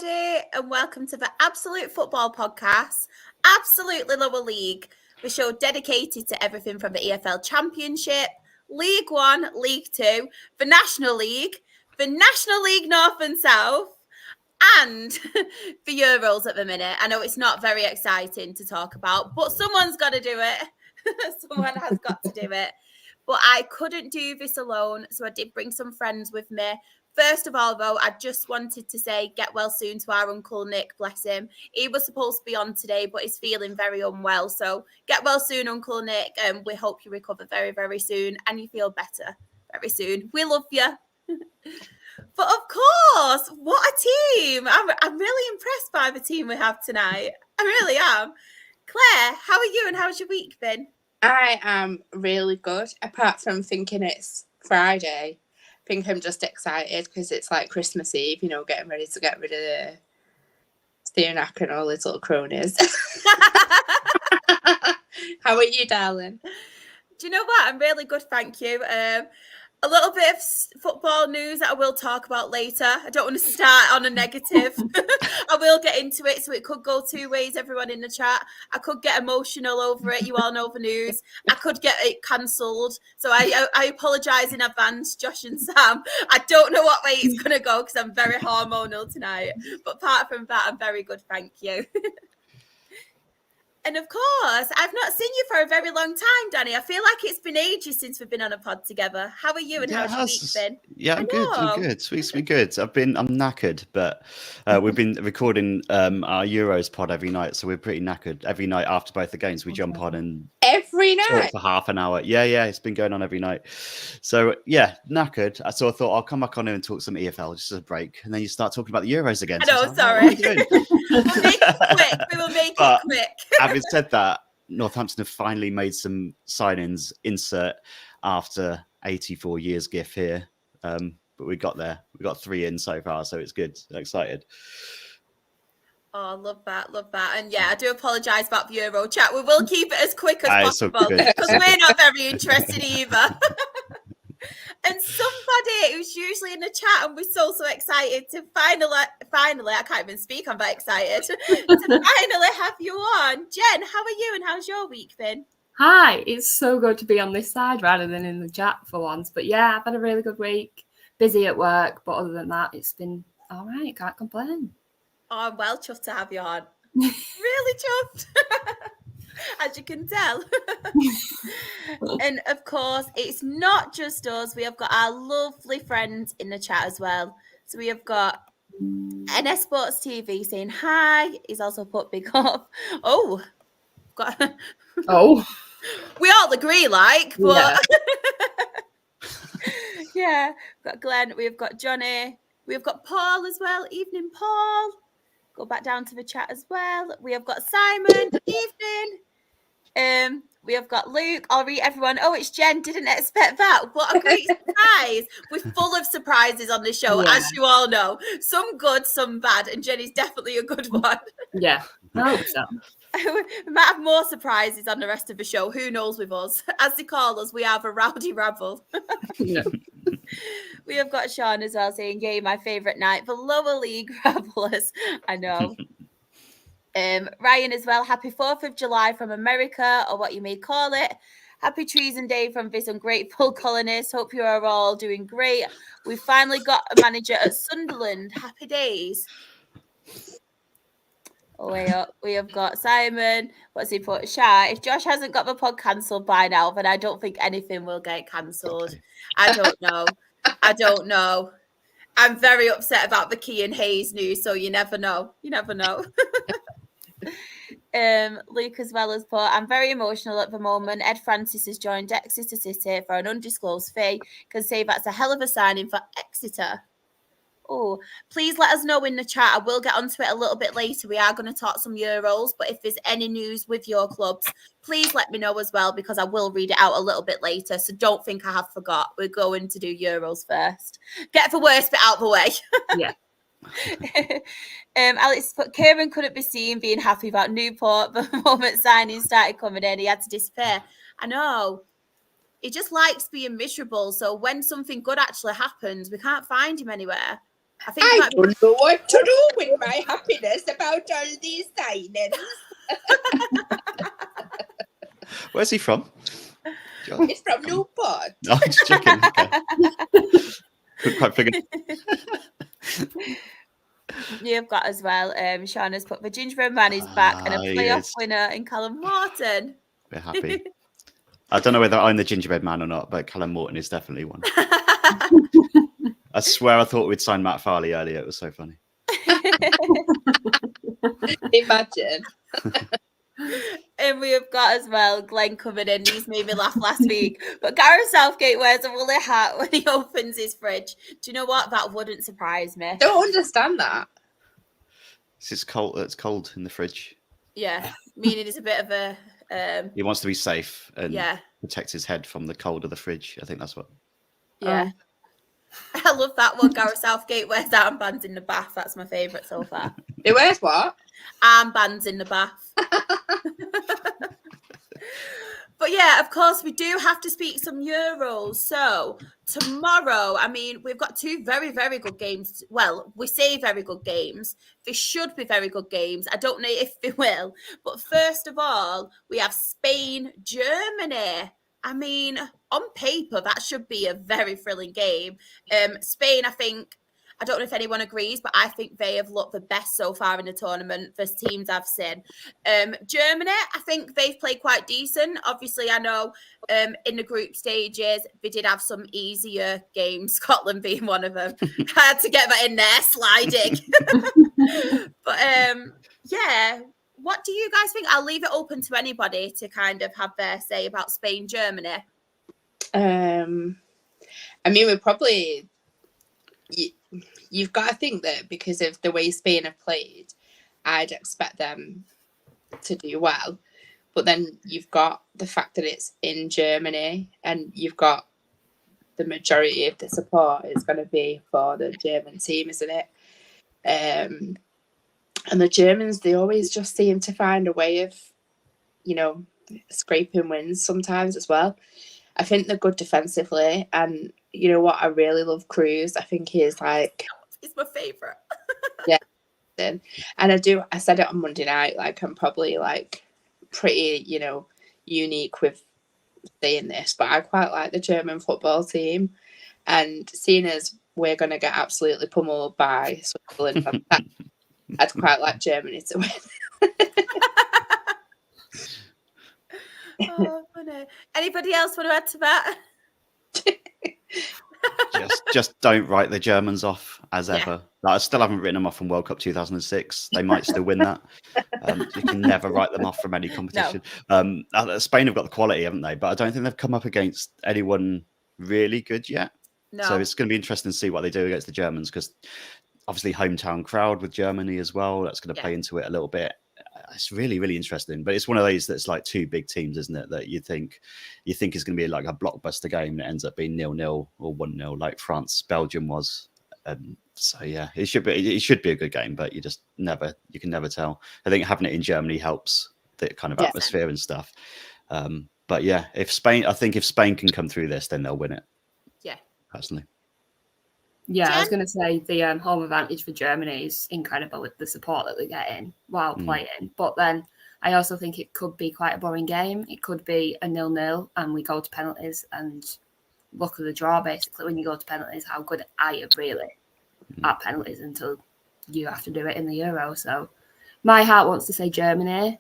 everybody, and welcome to the Absolute Football Podcast, Absolutely Lower League, the show dedicated to everything from the EFL Championship, League One, League Two, the National League North and South, and the Euros at the minute. I know it's not very exciting to talk about, but someone's got to do it. Someone has got to do it. But I couldn't do this alone, so I did bring some friends with me. First of all, though, I just wanted to say get well soon to our Uncle Nick, bless him. He was supposed to be on today, but he's feeling very unwell. So get well soon, Uncle Nick, and we hope you recover very, very soon and you feel better very soon. We love you. But of course, what a team. I'm really impressed by the team we have tonight. I really am. Claire, how are you and how's your week been? I am really good, apart from thinking it's Friday. I think I'm just excited because it's like Christmas Eve, getting ready to get rid of the Steernack and all his little cronies. How are you, darling? Do you know what? I'm really good, thank you. A little bit of football news that I will talk about later. I don't want to start on a negative. I will get into it, so it could go two ways, everyone in the chat. I could get emotional over it. You all know the news. I could get it cancelled. So I apologise in advance, Josh and Sam. I don't know what way it's going to go because I'm very hormonal tonight. But apart from that, I'm very good, thank you. And of course, I've not seen you for a very long time, Danny. I feel like it's been ages since we've been on a pod together. How are you and how's your week been? Yeah, I'm good. Week's been good. I'm knackered, but we've been recording our Euros pod every night, so we're pretty knackered. Every night after both the games, we jump on and every night for half an hour. Yeah, it's been going on every night. So yeah, knackered. So I thought I'll come back on here and talk some EFL just as a break, and then you start talking about the Euros again. I know, so sorry. We'll make it quick. We will make it quick. Having said that, Northampton have finally made some signings. Insert after 84 years gif here. But we got there. We got 3 in so far, so it's good. I'm excited. Oh, love that. And yeah, I do apologise about the Euro chat. We will keep it as quick as possible because we're not very interested either. And somebody who's usually in the chat and we're so excited to finally, I can't even speak, I'm very excited to finally have you on. Jen, how are you and how's your week been? Hi, it's so good to be on this side rather than in the chat for once. But yeah, I've had a really good week. Busy at work, but other than that, it's been all right. Can't complain. Oh, I'm well chuffed to have you on. Really chuffed. As you can tell. And of course, it's not just us. We have got our lovely friends in the chat as well. So we have got NS Sports TV saying hi. He's also put big up. Oh. We all agree, but yeah. We've got Glenn. We've got Johnny. We've got Paul as well. Evening, Paul. Go back down to the chat as well. We have got Simon. Evening. We have got Luke. I'll read everyone. Oh, it's Jen. Didn't expect that. What a great surprise. We're full of surprises on the show, as you all know. Some good, some bad. And Jenny's definitely a good one. Yeah, I hope so. We might have more surprises on the rest of the show. Who knows with us? As they call us, we have a rowdy rabble. Yeah. We have got Sean as well saying, yay, my favourite night. The lower league rabblers. I know. Ryan as well. Happy 4th of July from America, or what you may call it. Happy Treason Day from this ungrateful colonist. Hope you are all doing great. We finally got a manager at Sunderland. Happy days. Oh, way up. We have got Simon. What's he put? Shah. If Josh hasn't got the pod cancelled by now, then I don't think anything will get cancelled. Okay. I don't know. I'm very upset about the Kean Hayes news, so you never know. Luke as well as put, I'm very emotional at the moment. Ed Francis has joined Exeter City for an undisclosed fee. Can say that's a hell of a signing for Exeter. Oh, please let us know in the chat. I will get onto it a little bit later. We are going to talk some Euros, but if there's any news with your clubs, please let me know as well, because I will read it out a little bit later. So don't think I have forgot. We're going to do Euros first. Get the worst bit out of the way. Yeah. Alex put, Kieran couldn't be seen being happy about Newport. The moment signing started coming in, he had to disappear. I know. He just likes being miserable. So when something good actually happens, we can't find him anywhere. I think it I might be don't know what to do with my happiness about all these signings. Where's he from? John? It's from Newport. No, I'm just checking. Okay. Couldn't quite figure. You've got as well. Sean has put the gingerbread man is back and a playoff Yes. winner in Callum Morton. We're happy. I don't know whether I'm the gingerbread man or not, but Callum Morton is definitely one. I swear I thought we'd sign Matt Farley earlier. It was so funny. Imagine. And we have got as well Glenn coming in. He's made me laugh last week. But Gareth Southgate wears a woolly hat when he opens his fridge. Do you know what? That wouldn't surprise me. Don't understand that. It's cold. It's cold in the fridge. Yeah, meaning it's a bit of a He wants to be safe and yeah. protect his head from the cold of the fridge. I think that's what. Yeah. I love that one. Gareth Southgate wears armbands in the bath. That's my favourite so far. It wears what? Armbands in the bath. But yeah, of course, we do have to speak some Euros. So tomorrow, I mean, we've got two very, very good games. Well, we say very good games. They should be very good games. I don't know if they will. But first of all, we have Spain, Germany. I mean, on paper, that should be a very thrilling game. Spain, I don't know if anyone agrees, but I think they have looked the best so far in the tournament, the teams I've seen. Germany, I think they've played quite decent. Obviously, I know in the group stages, they did have some easier games, Scotland being one of them. I had to get that in there, sliding. But yeah, what do you guys think? I'll leave it open to anybody to kind of have their say about Spain, Germany. I mean, we're probably... You've got to think that because of the way Spain have played, I'd expect them to do well. But then you've got the fact that it's in Germany and you've got the majority of the support is going to be for the German team, isn't it? And the Germans, they always just seem to find a way of, scraping wins sometimes as well. I think they're good defensively, and you know what? I really love Cruz. I think he's my favourite. Yeah, and I said it on Monday night. I'm probably pretty, unique with saying this, but I quite like the German football team, and seeing as we're going to get absolutely pummeled by Switzerland, I'd quite like Germany to win. Oh, funny. Anybody else want to add to that? just don't write the Germans off as ever. I still haven't written them off from World Cup 2006. They might still win that. You can never write them off from any competition. No. Spain have got the quality, haven't they? But I don't think they've come up against anyone really good yet. No. So it's going to be interesting to see what they do against the Germans, because obviously hometown crowd with Germany as well. That's going to play into it a little bit. It's really, really interesting, but it's one of those that's like two big teams, isn't it? That you think is going to be like a blockbuster game that ends up being 0-0 or 1-0, like France Belgium was. So yeah, it should be a good game, but you can never tell. I think having it in Germany helps the kind of atmosphere and stuff. But yeah, if Spain can come through this, then they'll win it. Yeah, personally. Yeah, Jen? I was going to say the home advantage for Germany is incredible with the support that they're getting while playing. But then I also think it could be quite a boring game. It could be a 0-0 and we go to penalties, and look at the draw, basically. When you go to penalties, how good are you really at penalties until you have to do it in the Euro? So my heart wants to say Germany,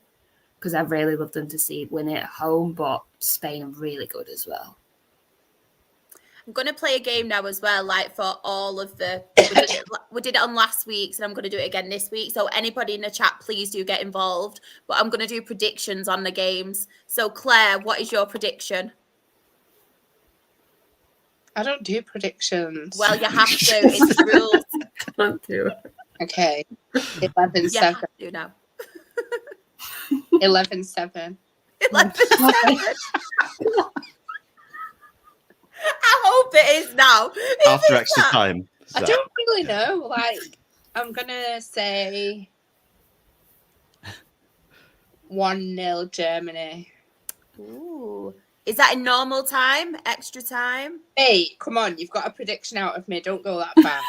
because I've really loved them to win it at home, but Spain are really good as well. I'm going to play a game now as well, for all of the... We did it on last week's, and I'm going to do it again this week. So anybody in the chat, please do get involved. But I'm going to do predictions on the games. So Claire, what is your prediction? I don't do predictions. Well, you have to. It's the rules. Can't do it. Okay. 11-7. You have to now. 11-7. 11-7. I hope it is now. After extra time. I don't really know. I'm going to say 1-0 Germany. Ooh. Is that in normal time? Extra time? Hey, come on. You've got a prediction out of me. Don't go that far.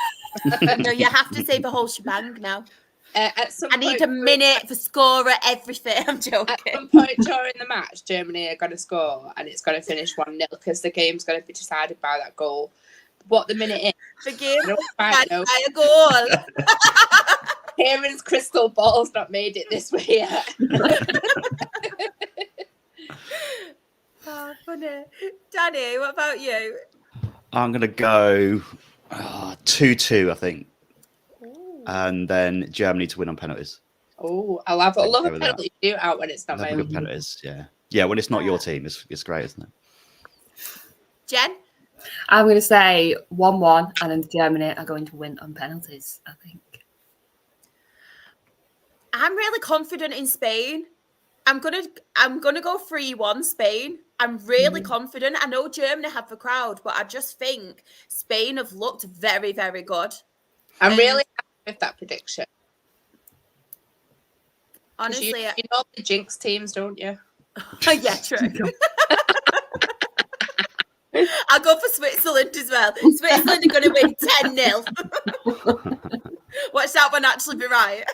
No, you have to say the whole shebang now. At some I need point a minute for scorer, everything. I'm joking. At some point during the match, Germany are going to score and it's going to finish 1-0 because the game's going to be decided by that goal. What the minute is? The game by a goal. Kieran's crystal ball's not made it this way yet. Oh, funny. Danny, what about you? I'm going to go 2-2, I think. Ooh. And then Germany to win on penalties. Oh, I love a penalty shootout when it's not my own. Penalties, yeah. Yeah, when it's not your team, it's great, isn't it? Jen? I'm going to say 1-1, and then Germany are going to win on penalties, I think. I'm really confident in Spain. I'm gonna go 3-1 Spain. I'm really confident. I know Germany have the crowd, but I just think Spain have looked very, very good. I'm really happy with that prediction. Honestly, you know the jinx teams, don't you? Yeah, true. I'll go for Switzerland as well. Switzerland are going to win 10-0. Watch that one actually be right.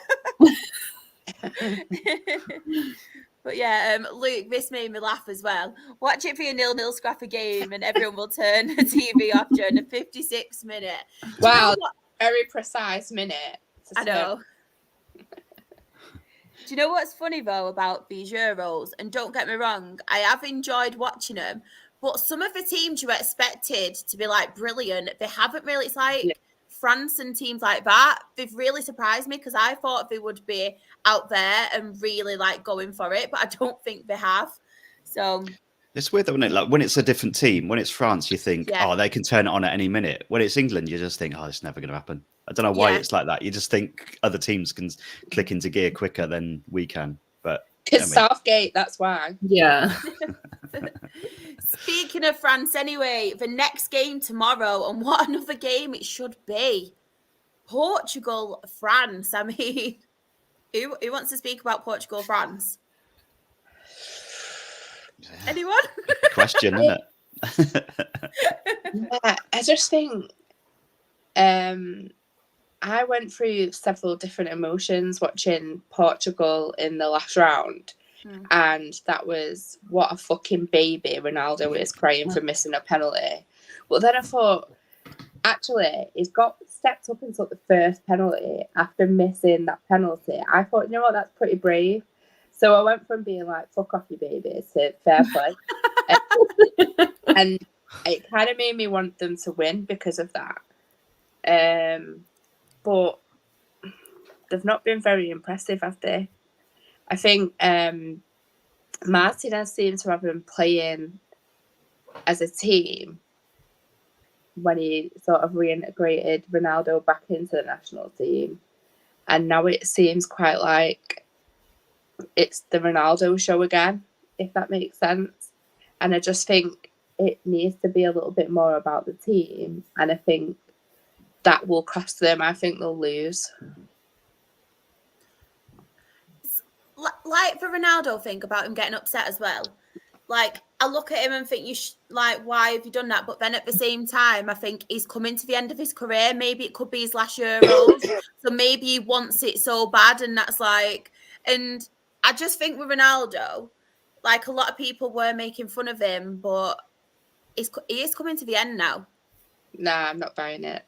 But yeah, Luke, this made me laugh as well. Watch it be a 0-0 scrappy game and everyone will turn the TV off during the 56th minute. Wow, very precise minute. I know. Do you know what's funny though about these Euros? And don't get me wrong, I have enjoyed watching them, but some of the teams you expected to be like brilliant, they haven't really. It's like France and teams like that, they've really surprised me because I thought they would be out there and really like going for it, but I don't think they have. So it's weird though, isn't it? Like when it's a different team, when it's France, you think, oh, they can turn it on at any minute. When it's England, you just think, oh, it's never going to happen. I don't know why it's like that. You just think other teams can click into gear quicker than we can. But it's Southgate, that's why. Yeah. Speaking of France, anyway, the next game tomorrow, and what another game it should be. Portugal, France. I mean, who wants to speak about Portugal, France? Anyone? Question, isn't it? Yeah, I just think I went through several different emotions watching Portugal in the last round. And that was what a fucking baby Ronaldo is crying for missing a penalty. But then I thought, actually, he's got stepped up and took the first penalty after missing that penalty. I thought, you know what, that's pretty brave. So I went from being like, fuck off you baby, to fair play. And it kind of made me want them to win because of that. But they've not been very impressive, have they? I think Martinez seems to have been playing as a team when he sort of reintegrated Ronaldo back into the national team. And now it seems quite like it's the Ronaldo show again, if that makes sense. And I just think it needs to be a little bit more about the team. And I think that will cost them. I think they'll lose. Like the Ronaldo thing about him getting upset as well. Like, I look at him and think, why have you done that? But then at the same time, I think he's coming to the end of his career. Maybe it could be his last Euros. So maybe he wants it so bad. And that's like, and I just think with Ronaldo, like a lot of people were making fun of him, but he is coming to the end now. Nah, I'm not buying it.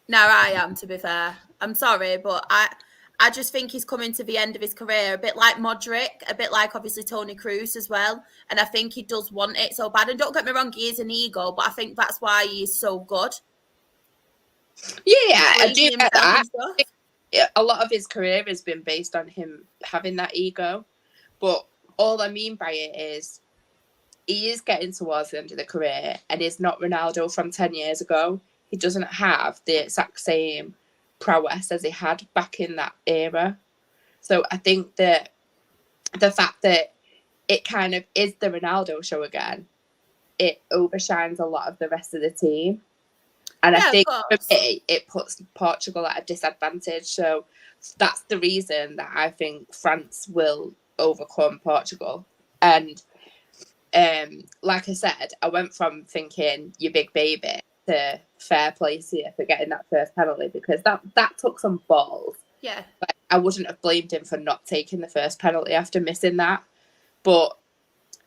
No, I am, to be fair. I'm sorry, but I just think he's coming to the end of his career, a bit like Modric, a bit like obviously Toni Kroos as well. And I think he does want it so bad. And don't get me wrong, he is an ego, but I think that's why he is so good. Yeah, I do get that. A lot of his career has been based on him having that ego. But all I mean by it is he is getting towards the end of the career and he's not Ronaldo from 10 years ago. He doesn't have the exact same prowess as he had back in that era. So I think that the fact that it kind of is the Ronaldo show again, it overshines a lot of the rest of the team. And I think for me, it puts Portugal at a disadvantage. So that's the reason that I think France will overcome Portugal. And like I said, I went from thinking, you big baby, to fair play to you for getting that first penalty, because that took some balls. Yeah. Like, I wouldn't have blamed him for not taking the first penalty after missing that, but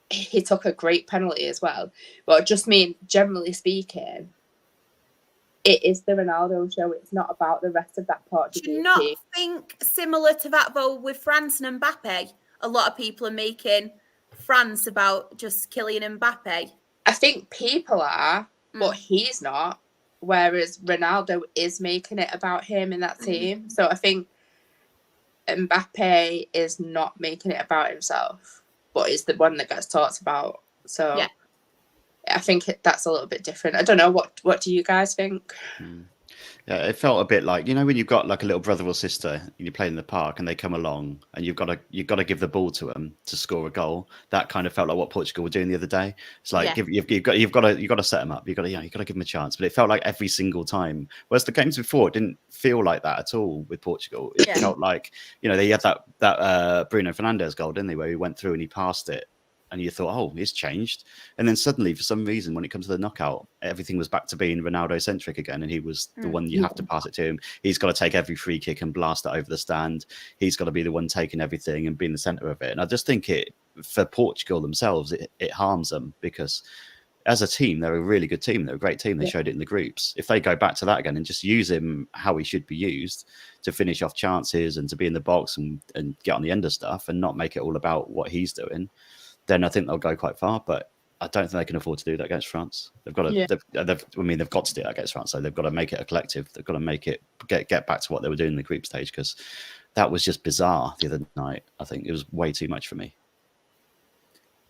he took a great penalty as well. But I just mean, generally speaking, it is the Ronaldo show. It's not about the rest of that Portuguese Do you not team. think similar to that, though, with France and Mbappe? A lot of people are making France about just Kylian Mbappe. I think people are, but he's not. Whereas Ronaldo is making it about him in that team. So I think Mbappe is not making it about himself, but is the one that gets talked about. So yeah. I think that's a little bit different. I don't know. What do you guys think? Yeah, it felt a bit like, you know, when you've got like a little brother or sister and you play in the park and they come along and you've got to give the ball to them to score a goal. That kind of felt like what Portugal were doing the other day. It's like you've got to set them up. You've got to give them a chance. But it felt like every single time. Whereas the games before, it didn't feel like that at all with Portugal. It felt like, you know, they had that Bruno Fernandes goal, didn't they, where he went through and he passed it. And you thought, oh, it's changed. And then suddenly, for some reason, when it comes to the knockout, everything was back to being Ronaldo-centric again. And he was the one you have to pass it to him. He's got to take every free kick and blast it over the stand. He's got to be the one taking everything and being the centre of it. And I just think for Portugal themselves, it harms them, because as a team, they're a really good team. They're a great team. They showed it in the groups. If they go back to that again and just use him how he should be used to finish off chances and to be in the box and get on the end of stuff and not make it all about what he's doing, then I think they'll go quite far. But I don't think they can afford to do that against France. They've got to. They've got to do that against France. So they've got to make it a collective. They've got to make it get back to what they were doing in the group stage, because that was just bizarre the other night. I think it was way too much for me.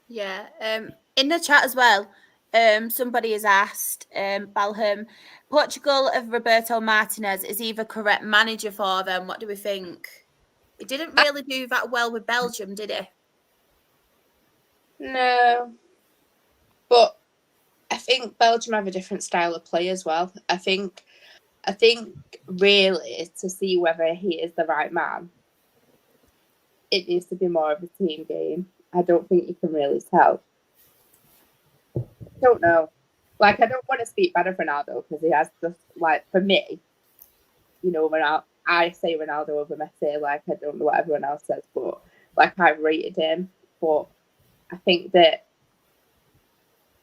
Yeah. In the chat as well, somebody has asked Balham, Portugal of Roberto Martinez is either correct manager for them. What do we think? He didn't really do that well with Belgium, did he? No, but I think Belgium have a different style of play as well. I think really, to see whether he is the right man, it needs to be more of a team game. I don't think you can really tell. I don't know. Like, I don't want to speak bad of Ronaldo, because he has just, like, for me, you know, I say Ronaldo over Messi. Like, I don't know what everyone else says, but like, I rated him. But I think that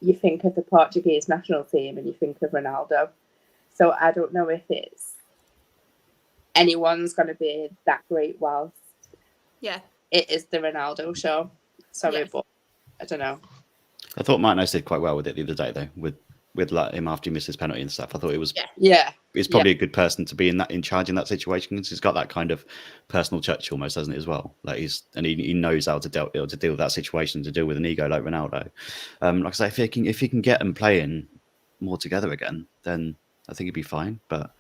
you think of the Portuguese national team and you think of Ronaldo. So I don't know if it's anyone's going to be that great whilst it is the Ronaldo show. Sorry, but I don't know. I thought Martinez did quite well with it the other day, though, with like him after he missed his penalty and stuff. I thought it was he's probably a good person to be in charge in that situation, because he's got that kind of personal touch almost, hasn't he, as well? Like he knows how to deal with that situation, to deal with an ego like Ronaldo. Like I say, if he can get them playing more together again, then I think he'd be fine. But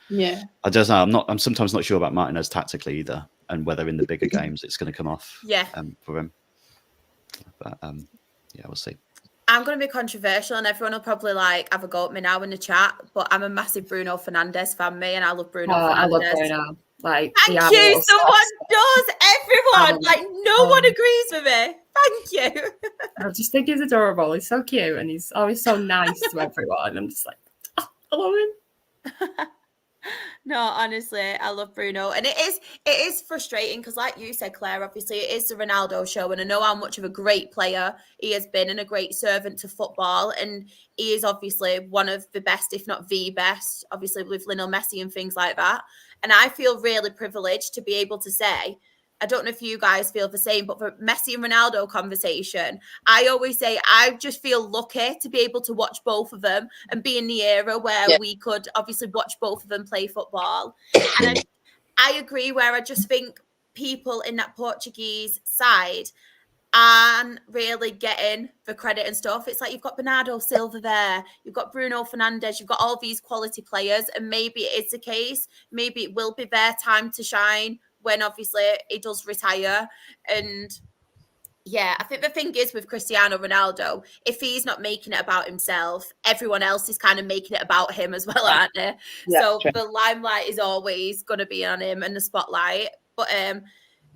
I don't know. I'm sometimes not sure about Martinez tactically either, and whether in the bigger games it's going to come off for him. But we'll see. I'm going to be controversial, and everyone will probably have a go at me now in the chat, but I'm a massive Bruno Fernandes fan, me, and I love Bruno Fernandes. I love Bruno. Thank you. Someone does. Everyone. No one agrees with me. Thank you. I just think he's adorable. He's so cute, and he's always so nice to everyone. I'm just like, I love him. No, honestly, I love Bruno. And it is frustrating because, like you said, Claire, obviously it is the Ronaldo show, and I know how much of a great player he has been and a great servant to football. And he is obviously one of the best, if not the best, obviously with Lionel Messi and things like that. And I feel really privileged to be able to say, I don't know if you guys feel the same, but for Messi and Ronaldo conversation, I always say I just feel lucky to be able to watch both of them and be in the era where we could obviously watch both of them play football. And I agree, where I just think people in that Portuguese side aren't really getting the credit and stuff. It's like you've got Bernardo Silva there, you've got Bruno Fernandes, you've got all these quality players, and maybe it is the case. Maybe it will be their time to shine when obviously he does retire. And I think the thing is with Cristiano Ronaldo, if he's not making it about himself, everyone else is kind of making it about him as well, aren't they? So the limelight is always going to be on him and the spotlight. But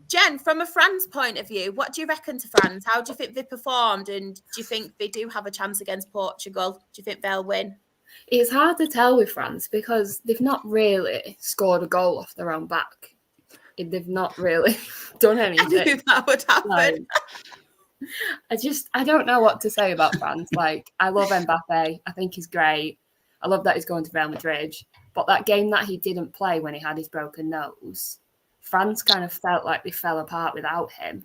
Jen, from a France point of view, what do you reckon to France? How do you think they performed? And do you think they do have a chance against Portugal? Do you think they'll win? It's hard to tell with France because they've not really scored a goal off their own back. They've not really done anything. I knew that would happen. I don't know what to say about France. Like, I love Mbappe. I think he's great. I love that he's going to Real Madrid. But that game that he didn't play when he had his broken nose, France kind of felt like they fell apart without him.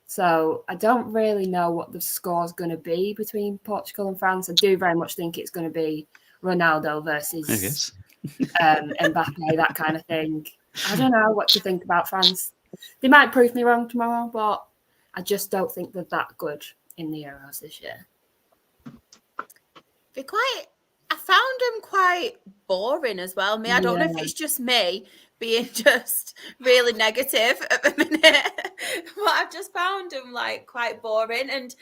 So I don't really know what the score's going to be between Portugal and France. I do very much think it's going to be Ronaldo versus Mbappe, that kind of thing. I don't know what to think about France. They might prove me wrong tomorrow, but I just don't think they're that good in the Euros this year. I found them quite boring as well. I don't know if it's just me being just really negative at the minute, but I've just found them like quite boring. And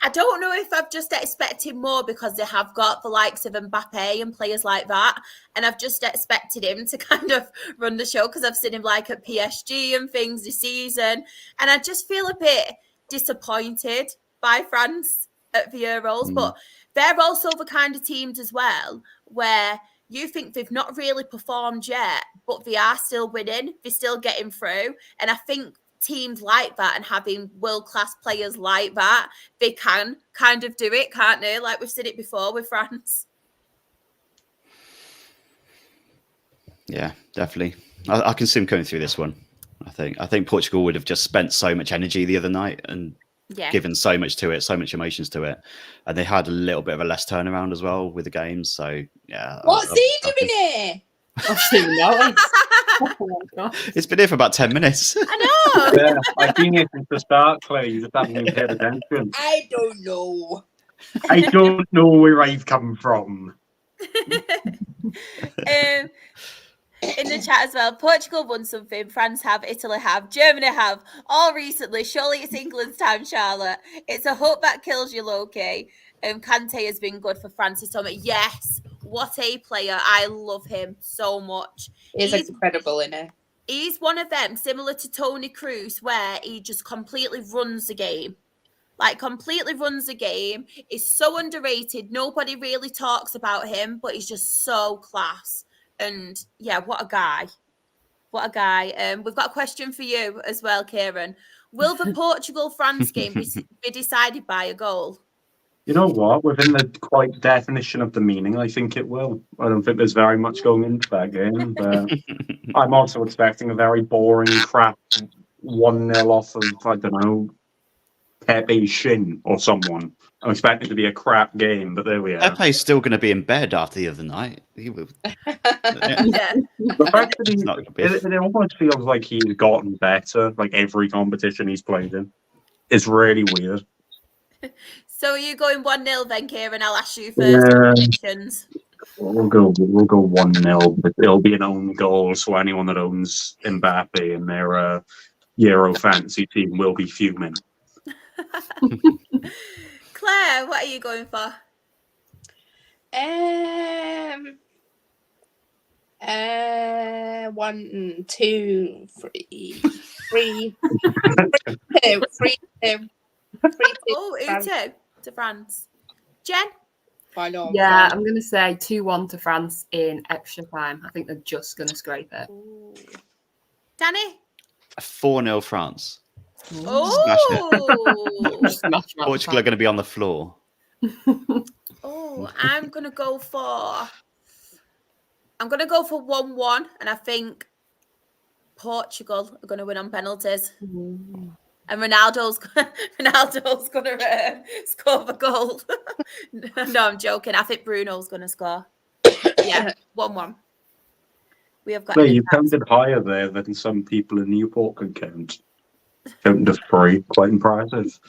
I don't know if I've just expected more because they have got the likes of Mbappe and players like that. And I've just expected him to kind of run the show because I've seen him like at PSG and things this season. And I just feel a bit disappointed by France at the Euros. But they're also the kind of teams as well where you think they've not really performed yet, but they are still winning. They're still getting through. And I think teams like that and having world-class players like that, they can kind of do it, can't they? Like we've seen it before with France. Yeah, definitely. I can see them coming through this one. I think Portugal would have just spent so much energy the other night and given so much to it, so much emotions to it. And they had a little bit of a less turnaround as well with the games. So, yeah. What's he doing here? I've seen noise. It's been here for about 10 minutes. I know. Yeah, I've been here since the start, Claire. You just haven't even paid attention. I don't know. I don't know where I've come from. In the chat as well, Portugal won something, France have, Italy have, Germany have, all recently. Surely it's England's time, Charlotte. It's a hope that kills you, Loki. Kante has been good for Francis Thomas. Yes, what a player. I love him so much. He's incredible, isn't he? He's one of them, similar to Toni Kroos, where he just completely runs the game. Like, completely runs the game. He's so underrated. Nobody really talks about him, but he's just so class. And yeah, what a guy. What a guy. We've got a question for you as well, Kieran. Will the Portugal-France game be decided by a goal? You know what? Within the quite definition of the meaning, I think it will. I don't think there's very much going into that game. But I'm also expecting a very boring, crap 1-0 off of, I don't know, Pepe's shin or someone. I'm expecting it to be a crap game, but there we are. Pepe's still going to be in bed after the other night. Yeah. The fact that it almost feels like he's gotten better, like every competition he's played in. It's really weird. So are you going 1-0 then, Kieran? I'll ask you first. Predictions. We'll go 1-0, but it'll be an own goal, so anyone that owns Mbappe and their Euro fantasy team will be fuming. Claire, what are you going for? 1, 2, 3, 3, 2, 3, 2. Oh, 2 to France. Jen? Yeah, I'm going to say 2-1 to France in extra time. I think they're just going to scrape it. Ooh. Danny? 4-0 France. Oh! Portugal are going to be on the floor. Oh, I'm going to go for 1-1, and I think Portugal are going to win on penalties. And Ronaldo's going to score the goal. No, I'm joking. I think Bruno's going to score. Yeah, 1-1. We have got. Well, you counted higher there than some people in Newport can count. Counting to 3, quite impressive.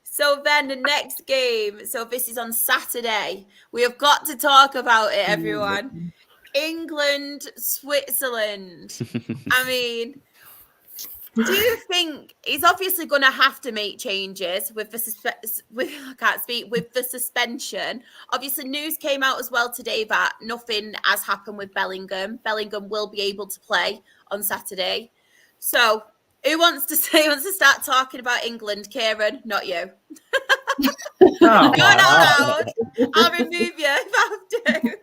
So then the next game. So this is on Saturday. We have got to talk about it, everyone. England, Switzerland. I mean, do you think he's obviously going to have to make changes with the suspension? Obviously, news came out as well today that nothing has happened with Bellingham. Bellingham will be able to play on Saturday. So, who wants to start talking about England? Kieran, not you. No, You're not allowed. I'll remove you if I have to.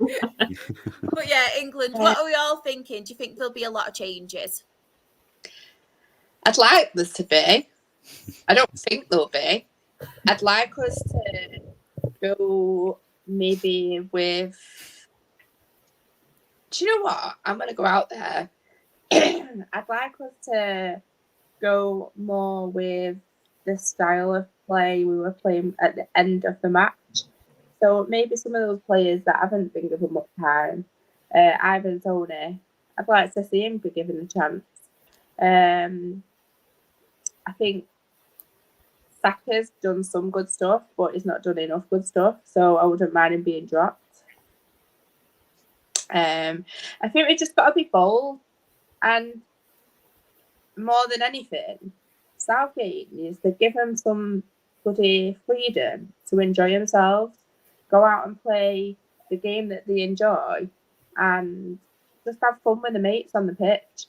But yeah, England, what are we all thinking? Do you think there'll be a lot of changes? I'd like this to be. I don't think there'll be. I'd like us to go maybe with... Do you know what? I'm going to go out there. I'd like us to go more with the style of play we were playing at the end of the match. So maybe some of those players that haven't been given much time, Ivan Toney, I'd like to see him be given a chance. I think Saka's done some good stuff, but he's not done enough good stuff. So I wouldn't mind him being dropped. I think we just got to be bold, and more than anything, Southgate needs to give him some bloody freedom to enjoy themselves, go out and play the game that they enjoy, and just have fun with the mates on the pitch.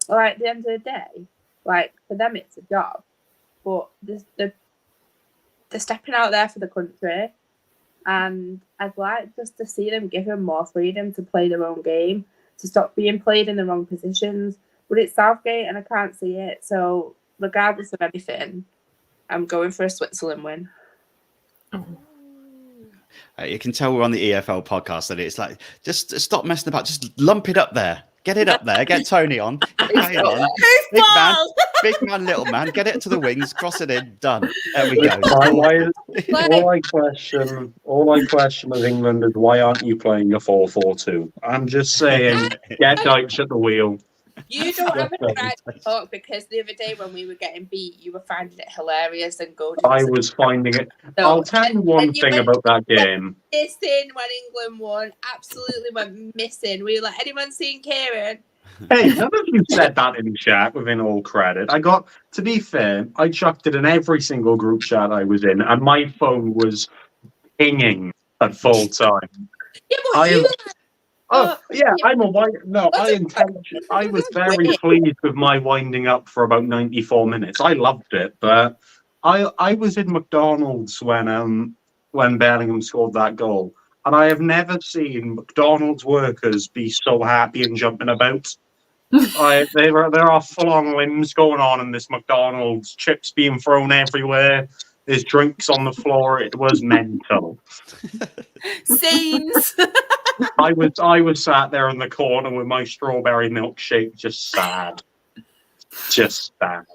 Like, at the end of the day, like, for them it's a job, but they're stepping out there for the country. And I'd like just to see them give them more freedom to play their own game, to stop being played in the wrong positions. But it's Southgate and I can't see it. So regardless of anything, I'm going for a Switzerland win. You can tell we're on the EFL podcast that it's like, just stop messing about. Just lump it up there. Get it up there. Get Tony on. Get Kane on. Big man, little man. Get it to the wings. Cross it in. Done. There we go. All I question of England is why aren't you playing a 4-4-2? I'm just saying, get Dyche at the wheel. You don't have a right to talk, because the other day when we were getting beat, you were finding it hilarious and good. I was finding it. So, I'll tell you one thing about that game. Missing when England won, absolutely went missing. We were like, anyone seen Kieran? Hey, none of you said that in chat, within all credit. To be fair, I chucked it in every single group chat I was in, and my phone was pinging at full time. Yeah, but I'm a white. No, I was very pleased with my winding up for about 94 minutes. I loved it, but I was in McDonald's when Bellingham scored that goal, and I have never seen McDonald's workers be so happy and jumping about. There are full-on limbs going on in this McDonald's, chips being thrown everywhere. There's drinks on the floor. It was mental. Scenes. I was sat there in the corner with my strawberry milkshake, just sad. Just sad.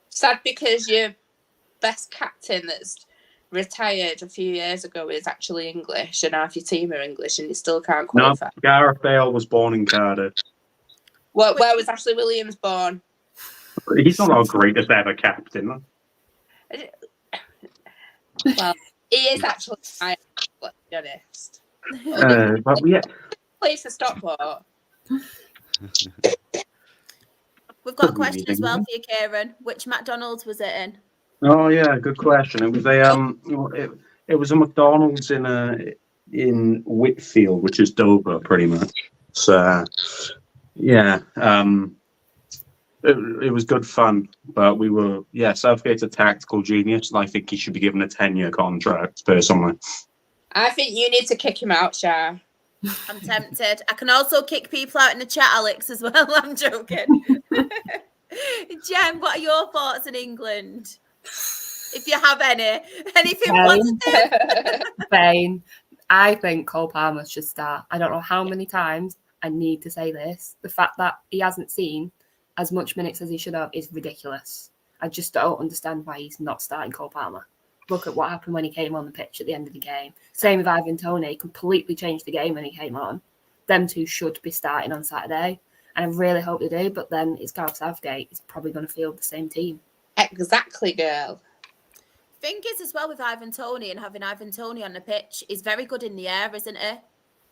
Sad because your best captain that's retired a few years ago is actually English, and half your team are English, and you still can't qualify. No, Gareth Bale was born in Cardiff. Where was Ashley Williams born? He's not our greatest ever captain. Well, he is actually my, let's be honest. But yeah, Place for Stockport. We've got a question as well for you, Kieran. Which McDonald's was it in? Oh yeah, good question. It was it was a McDonald's in Whitfield, which is Dover, pretty much. So yeah, it was good fun. But Southgate's a tactical genius, and I think he should be given a 10-year contract personally. I think you need to kick him out, Shah. I'm tempted. I can also kick people out in the chat, Alex, as well. I'm joking. Jen, what are your thoughts on England? If you have anything positive? Spain. I think Cole Palmer should start. I don't know how many times I need to say this. The fact that he hasn't seen as much minutes as he should have is ridiculous. I just don't understand why he's not starting Cole Palmer. Look at what happened when he came on the pitch at the end of the game. Same with Ivan Toney. Completely changed the game when he came on. Them two should be starting on Saturday. And I really hope they do. But then it's Gareth Southgate. He's probably going to field the same team. Exactly, girl. Thing is, as well, with Ivan Toney and having Ivan Toney on the pitch, he's very good in the air, isn't he?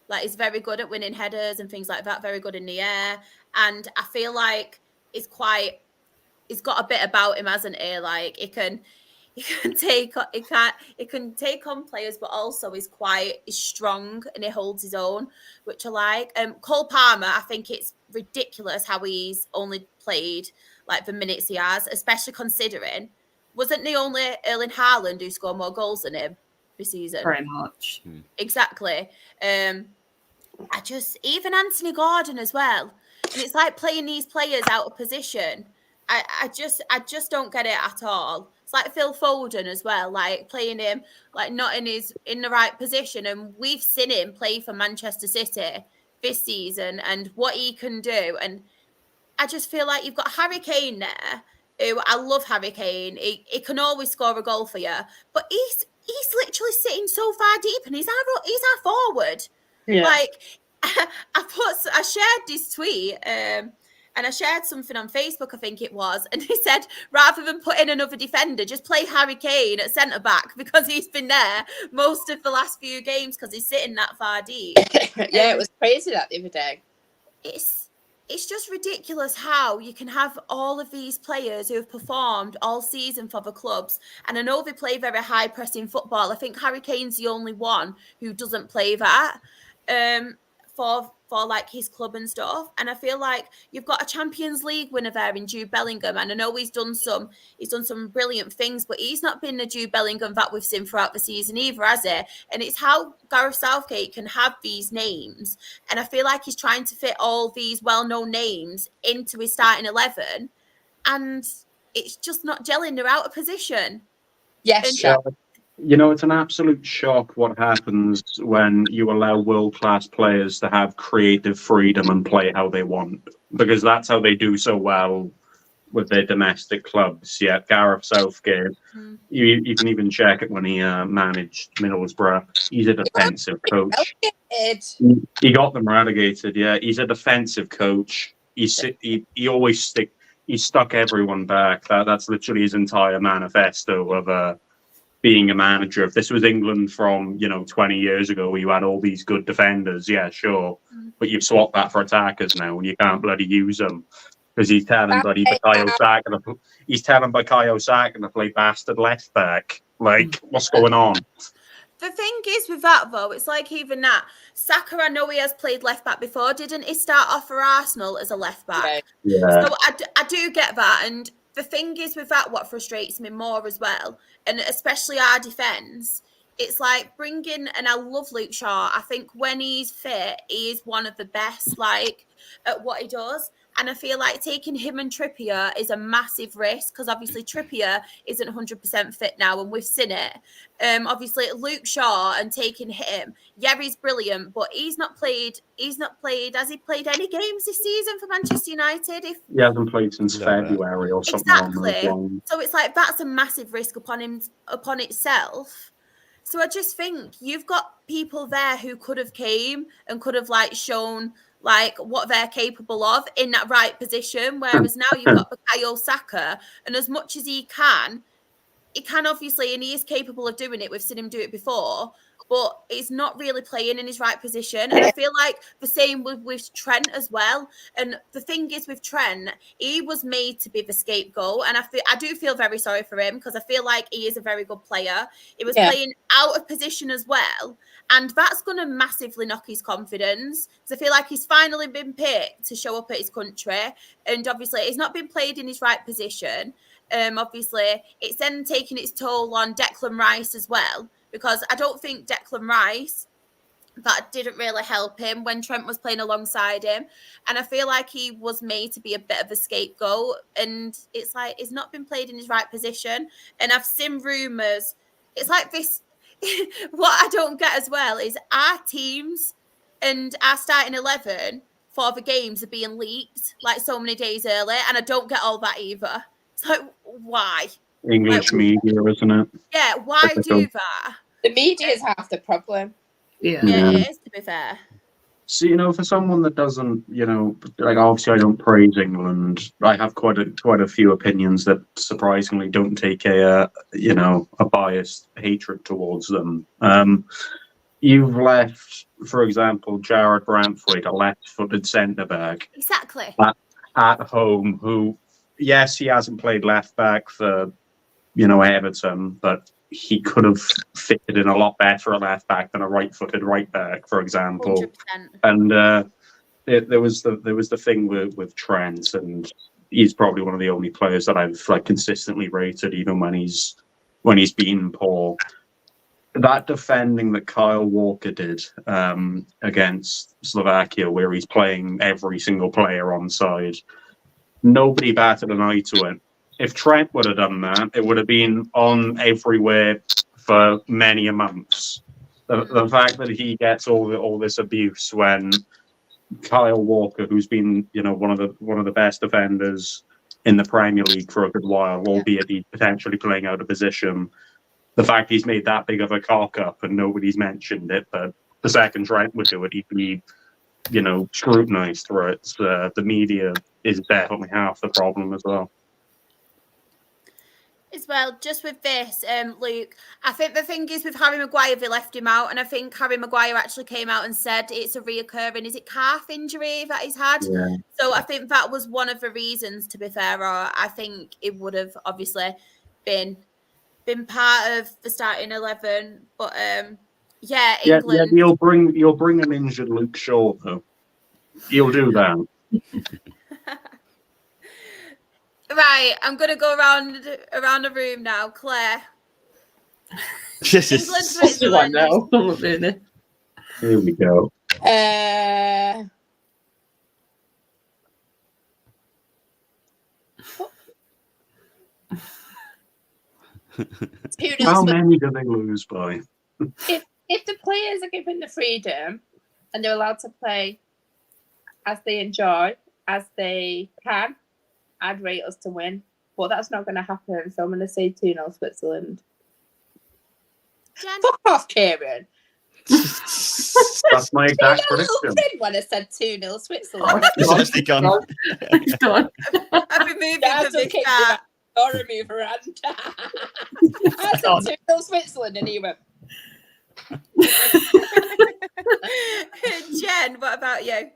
Like, he's very good at winning headers and things like that. Very good in the air. And I feel like he's got a bit about him, hasn't he? Like, he can take on players, but also he's strong and he holds his own, which I like. Cole Palmer, I think it's ridiculous how he's only played like the minutes he has, especially considering wasn't the only Erling Haaland who scored more goals than him? this season. Very much. Exactly. Even Anthony Gordon as well. And it's like playing these players out of position. I just don't get it at all. It's like Phil Foden as well, like playing him like not in the right position. And we've seen him play for Manchester City this season and what he can do. And I just feel like you've got Harry Kane there, who I love Harry Kane. He can always score a goal for you, but he's literally sitting so far deep, and he's our forward. Yeah. Like I shared this tweet, and I shared something on Facebook, I think it was, and he said rather than put in another defender, just play Harry Kane at centre back because he's been there most of the last few games because he's sitting that far deep. Yeah, it was crazy that the other day. It's just ridiculous how you can have all of these players who have performed all season for the clubs. And I know they play very high pressing football. I think Harry Kane's the only one who doesn't play that for like his club and stuff. And I feel like you've got a Champions League winner there in Jude Bellingham. And I know he's done some brilliant things, but he's not been the Jude Bellingham that we've seen throughout the season either, has he? And it's how Gareth Southgate can have these names. And I feel like he's trying to fit all these well-known names into his starting 11. And it's just not gelling. They're out of position. Yes, sure. You know, it's an absolute shock what happens when you allow world-class players to have creative freedom and play how they want, because that's how they do so well with their domestic clubs. Yeah, Gareth Southgate, you can even check it when he managed Middlesbrough. He's a defensive coach. He got them relegated, yeah. He's a defensive coach. He always stuck everyone back. That's literally his entire manifesto of being a manager. If this was England from 20 years ago, where you had all these good defenders, yeah, sure, but you've swapped that for attackers now, and you can't bloody use them because he's telling Bukayo Saka to play bastard left back. Like, what's going on? The thing is with that though, it's like even that Saka, I know he has played left back before. Didn't he start off for Arsenal as a left back? Right. Yeah. So I do get that, and the thing is with that, what frustrates me more as well, and especially our defence, it's like bringing, and I love Luke Shaw. I think when he's fit, he is one of the best, like, at what he does. And I feel like taking him and Trippier is a massive risk because obviously Trippier isn't 100% fit now, and we've seen it. Obviously Luke Shaw and taking him, yeah, he's brilliant, but he's not played. Has he played any games this season for Manchester United? He hasn't played since February or something. Exactly. So it's like that's a massive risk upon itself. So I just think you've got people there who could have came and could have like shown like what they're capable of in that right position. Whereas now you've got Bukayo Saka, and as much as he can obviously, and he is capable of doing it. We've seen him do it before, but he's not really playing in his right position. And I feel like the same with Trent as well. And the thing is with Trent, he was made to be the scapegoat. And I do feel very sorry for him because I feel like he is a very good player. He was playing out of position as well. And that's going to massively knock his confidence. Because I feel like he's finally been picked to show up at his country. And obviously, he's not been played in his right position. Obviously, it's then taking its toll on Declan Rice as well. Because I don't think Declan Rice, that didn't really help him when Trent was playing alongside him. And I feel like he was made to be a bit of a scapegoat. And it's like he's not been played in his right position. And I've seen rumours. It's like this. What I don't get as well is our teams and our starting 11 for the games are being leaked like so many days early. And I don't get all that either. It's like, why? English media, isn't it? Yeah, why do that? The media is half the problem. Yeah, it is, to be fair. So, for someone that doesn't, like obviously I don't praise England. I have quite a few opinions that surprisingly don't take a biased hatred towards them. You've left, for example, Jared Brantford, a left-footed centre-back. Exactly. At home, who, yes, he hasn't played left-back for, Everton, but he could have fitted in a lot better at left back than a right-footed right back, for example. 100%. And there was the thing with Trent, and he's probably one of the only players that I've consistently rated, even when he's been poor. that defending that Kyle Walker did against Slovakia, where he's playing every single player on side, nobody batted an eye to it. If Trent would have done that, it would have been on everywhere for many a months. The fact that he gets all this abuse when Kyle Walker, who's been one of the best defenders in the Premier League for a good while, albeit he's potentially playing out of position. The fact he's made that big of a cock up and nobody's mentioned it, but the second Trent would do it, he'd be, scrutinised for it. The media is definitely half the problem as well. As well, just with this, Luke, I think the thing is with Harry Maguire, they left him out, and I think Harry Maguire actually came out and said it's a reoccurring, is it calf injury that he's had? Yeah. So I think that was one of the reasons, to be fair, or I think it would have obviously been part of the starting 11, but England. Yeah, you'll bring an injured Luke Shaw though. You'll do that. Right, I'm gonna go around the room now, Claire. England, Switzerland. now. I'm not doing it. Here we go. 2-0 How many do they lose by? If the players are given the freedom and they're allowed to play as they enjoy, as they can, I'd rate us to win. But that's not going to happen, so I'm going to say 2-0 Switzerland. Jen? Fuck off, Kieran. That's my exact prediction. When I said 2-0 Switzerland. It's actually gone. It's gone. I've been moving Yeah, for this okay, start. or remove her hand. I said 2-0 Switzerland and he went. Jen, what about you?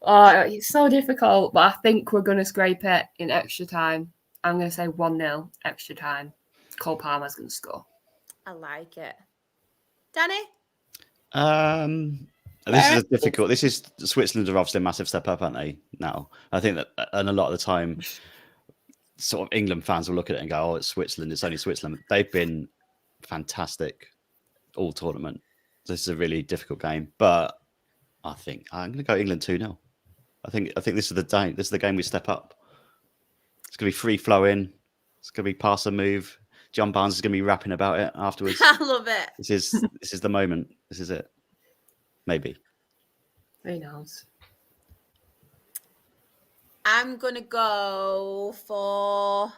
It's so difficult, but I think we're going to scrape it in extra time. I'm going to say 1-0 extra time. Cole Palmer's going to score. I like it. Danny? This is difficult. This is Switzerland are obviously a massive step up, aren't they? Now, I think that, and a lot of the time, sort of England fans will look at it and go, "Oh, it's Switzerland. It's only Switzerland." They've been fantastic all tournament. This is a really difficult game, but I think I'm going to go England 2-0. I think this is the day. This is the game we step up. It's going to be free flowing. It's going to be pass and move. John Barnes is going to be rapping about it afterwards. I love it. This is the moment. This is it. Maybe. Who knows? I'm going to go 2-1.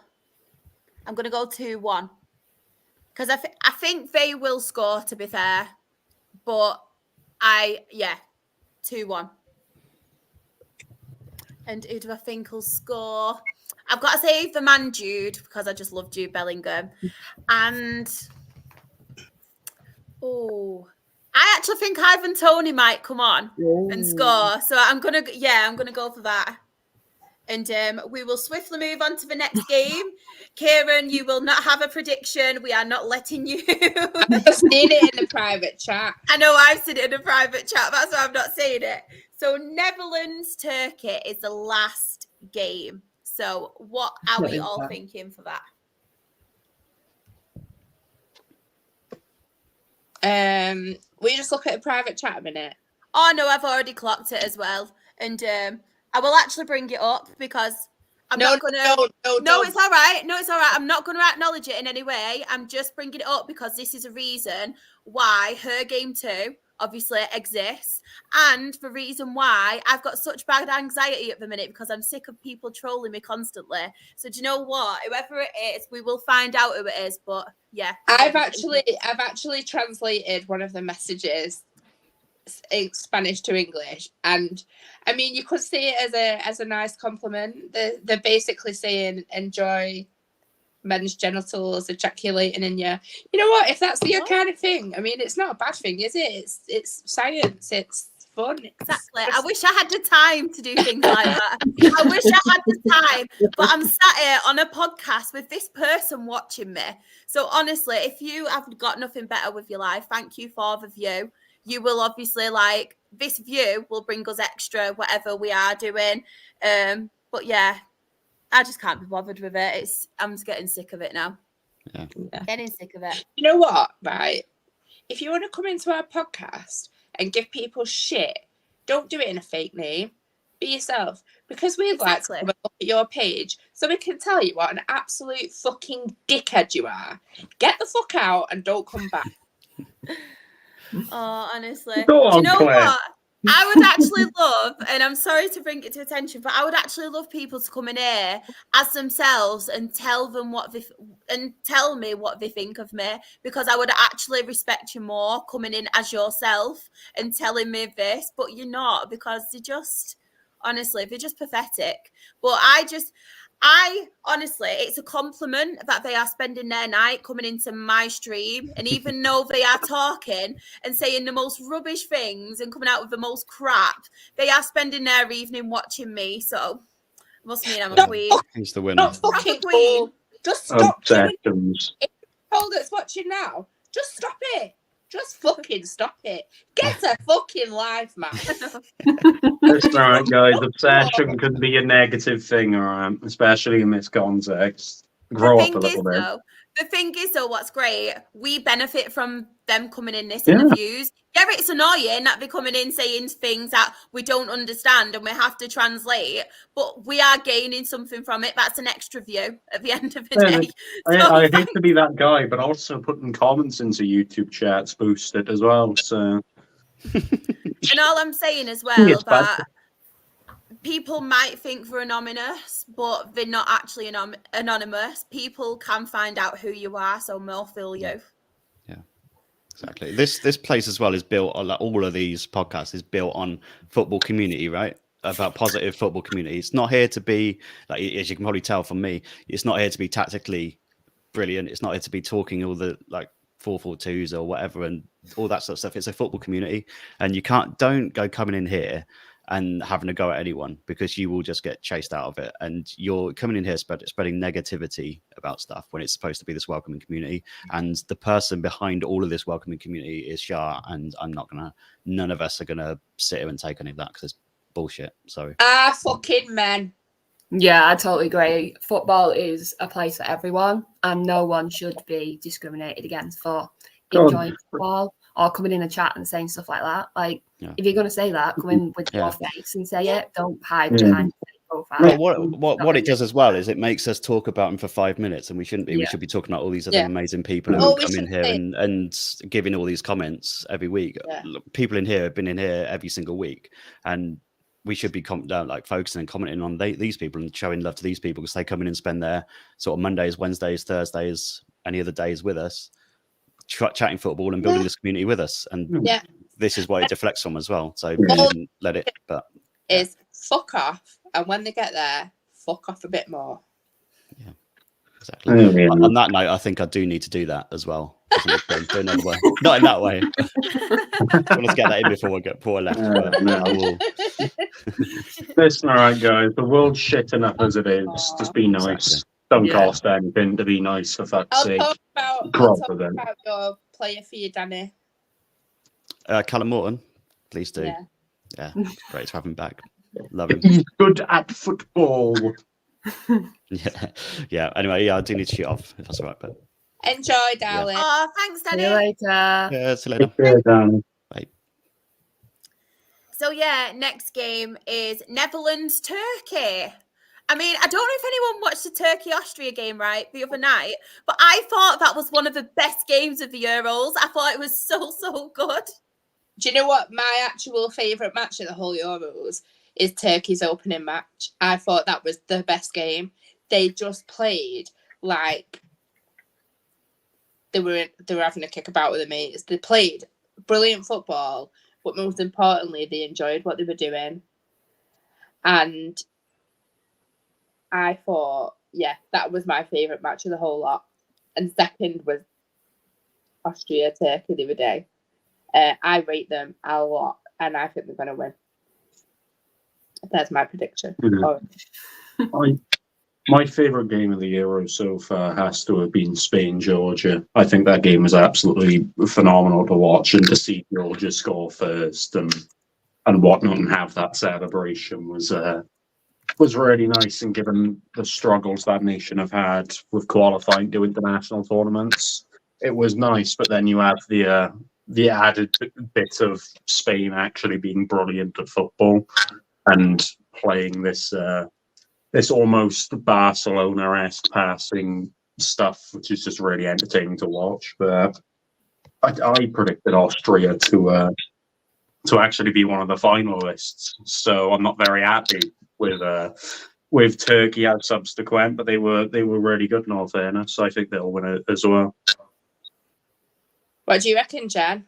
Because I think they will score, to be fair. But 2-1. And who do I think will score? I've got to say the man Jude, because I just love Jude Bellingham. And I actually think Ivan Toney might come on and score. So I'm gonna go for that. And we will swiftly move on to the next game. Kieran, you will not have a prediction. We are not letting you. I've seen it in the private chat. I know I've seen it in a private chat. That's why I'm not saying it. So Netherlands-Turkey is the last game. So what are we all thinking for that? We just look at a private chat a minute. Oh no, I've already clocked it as well. And I will actually bring it up because I'm not going to... No, it's all right. No, it's all right. I'm not going to acknowledge it in any way. I'm just bringing it up because this is a reason why her game 2 obviously exists, and the reason why I've got such bad anxiety at the minute because I'm sick of people trolling me constantly. So do you know what? Whoever it is, we will find out who it is. But yeah, I've actually translated one of the messages in Spanish to English, and I mean you could see it as a nice compliment. They're basically saying enjoy men's genitals ejaculating in you. You know what? If that's your kind of thing, I mean, it's not a bad thing, is it? It's science. It's fun. Exactly. I wish I had the time to do things like that. I wish I had the time, but I'm sat here on a podcast with this person watching me. So honestly, if you have got nothing better with your life, thank you for the view. You will obviously this view will bring us extra whatever we are doing. But yeah. I just can't be bothered with it. I'm just getting sick of it now. Yeah. Getting sick of it. You know what? Right. if you want to come into our podcast and give people shit, don't do it in a fake name. Be yourself. Because we'd like to come and look at your page so we can tell you what an absolute fucking dickhead you are. Get the fuck out and don't come back. Oh, honestly. Go on, do you know Claire. what? I would actually love, and I'm sorry to bring it to attention, but I would actually love people to come in here as themselves and tell me what they think of me, because I would actually respect you more coming in as yourself and telling me this. But you're not, because they're just pathetic. But I honestly, it's a compliment that they are spending their night coming into my stream, and even though they are talking and saying the most rubbish things and coming out with the most crap, they are spending their evening watching me. So must mean I'm a queen. He's the winner. Not fucking queen. Just stop. Obsessions. If people that's watching now, just stop it. Just fucking stop it. Get a fucking life, man. That's all right, guys. Obsession can be a negative thing, all right? Especially in this context. Grow up a little bit. The thing is, though, what's great, we benefit from them coming in listening to views. Yeah, it's annoying that they're coming in saying things that we don't understand and we have to translate, but we are gaining something from it. That's an extra view at the end of the day. I hate to be that guy, but also putting comments into YouTube chats boost it as well. So, and all I'm saying as well that people might think they're anonymous, but they're not actually anonymous. People can find out who you are, so they'll feel you. Yeah, exactly. This place as well is built on, like, all of these podcasts is built on football community, right? About positive football community. It's not here to be, like, as you can probably tell from me, it's not here to be tactically brilliant. It's not here to be talking all the like 4-4-2s or whatever and all that sort of stuff. It's a football community, and don't go coming in here and having a go at anyone, because you will just get chased out of it. And you're coming in here spreading negativity about stuff when it's supposed to be this welcoming community. And the person behind all of this welcoming community is Shah, and none of us are gonna sit here and take any of that, because it's bullshit. So fucking men. Yeah, I totally agree. Football is a place for everyone, and no one should be discriminated against for enjoying football or coming in a chat and saying stuff like that. Like, if you're going to say that, come in with your face and say it. Don't hide behind your profile. Well, what it does as well is it makes us talk about them for 5 minutes, and we shouldn't be. We should be talking about all these other amazing people who come in here and giving all these comments every week. People in here have been in here every single week, and we should be focusing and commenting on these people and showing love to these people, because they come in and spend their sort of Mondays, Wednesdays, Thursdays, any other days with us, chatting football and building this community with us. And this is what it deflects from as well. So we shouldn't let it. But is fuck off, and when they get there, fuck off a bit more. Yeah, exactly. On that note, I think I do need to do that as well. Do another way. Not in that way. Let's get that in before I left. I will. Listen, all right, guys. The world's shit enough as it is. Just be nice. Exactly. Don't cost anything to be nice, for fuck's sake. I'll talk about your player for you, Danny. Callum Morton, please do. Yeah, great to have him back. Love him. He's good at football. Yeah. Anyway, I do need to shoot off, if that's all right. But enjoy, darling. Oh, thanks, Danny. See you later. Yeah, see you later. Yeah, Danny. Bye. So next game is Netherlands Turkey. I mean, I don't know if anyone watched the Turkey-Austria game, right, the other night, but I thought that was one of the best games of the Euros. I thought it was so good. Do you know what? My actual favourite match of the whole Euros is Turkey's opening match. I thought that was the best game. They just played like they were having a kick about with their mates. They played brilliant football, but most importantly, they enjoyed what they were doing. And I thought, that was my favourite match of the whole lot. And second was Austria-Turkey the other day. I rate them a lot, and I think they're going to win. That's my prediction. My favourite game of the Euro so far has to have been Spain-Georgia. I think that game was absolutely phenomenal to watch, and to see Georgia score first and whatnot and have that celebration was really nice. And given the struggles that nation have had with qualifying to international tournaments, it was nice. But then you have the the added bit of Spain actually being brilliant at football and playing this almost Barcelona-esque passing stuff, which is just really entertaining to watch. But I predicted Austria to actually be one of the finalists, so I'm not very happy with Turkey as subsequent, but they were really good in all fairness. So I think they'll win it as well. What do you reckon, Jen?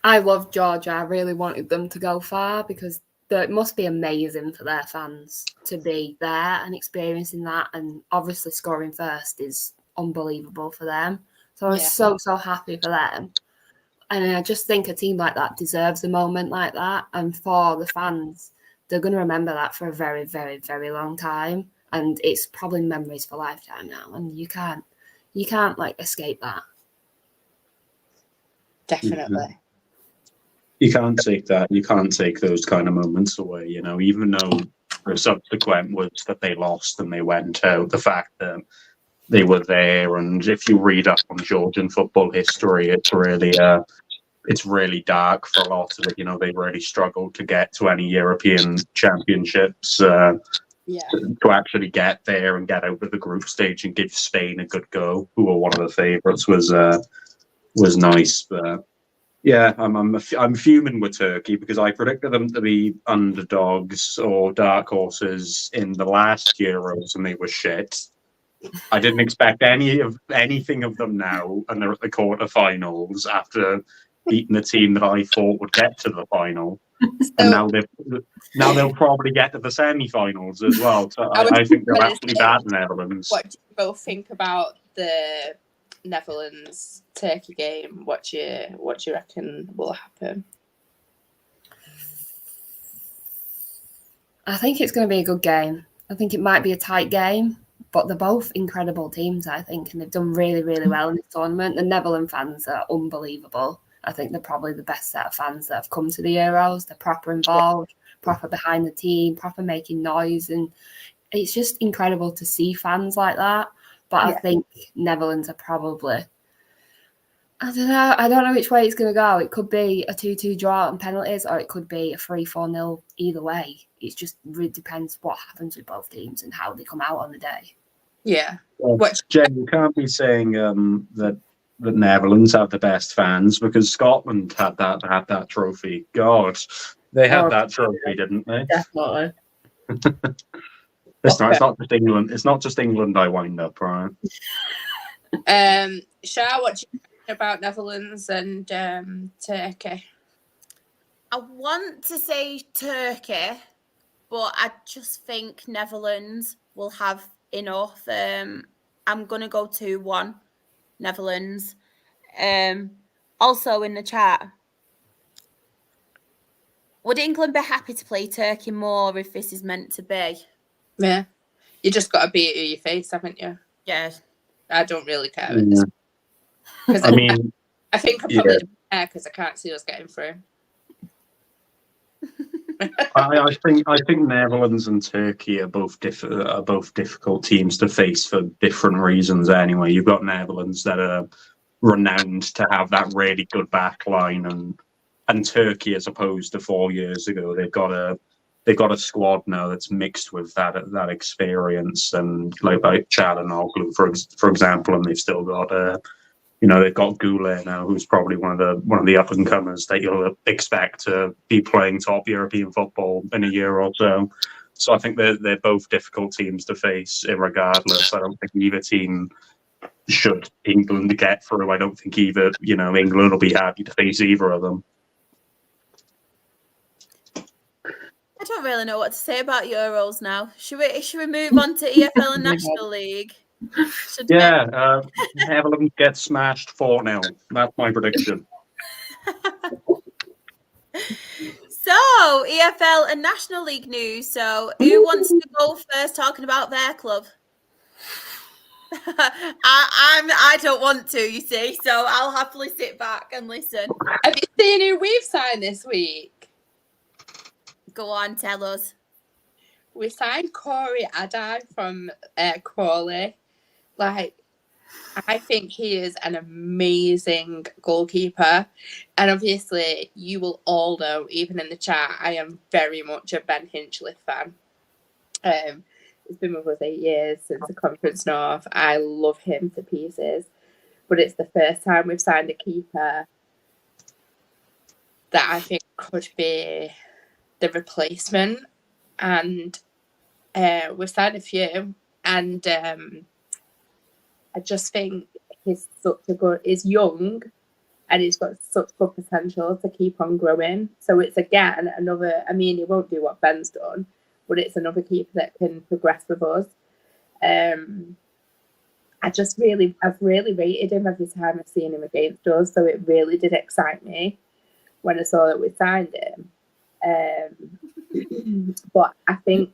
I love Georgia. I really wanted them to go far because it must be amazing for their fans to be there and experiencing that. And obviously scoring first is unbelievable for them. So I was so happy for them. And I just think a team like that deserves a moment like that. And for the fans, they're going to remember that for a very, very, very long time. And it's probably memories for a lifetime now. And you can't like escape that. Definitely. You can't take that. You can't take those kind of moments away, you know, even though the subsequent was that they lost and they went out, the fact that they were there. And if you read up on Georgian football history, it's really dark for a lot of it. You know, they really struggled to get to any European championships. To actually get there and get out of the group stage and give Spain a good go, who were one of the favourites, was nice. But yeah, I'm fuming with Turkey because I predicted them to be underdogs or dark horses in the last Euros and they were shit. I didn't expect anything of them now, and they're at the quarterfinals after beating the team that I thought would get to the final. And now they'll probably get to the semi-finals as well. So I think they're actually bad in the Netherlands. What do you both think about the Netherlands-Turkey game? What do you reckon will happen? I think it's going to be a good game. I think it might be a tight game, but they're both incredible teams, I think, and they've done really, really well in this tournament. The Netherlands fans are unbelievable. I think they're probably the best set of fans that have come to the Euros. They're proper involved, proper behind the team, proper making noise. And it's just incredible to see fans like that. But I think Netherlands are probably, I don't know which way it's going to go. It could be a 2-2 draw and penalties, or it could be a 3-4-0 either way. It just really depends what happens with both teams and how they come out on the day. Yeah. Well, Jen, you can't be saying that the Netherlands have the best fans because Scotland had that trophy. God, they had that trophy, didn't they? Definitely. It's not just England. It's not just England. I wind up, right? Shah, what do you think about Netherlands and Turkey? I want to say Turkey, but I just think Netherlands will have enough. I'm going to go 2-1 Netherlands. Also in the chat, would England be happy to play Turkey more if this is meant to be? Yeah. You just got to beat it who you face, haven't you? Yeah. I don't really care. I think I'm probably care because I can't see us getting through. I think Netherlands and Turkey are both difficult teams to face for different reasons. Anyway, you've got Netherlands that are renowned to have that really good back line, and Turkey, as opposed to 4 years ago, they've got a squad now that's mixed with that experience, and like Çalhanoğlu, for example, and they've still got they've got Goulet now, who's probably one of the up and comers that you'll expect to be playing top European football in a year or so. So I think they're both difficult teams to face, regardless. I don't think either team should England get through. I don't think either England will be happy to face either of them. I don't really know what to say about Euros now. Should we move on to EFL and National League? Netherlands gets smashed 4-0. That's my prediction. So, EFL and National League news. So, who wants to go first talking about their club? I don't want to, you see, so I'll happily sit back and listen. Have you seen who we've signed this week? Go on, tell us. We signed Corey Adai from Crawley. Like, I think he is an amazing goalkeeper. And obviously, you will all know, even in the chat, I am very much a Ben Hinchliffe fan. He's been with us 8 years since the Conference North. I love him to pieces. But it's the first time we've signed a keeper that I think could be the replacement. And we've signed a few. And I just think he's young and he's got such good potential to keep on growing. So it's again another, I mean, he won't do what Ben's done, but it's another keeper that can progress with us. I've really rated him every time I've seen him against us. So it really did excite me when I saw that we signed him. But I think...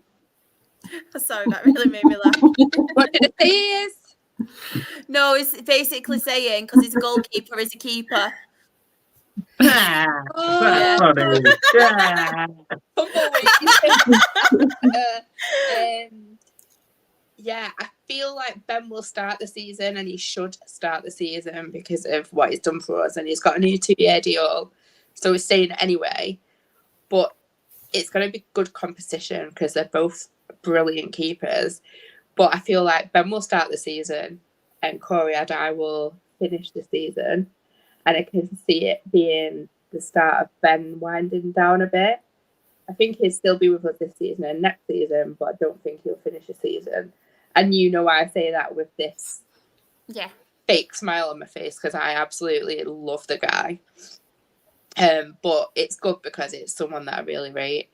Sorry, that really made me laugh. What did it say is? No, it's basically saying because he's a goalkeeper, he's a keeper. That's funny. Yeah. Yeah, I feel like Ben will start the season, and he should start the season because of what he's done for us, and he's got a new 2-year deal, so he's staying anyway. But it's going to be good competition because they're both brilliant keepers. But I feel like Ben will start the season and Corey and I will finish the season. And I can see it being the start of Ben winding down a bit. I think he'll still be with us this season and next season, but I don't think he'll finish the season. And you know why I say that with this fake smile on my face, because I absolutely love the guy. But it's good because it's someone that I really rate.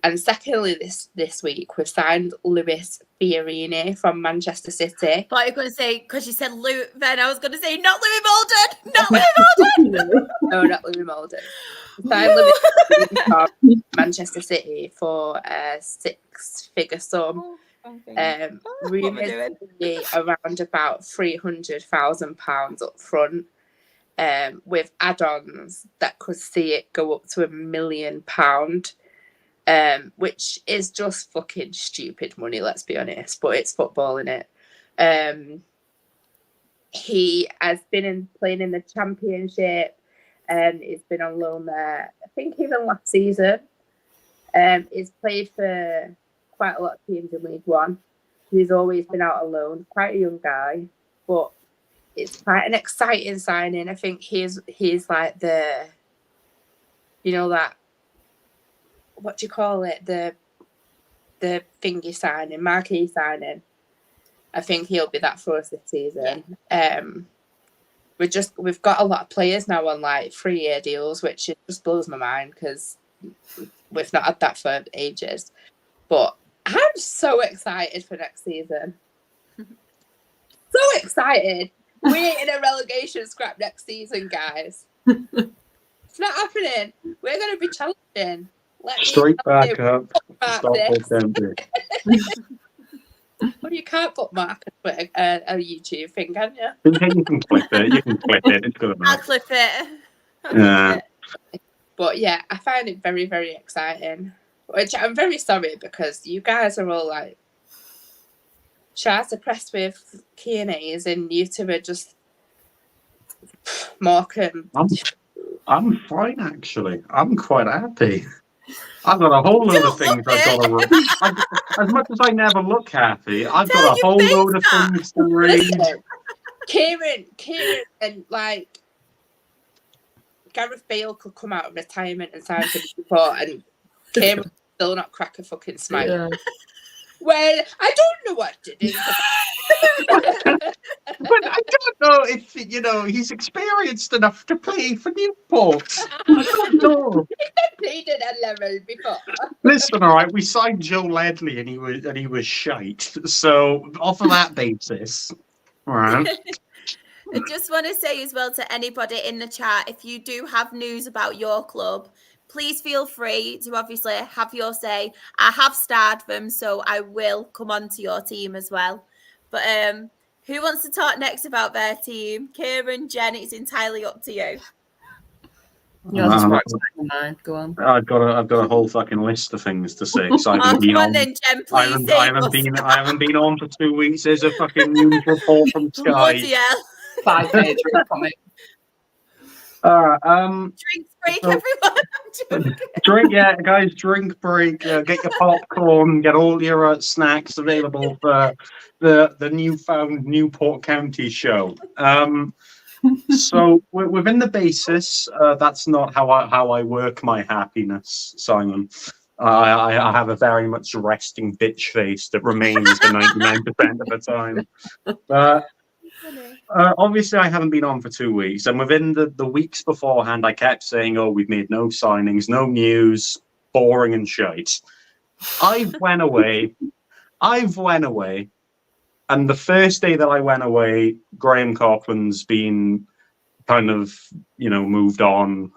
And secondly, this week, we've signed Lewis Fiorini from Manchester City. I thought you were going to say, because you said Lou, then I was going to say, not Louis Molden! Not Louis Molden! No, not Louis Molden. We signed Lewis Fiorini from Manchester City for a 6-figure sum. Rumours around about £300,000 up front, with add-ons that could see it go up to £1 million. Which is just fucking stupid money, let's be honest, but it's football, innit? He has been playing in the Championship, and he's been on loan there, I think even last season. He's played for quite a lot of teams in League One. He's always been out on loan, quite a young guy, but it's quite an exciting signing. I think he's like the, you know, that, what do you call it? The thingy signing, marquee signing. I think he'll be that for us this season. Yeah. We've got a lot of players now on like 3-year deals, which it just blows my mind because we've not had that for ages. But I'm so excited for next season. So excited. We ain't in a relegation scrap next season, guys. It's not happening. We're going to be challenging. Straight back up. Stop it, well, you can't bookmark a YouTube thing, can you? You can clip it. You can clip it. It's good enough. I'll clip it. Yeah. But yeah, I find it very, very exciting. Which I'm very sorry because you guys are all like Char's depressed with Q&As and you two are just mocking. I'm fine actually. I'm quite happy. I've got a whole load of things I've got to read. As much as I never look happy, I've got a whole load of things to read. Kieran, and like Gareth Bale could come out of retirement and sign for the support, and Kieran would still not crack a fucking smile. Yeah. Well, I don't know what to do. But I don't know if, you know, he's experienced enough to play for Newport. I don't know. He played at a level before. Listen, all right, we signed Joe Ledley and he was shite. So off of that basis, all right. I just want to say as well to anybody in the chat, if you do have news about your club, please feel free to obviously have your say. I have starred them, so I will come on to your team as well. But who wants to talk next about their team? Kieran, Jen, it's entirely up to you. Yours is more exciting than mine. Go on. I've got a whole fucking list of things to say. So I haven't Oh, been come on on. then, Jem, I please haven't, say I haven't been. I haven't been on for 2 weeks. There's a fucking news report from Sky. Bloody hell. 5-page comic. Drink break, So- everyone. I'm joking. Drink, yeah, guys. Drink break. Get your popcorn. Get all your snacks available for the newfound Newport County show. So within the basis, that's not how I work my happiness, Simon. I have a very much resting bitch face that remains for 99% of the time. Obviously, I haven't been on for 2 weeks, and within the weeks beforehand, I kept saying, "Oh, we've made no signings, no news, boring and shite." I've went away, and the first day that I went away, Graham Coughlin's been kind of, moved on.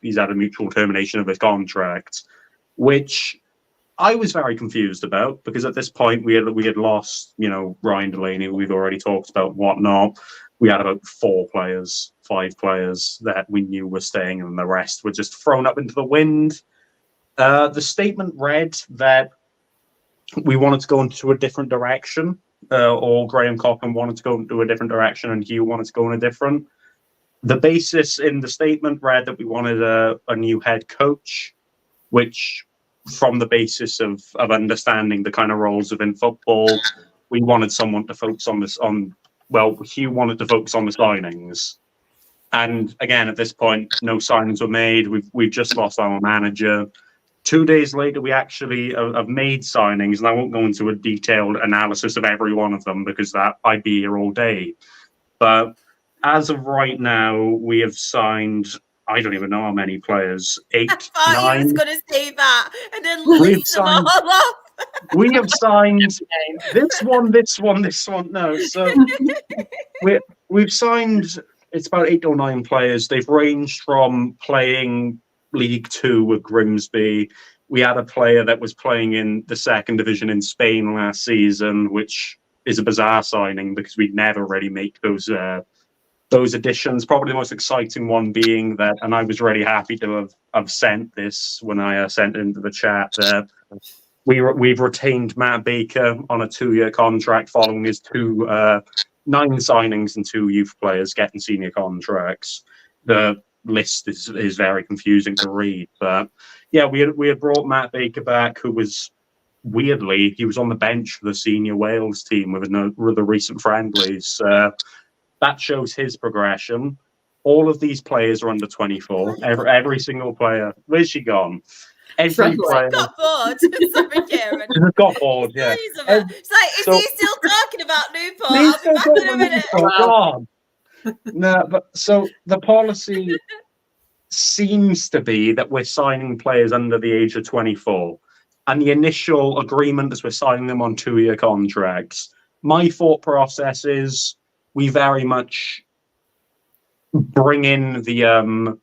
He's had a mutual termination of his contract, which I was very confused about, because at this point we had lost, Ryan Delaney, who we've already talked about, whatnot. We had about 5 players that we knew were staying, and the rest were just thrown up into the wind. The statement read that we wanted to go into a different direction, or Graham Coughlin wanted to go into a different direction, and Hugh wanted to go in a different. The basis in the statement read that we wanted a new head coach, which, from the basis of understanding the kind of roles within football, we wanted someone to focus on this. Hugh wanted to focus on the signings, and again, at this point, no signings were made. We've just lost our manager. 2 days later, we actually have made signings, and I won't go into a detailed analysis of every one of them, because that I'd be here all day. But as of right now, we have signed, I don't even know how many players, 8, I thought 9. you was going to say that and then We've list them signed- all off. We have signed this one. No, so we've signed, it's about 8 or 9 players. They've ranged from playing League 2 with Grimsby. We had a player that was playing in the 2nd division in Spain last season, which is a bizarre signing because we'd never really make those additions. Probably the most exciting one being that, and I was really happy to have sent this when I sent it into the chat. We've retained Matt Baker on a 2-year contract following his 9 signings and 2 youth players getting senior contracts. The list is very confusing to read, but yeah, we had brought Matt Baker back, who was weirdly, he was on the bench for the senior Wales team with the recent friendlies. That shows his progression. All of these players are under 24. Every single player. Where's she gone? Every player. Got bored. Sorry, Kieran. She's got bored, yeah. It's like, is he still talking about Newport? Please I'll be back in a minute. God. No, but so the policy seems to be that we're signing players under the age of 24. And the initial agreement is we're signing them on 2-year contracts. My thought process is we very much bring in the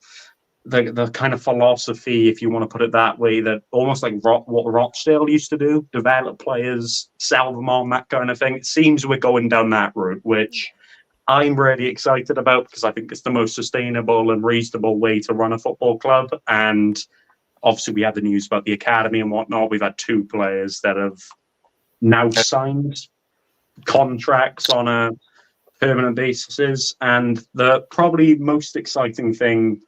kind of philosophy, if you want to put it that way, that almost like what Rochdale used to do, develop players, sell them on, that kind of thing. It seems we're going down that route, which I'm really excited about, because I think it's the most sustainable and reasonable way to run a football club. And obviously we had the news about the academy and whatnot. We've had 2 players that have now signed contracts on a permanent basis. And the probably most exciting thing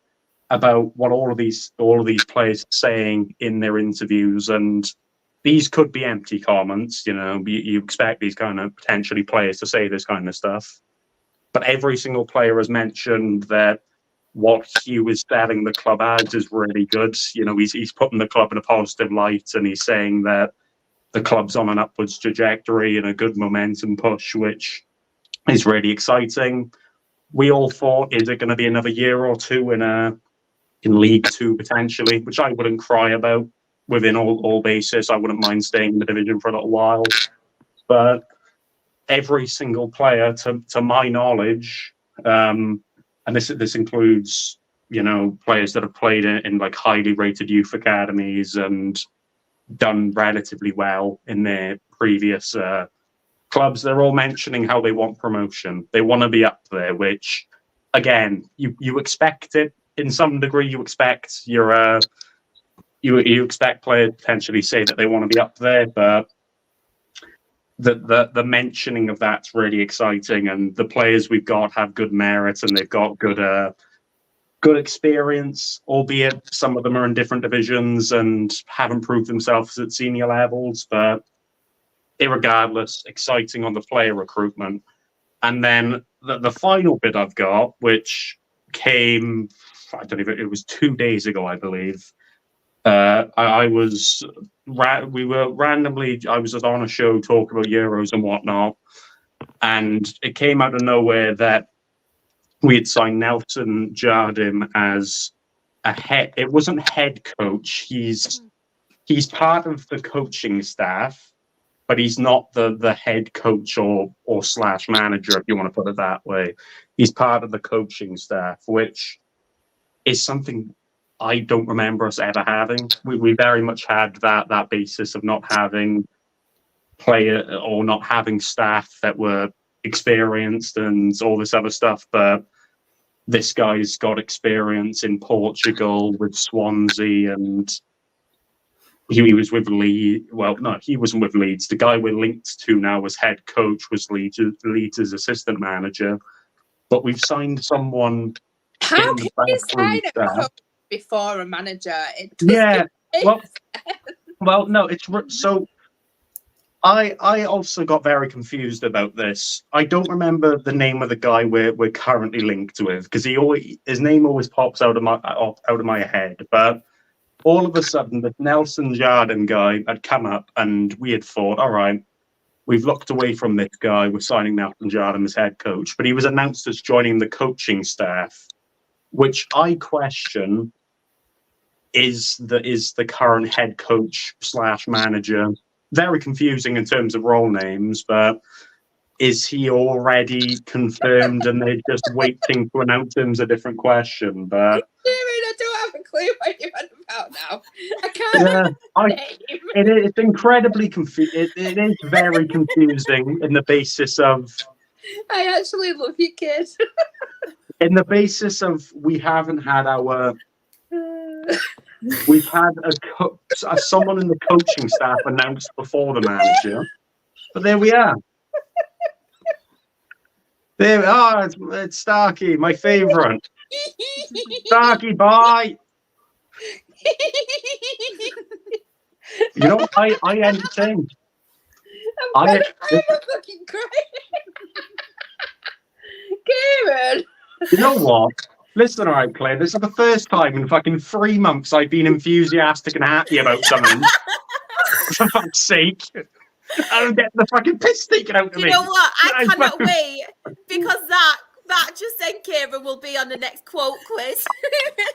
about what all of these players are saying in their interviews, and these could be empty comments, you expect these kind of potentially players to say this kind of stuff, but every single player has mentioned that what Hugh is selling the club as is really good. He's putting the club in a positive light, and he's saying that the club's on an upwards trajectory and a good momentum push, which is really exciting. We all thought, is it going to be another year or 2 in League 2 potentially, which I wouldn't cry about within all basis. I wouldn't mind staying in the division for a little while. But every single player, to my knowledge, and this includes, players that have played in like highly rated youth academies and done relatively well in their previous clubs, they're all mentioning how they want promotion. They want to be up there, which, again, you expect it. in some degree, you expect you expect players to potentially say that they want to be up there, but the mentioning of that's really exciting, and the players we've got have good merit and they've got good experience, albeit some of them are in different divisions and haven't proved themselves at senior levels. But irregardless, exciting on the player recruitment. And then the final bit I've got, which came, I don't even, it was 2 days ago, I believe. I was on a show talking about Euros and whatnot, and it came out of nowhere that we had signed Nelson Jardim as a head. It wasn't head coach. He's part of the coaching staff, but he's not the head coach or slash manager, if you want to put it that way. He's part of the coaching staff, which is something I don't remember us ever having. We very much had that basis of not having player or not having staff that were experienced and all this other stuff. But this guy's got experience in Portugal with Swansea, and he was with Leeds. Well, no, he wasn't with Leeds. The guy we're linked to now as head coach was Leeds' assistant manager. But we've signed someone. How can you sign a coach before a manager? Well, no, it's so. I also got very confused about this. I don't remember the name of the guy we're currently linked with, because his name always pops out of my head. But all of a sudden, the Nelson Jardim guy had come up, and we had thought, all right, we've looked away from this guy. We're signing Nelson Jardim as head coach, but he was announced as joining the coaching staff, which I question is the current head coach slash manager. Very confusing in terms of role names, but is he already confirmed and they're just waiting to announce him is a different question. But I don't have a clue what you're on about now. I can't it's incredibly confusing. It is very confusing in the basis of... I actually love you, kid. In the basis of we haven't had our... We've had someone in the coaching staff announced before the manager, but there we are. There we are. It's Starkey, my favourite. Starkey, bye. You know, I entertain. I'm fucking crying. Kieran. You know what? Listen, all right, Claire, this is the first time in fucking 3 months I've been enthusiastic and happy about something. For fuck's sake. I'm getting the fucking piss taken out of me. You know what? I cannot wait, because that just then, Kieran, will be on the next quote quiz.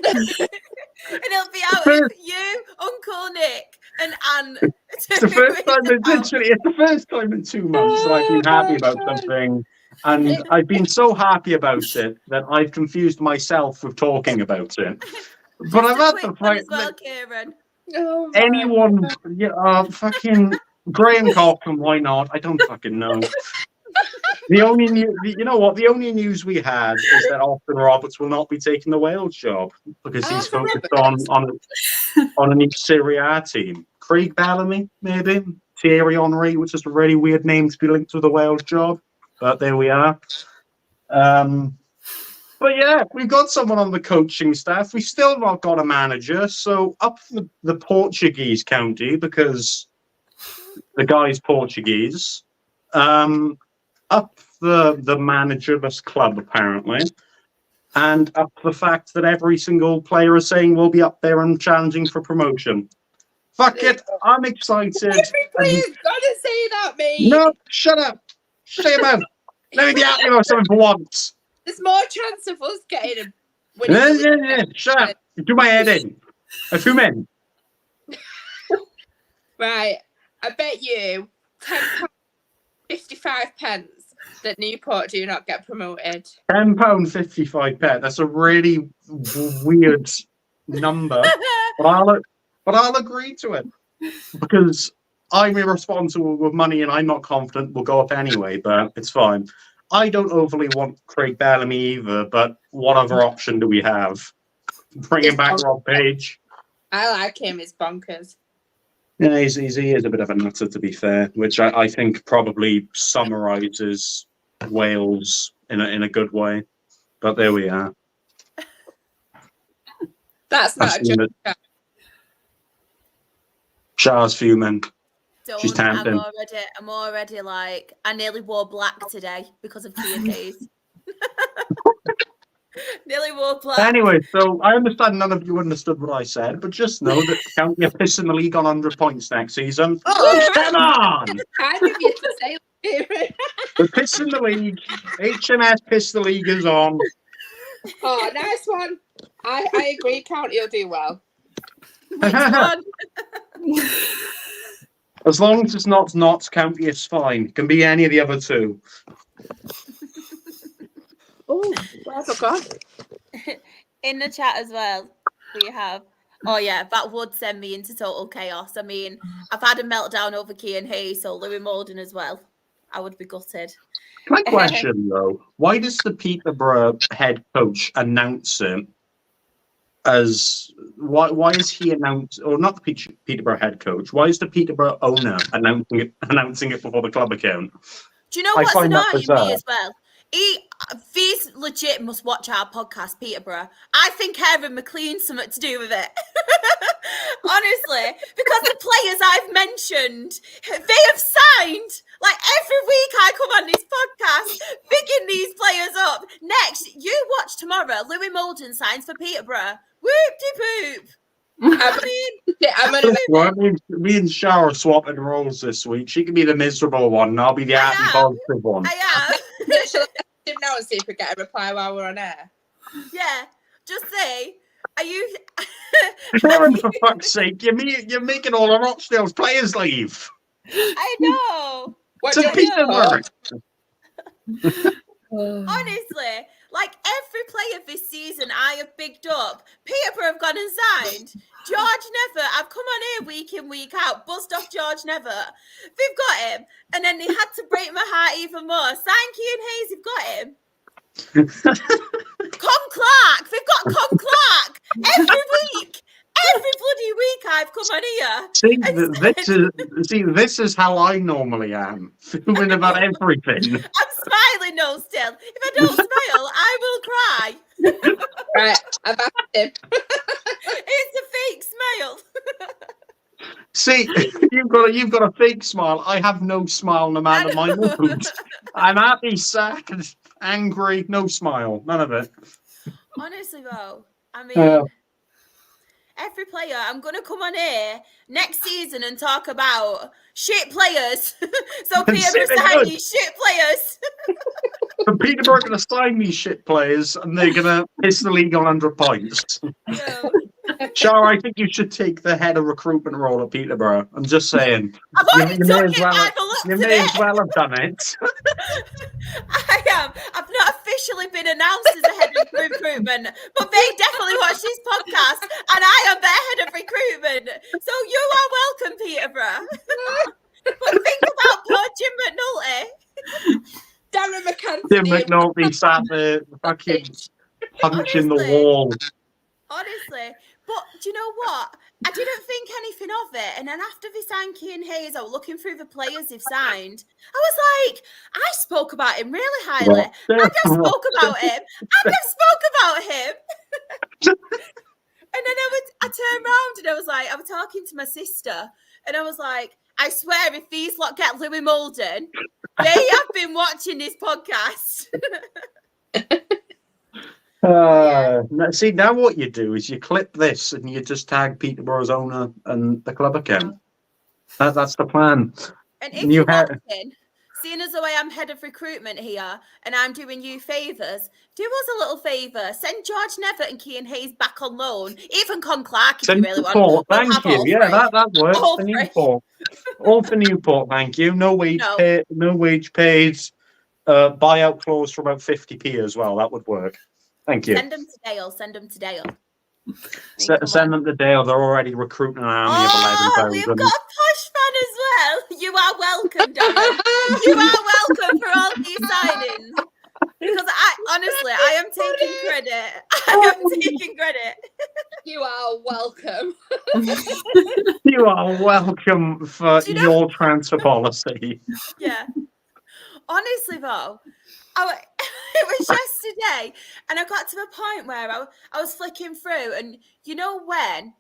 And it'll be out with you, Uncle Nick, and Anne. It's the first time in 2 months that I've been happy about something. And I've been so happy about it that I've confused myself with talking about it. But I'm at the point. Well, Kieran. Anyone, fucking Graham Cochran, why not? I don't fucking know. The only news we had is that Austin Roberts will not be taking the Wales job because he's focused on a new Serie A team. Craig Bellamy, maybe Thierry Henry, which is a really weird name to be linked to the Wales job. But there we are. But yeah, we've got someone on the coaching staff. We've still not got a manager. So up the Portuguese county, because the guy's Portuguese. Up the managerless club, apparently. And up the fact that every single player is saying we'll be up there and challenging for promotion. Fuck it, I'm excited. Every player's got to say that, mate. No, shut up. Shut your mouth. Let me be happy about something for once. There's more chance of us getting him. Yeah. Shut up. You do my head in. I zoom in. Right. I bet you £10.55 that Newport do not get promoted. £10.55. That's a really weird number. But I'll agree to it. Because I'm irresponsible with money and I'm not confident we'll go up anyway, but it's fine. I don't overly want Craig Bellamy either, but what other option do we have? Bringing back Rob Page. I like him. He's bonkers. Yeah, he is a bit of a nutter, to be fair, which I think probably summarises Wales in a good way. But there we are. That's not a joke. Shah's fuming. She's I'm tempting. already like, I nearly wore black today because of Kia Keys. Nearly wore black. Anyway, so I understand none of you understood what I said, but just know that County are pissing the league on 100 points next season. Oh, come on! Kind of you to say it. We're pissing the league. HMS piss the league is on. Oh, nice one. I agree. County will do well. Which one? As long as it's not Notts County, it's fine. It can be any of the other two. Oh, where's it gone? In the chat as well, we have. Oh yeah, that would send me into total chaos. I mean, I've had a meltdown over Cian Hayes, so Louis Molden as well. I would be gutted. My question though, why does the Peterborough head coach announce him as why is he announced, or not the Peterborough head coach? Why is the Peterborough owner announcing it before the club account? Do you know what's annoying me as well? These legit must watch our podcast, Peterborough. I think Aaron McLean's something to do with it. Honestly, because the players I've mentioned, they have signed. Like every week I come on this podcast, picking these players up. Next, you watch tomorrow, Louis Molden signs for Peterborough. Whoop-de-poop. Me and Shah are swapping roles this week. She can be the miserable one, and I'll be the happy positive one. I am. Shall I ask him now and see if we get a reply while we're on air? Yeah, just say, are you... Aaron, for fuck's sake, you're making all the Rochdale's players leave. I know. What to Peterborough. Honestly, like every player this season I have picked up, Peterborough have gone and signed. George Never, I've come on here week in, week out, buzzed off George Never. They've got him. And then they had to break my heart even more. Sign Cian Hayes, they've got him. Con Clark, they've got Con Clark every week. Every bloody week I've come on here. This is how I normally am. Filming about everything. I'm smiling though still. If I don't smile, I will cry. Right, I've asked him. It's a fake smile. See, you've got a fake smile. I have no smile no matter my mood. I'm happy, sad, angry, no smile. None of it. Honestly though, I mean every player, I'm going to come on here next season and talk about shit players. So Peterborough sign these shit players. And Peterborough are going to sign these shit players and they're going to piss the league on 100 points. No. Shara, I think you should take the head of recruitment role at Peterborough. I'm just saying. I've already took it. You may as well have done it. I am. I've not officially been announced as a head of recruitment, but they definitely watch this podcast, and I am their head of recruitment. So you are welcome, Peterborough. But think about poor Jim McNulty. Darren McCann. Jim McNulty sat there fucking punching the wall. Honestly. But do you know what? I didn't think anything of it. And then after they signed Cian Hayes, I was looking through the players they've signed. I was like, I spoke about him really highly. I just spoke about him. And then I turned around and I was like, I was talking to my sister. And I was like, I swear if these lot get Louis Molden, they have been watching this podcast. See, now what you do is you clip this and you just tag Peterborough's owner and the club account. That's the plan. And if you're watching, seeing as though I am head of recruitment here and I'm doing you favours, do us a little favour. Send George Nevitt and Cian Hayes back on loan. Even Con Clark if you really want. Thank you. Yeah, that works. For Newport. All for Newport, thank you. No wage paid. Buyout clause for about 50p as well. That would work. Thank you. Send them to Dale. Send them to Dale. They're already recruiting an army of 11,000. We've got a posh fan as well. You are welcome, Darren. You are welcome for all these signings. Because I am taking credit. You are welcome. You are welcome for Do you know- your transfer policy. Yeah. Honestly, though, it was yesterday, and I got to the point where I was flicking through, and you know when?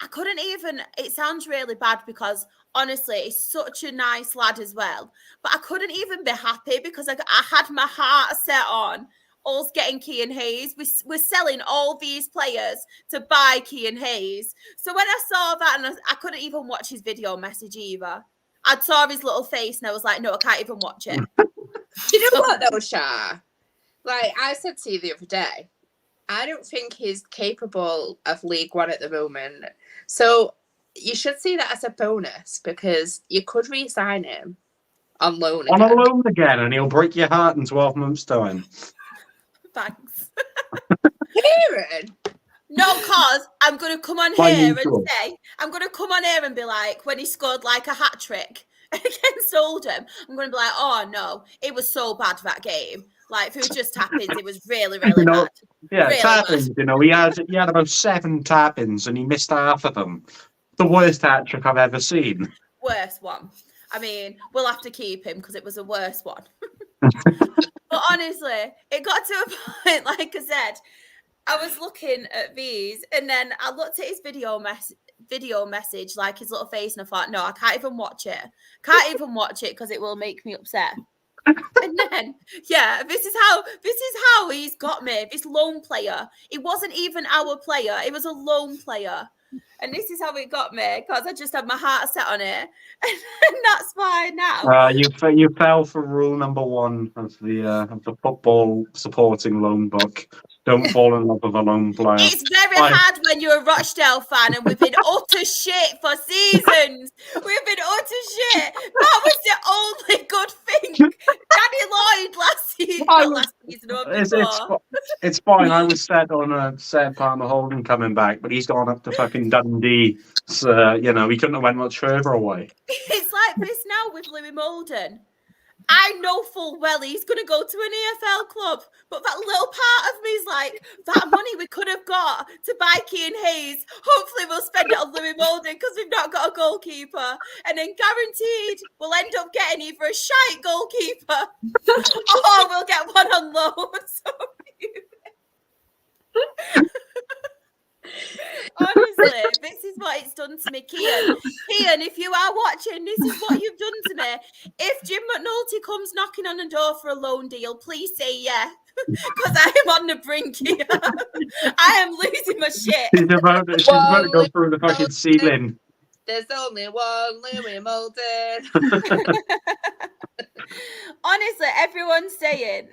I couldn't even, it sounds really bad because honestly, he's such a nice lad as well, but I couldn't even be happy because I had my heart set on us getting Kean Hayes. We're selling all these players to buy Kean Hayes. So when I saw that, and I couldn't even watch his video message either. I saw his little face and I was like, no, I can't even watch it. Do you know what though, Shah? Like I said to you the other day, I don't think he's capable of League One at the moment. So you should see that as a bonus because you could re-sign him on loan On again. a loan again, and he'll break your heart in 12 months' time. Thanks. Kieran! No, cause I'm gonna come on By here usual. and say, I'm gonna come on here and be like, when he scored like a hat trick against Oldham, I'm gonna be like, oh no, it was so bad that game. Like if it was just tap-ins, it was really, really You know, bad. Yeah, Really tap-ins. bad. You know, he had about 7 tap-ins, and he missed half of them. The worst hat trick I've ever seen. Worst one. I mean, we'll have to keep him because it was a worse one. But honestly, it got to a point, like I said, I was looking at these and then I looked at his video message, like his little face, and I thought, no, I can't even watch it. Can't even watch it because it will make me upset. And then, yeah, this is how he's got me. This lone player. It wasn't even our player. It was a lone player. And this is how it got me because I just had my heart set on it. And that's fine now. You fell for rule number 1 of the football supporting loan book. Don't fall in love with a loan player. It's very hard when you're a Rochdale fan and we've been utter shit for seasons. We've been utter shit. That was the only good thing. Danny Lloyd last season, not last season, or before. It's fine. I was set on a set Palmer Holding coming back, but he's gone up to fucking Dundee. So, you know, he couldn't have went much further away. It's like this now with Louis Molden. I know full well he's going to go to an EFL club, but that little part of me is like, that money we could have got to buy Kean Hayes, hopefully we'll spend it on Louis Molden because we've not got a goalkeeper, and then guaranteed we'll end up getting either a shite goalkeeper or we'll get one on loan. Honestly, this is what it's done to me, Kean. Kean, if you are watching, this is what you've done to me. If Jim McNulty comes knocking on the door for a loan deal, please say yeah, because I am on the brink here. I am losing my shit. She's about to go through the fucking ceiling. There's only one Louis Molden. Honestly, everyone's saying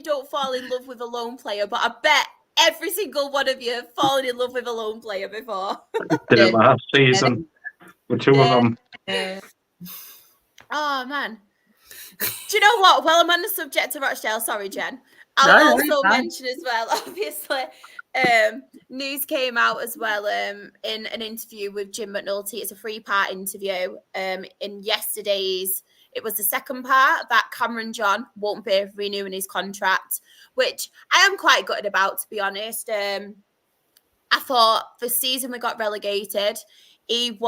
don't fall in love with a lone player, but I bet every single one of you have fallen in love with a lone player before. Did it last season with 2 of them. Oh, man. Do you know what? While I'm on the subject of Rochdale, sorry, Jen, I'll also mention as well, obviously, news came out as well in an interview with Jim McNulty. It's a 3-part interview. In yesterday's, it was the second part that Cameron John won't be renewing his contract, which I am quite gutted about, to be honest. I thought the season we got relegated, he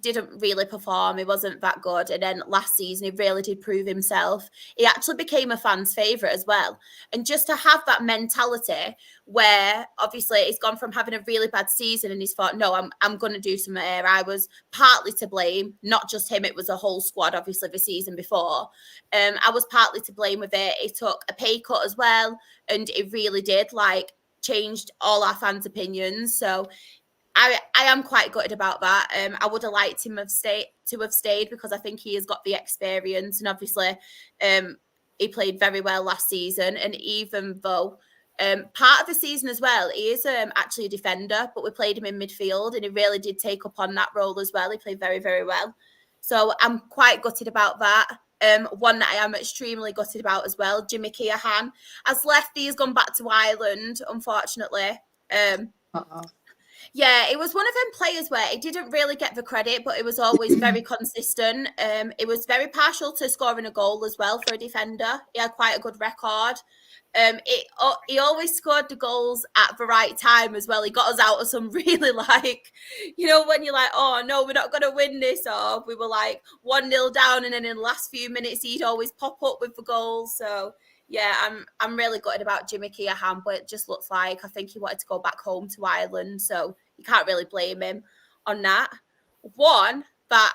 didn't really perform. He wasn't that good. And then last season, he really did prove himself. He actually became a fan's favourite as well. And just to have that mentality where obviously he's gone from having a really bad season and he's thought, no, I'm going to do something here. I was partly to blame, not just him. It was a whole squad, obviously, the season before. I was partly to blame with it. He took a pay cut as well. And it really did, changed all our fans' opinions. So I am quite gutted about that. I would have liked him to have stayed because I think he has got the experience, and obviously he played very well last season. And even though part of the season as well, he is actually a defender, but we played him in midfield and he really did take up on that role as well. He played very, very well. So I'm quite gutted about that. One that I am extremely gutted about as well, Jimmy Keohan has left. He's gone back to Ireland, unfortunately. Yeah, it was one of them players where it didn't really get the credit, but it was always very consistent. It was very partial to scoring a goal as well for a defender. He had quite a good record. He always scored the goals at the right time as well. He got us out of some really when you're like, oh no, we're not going to win this, or we were like 1-0 down, and then in the last few minutes he'd always pop up with the goals. So yeah, I'm really gutted about Jimmy Keohane, but it just looks like I think he wanted to go back home to Ireland, so you can't really blame him on that. One that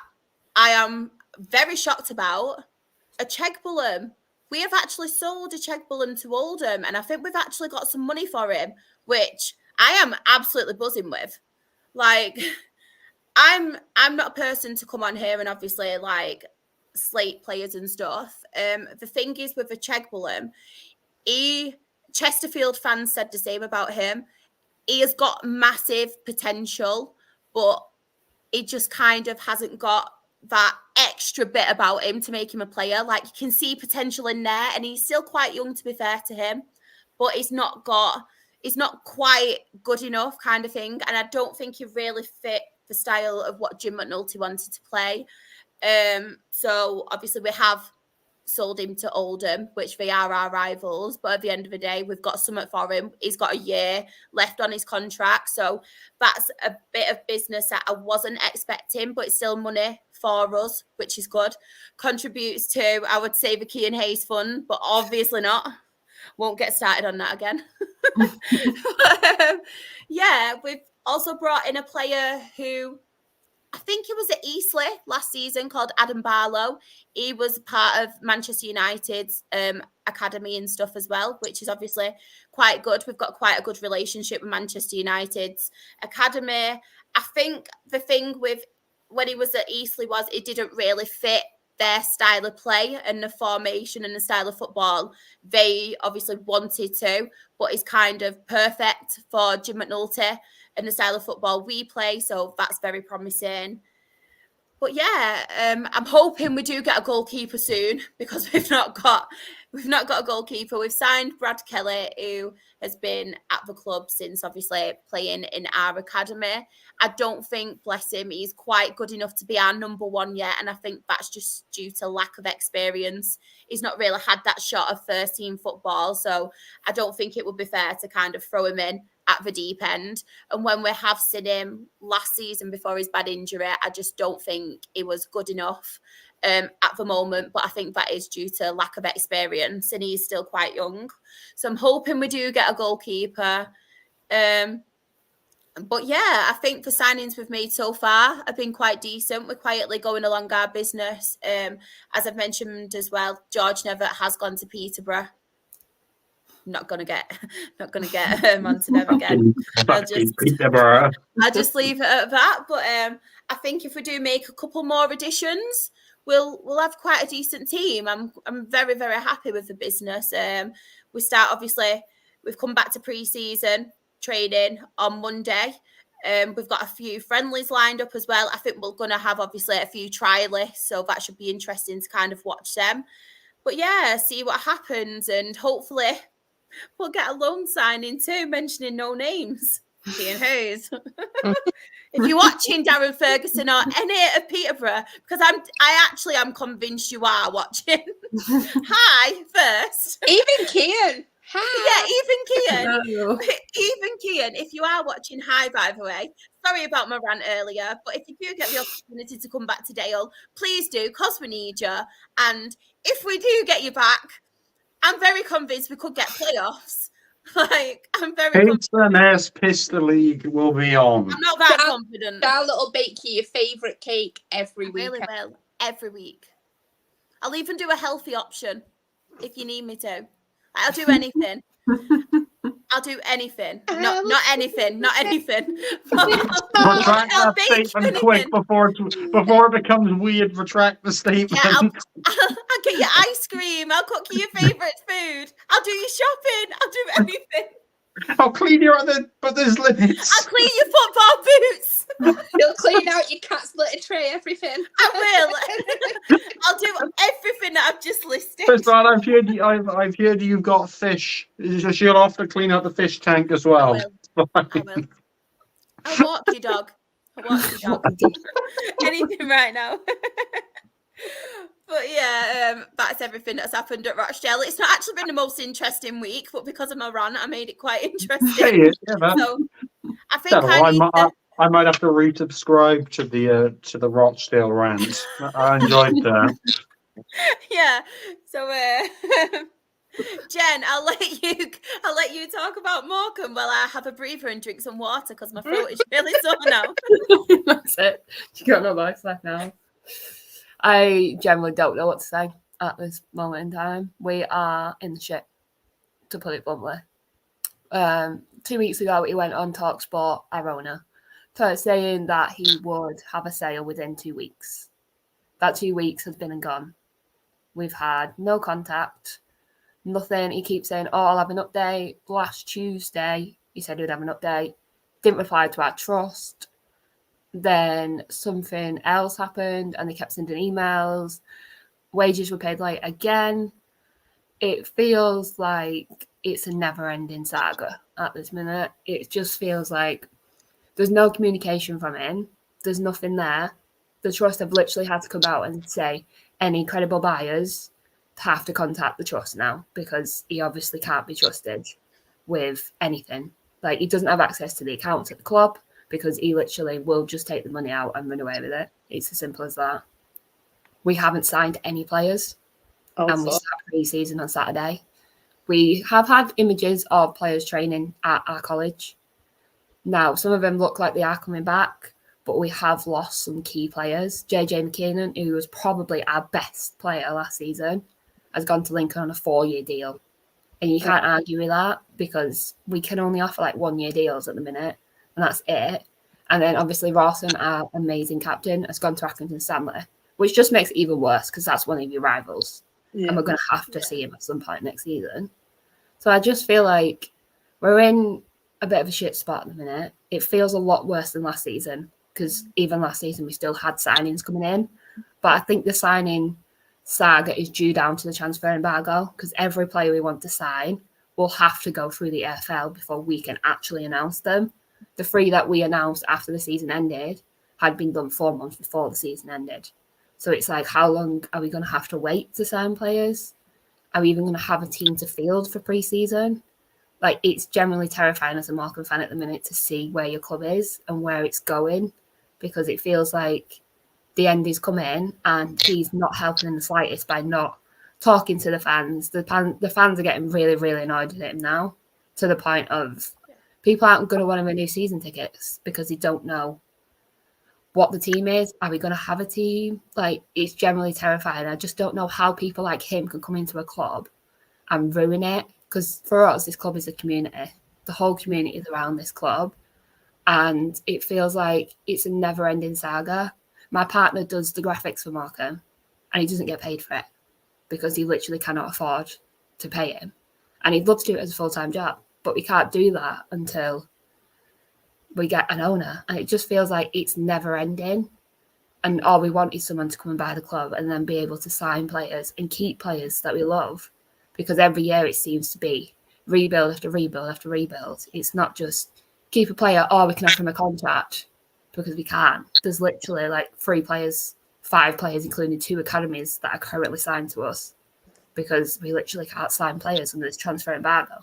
I am very shocked about, Ochegbulum. We have actually sold Ochegbulum to Oldham, and I think we've actually got some money for him, which I am absolutely buzzing with. Like, I'm not a person to come on here and obviously like slate players and stuff. The thing is with Ochegbulum, Chesterfield fans said the same about him. He has got massive potential, but he just kind of hasn't got that extra bit about him to make him a player. Like, you can see potential in there, and he's still quite young, to be fair to him, but he's not quite good enough kind of thing. And I don't think he really fit the style of what Jim McNulty wanted to play. So obviously we have sold him to Oldham, which they are our rivals, but at the end of the day, we've got something for him. He's got a year left on his contract, so that's a bit of business that I wasn't expecting, but it's still money for us, which is good. Contributes to, I would say, the Kean Hayes fund, but obviously not. Won't get started on that again. Yeah, we've also brought in a player who I think he was at Eastleigh last season, called Adam Barlow. He was part of Manchester United's academy and stuff as well, which is obviously quite good. We've got quite a good relationship with Manchester United's academy. I think the thing with when he was at Eastleigh was it didn't really fit their style of play and the formation and the style of football they obviously wanted to, but it's kind of perfect for Jim McNulty and the style of football we play, so that's very promising. But yeah, I'm hoping we do get a goalkeeper soon, because we've not got a goalkeeper. We've signed Brad Kelly, who has been at the club since obviously playing in our academy. I don't think, bless him, he's quite good enough to be our number one yet, and I think that's just due to lack of experience. He's not really had that shot of first team football, so I don't think it would be fair to kind of throw him in at the deep end. And when we have seen him last season before his bad injury, I just don't think he was good enough at the moment. But I think that is due to lack of experience, and he's still quite young. So I'm hoping we do get a goalkeeper. But yeah, I think the signings we've made so far have been quite decent. We're quietly going along our business. As I've mentioned as well, George Nevitt has gone to Peterborough. Not gonna get onto them again. I'll just leave it at that. But I think if we do make a couple more additions, we'll have quite a decent team. I'm very, very happy with the business. We start, obviously, we've come back to pre-season training on Monday. We've got a few friendlies lined up as well. I think we're going to have obviously a few trialists, so that should be interesting to kind of watch them. But yeah, see what happens, and hopefully we'll get a loan signing too, mentioning no names. Seeing who's. If you're watching, Darren Ferguson or any of Peterborough, because I actually am convinced you are watching. Hi, first. Even Kian. Hi. Yeah, even Kian. Even Kian, if you are watching, hi, by the way. Sorry about my rant earlier, but if you do get the opportunity to come back to Dale, please do, because we need you. And if we do get you back, I'm very convinced we could get playoffs. Like, I'm very confident. Pistol League will be on. I'm not that confident. Our little bake you your favourite cake every week. Really will. Every week. I'll even do a healthy option if you need me to. I'll do anything. I'll do anything. Not anything. Not anything. Retract that statement quick before it becomes weird. Retract the statement. Yeah, I'll get you ice cream. I'll cook you your favourite food. I'll do your shopping. I'll do anything. I'll clean your other, but there's limits. I'll clean your football boots. You'll clean out your cat splitter tray, everything. I will. I'll do everything that I've just listed. First of all, I've heard you've got fish. You'll have to clean out the fish tank as well. I will. I'll walk you, dog. Anything right now. But yeah, that's everything that's happened at Rochdale. It's not actually been the most interesting week, but because of my run, I made it quite interesting. So I think I might have to resubscribe to the Rochdale rant. I enjoyed that. Yeah. So Jen, I'll let you talk about Morecambe while I have a breather and drink some water because my throat is really sore now. That's it. You got no voice left now. I generally don't know what to say at this moment in time. We are in the shit, to put it bluntly. 2 weeks ago, he went on TalkSport, Irona, saying that he would have a sale within 2 weeks. That 2 weeks has been and gone. We've had no contact, nothing. He keeps saying, oh, I'll have an update. Last Tuesday, he said he would have an update. Didn't reply to our trust. Then something else happened and they kept sending emails. Wages were paid late again. It feels like it's a never-ending saga at this minute. It just feels like there's no communication from him. There's nothing there. The trust have literally had to come out and say any credible buyers have to contact the trust now because he obviously can't be trusted with anything. Like, he doesn't have access to the accounts at the club because he literally will just take the money out and run away with it. It's as simple as that. We haven't signed any players. And we start pre-season on Saturday. We have had images of players training at our college. Now, some of them look like they are coming back, but we have lost some key players. JJ McKinnon, who was probably our best player last season, has gone to Lincoln on a 4-year deal. And you can't argue with that because we can only offer like 1-year deals at the minute, and that's it. And then obviously Rawson, our amazing captain, has gone to Accrington Stanley, which just makes it even worse because that's one of your rivals. Yeah. And we're going to have to see him at some point next season. So I just feel like we're in a bit of a shit spot at the minute. It feels a lot worse than last season because even last season we still had signings coming in. But I think the signing saga is due down to the transfer embargo because every player we want to sign will have to go through the EFL before we can actually announce them. The 3 that we announced after the season ended had been done 4 months before the season ended. So it's like, how long are we going to have to wait to sign players? Are we even going to have a team to field for pre-season? Like, it's generally terrifying as a Morecambe fan at the minute to see where your club is and where it's going because it feels like the end is coming and he's not helping in the slightest by not talking to the fans. The fans are getting really, really annoyed at him now to the point of people aren't going to want to renew season tickets because they don't know what the team is. Are we going to have a team? Like, it's generally terrifying. I just don't know how people like him can come into a club and ruin it. Because for us, this club is a community. The whole community is around this club. And it feels like it's a never-ending saga. My partner does the graphics for Morecambe and he doesn't get paid for it because he literally cannot afford to pay him. And he'd love to do it as a full-time job, but we can't do that until we get an owner. And it just feels like it's never ending. And all we want is someone to come and buy the club and then be able to sign players and keep players that we love. Because every year it seems to be rebuild after rebuild after rebuild. It's not just keep a player, or we can offer him a contract, because we can't. There's literally like 5 players, including 2 academies that are currently signed to us because we literally can't sign players under this transfer embargo.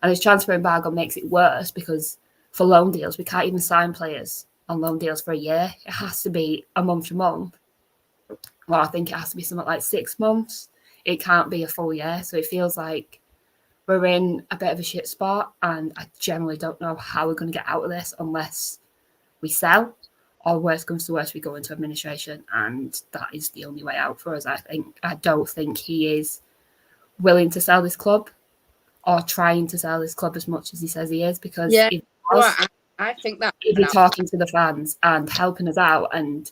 And this transfer embargo makes it worse because for loan deals, we can't even sign players on loan deals for a year. It has to be a month to month. Well, I think it has to be something like 6 months. It can't be a full year. So it feels like we're in a bit of a shit spot. And I generally don't know how we're going to get out of this unless we sell, or worst comes to worst, we go into administration. And that is the only way out for us, I think. I don't think he is willing to sell this club or trying to sell this club as much as he says he is, because I think that he'd be talking to the fans and helping us out and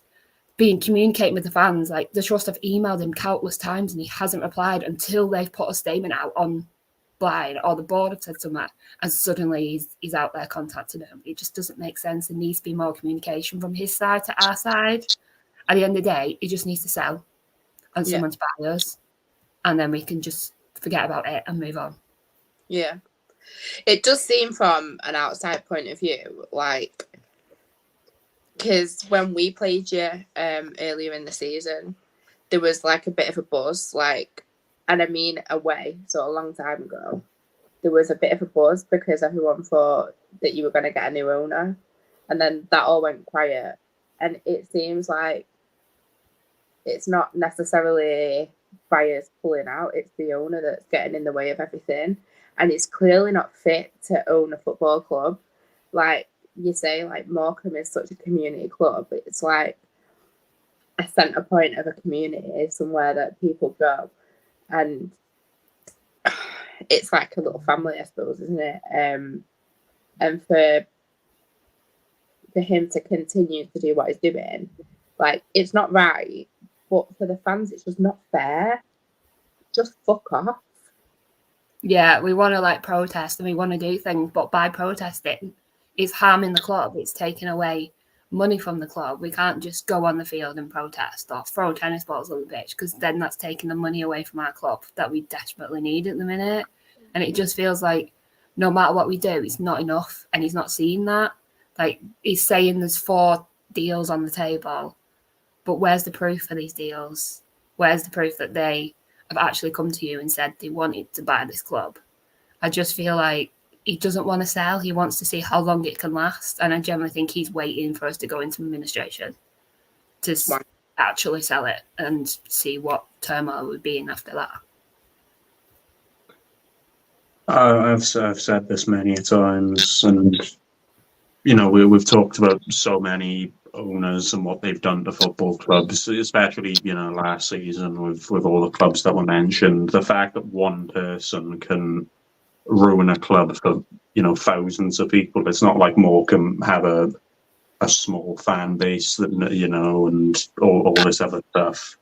communicating with the fans. Like, the trust have emailed him countless times and he hasn't replied until they've put a statement out online or the board have said something, and suddenly he's out there contacting them. It just doesn't make sense. There needs to be more communication from his side to our side. At the end of the day, he just needs to sell and someone to buy us, and then we can just forget about it and move on. Yeah. It does seem from an outside point of view like because when we played you earlier in the season, there was like a bit of a buzz, like, and I mean away, so a long time ago, there was a bit of a buzz because everyone thought that you were going to get a new owner, and then that all went quiet. And it seems like it's not necessarily buyers pulling out, it's the owner that's getting in the way of everything. And it's clearly not fit to own a football club. Like you say, like Morecambe is such a community club. It's like a centre point of a community, somewhere that people go. And it's like a little family, I suppose, isn't it? And for him to continue to do what he's doing, like, it's not right. But for the fans, it's just not fair. Just fuck off. Yeah, we want to like protest and we want to do things, but by protesting, it's harming the club. It's taking away money from the club. We can't just go on the field and protest or throw tennis balls on the pitch, because then that's taking the money away from our club that we desperately need at the minute. And it just feels like no matter what we do, it's not enough, and he's not seeing that. Like, he's saying there's 4 deals on the table, but where's the proof for these deals? Where's the proof that they have actually come to you and said they wanted to buy this club? I just feel like he doesn't want to sell. He wants to see how long it can last. And I generally think he's waiting for us to go into administration to actually sell it and see what turmoil would be in after that. I've said this many times, and you know, we've talked about so many owners and what they've done to football clubs, especially, you know, last season with all the clubs that were mentioned. The fact that one person can ruin a club for, you know, thousands of people. It's not like Morecambe have a small fan base that, you know, and all this other stuff.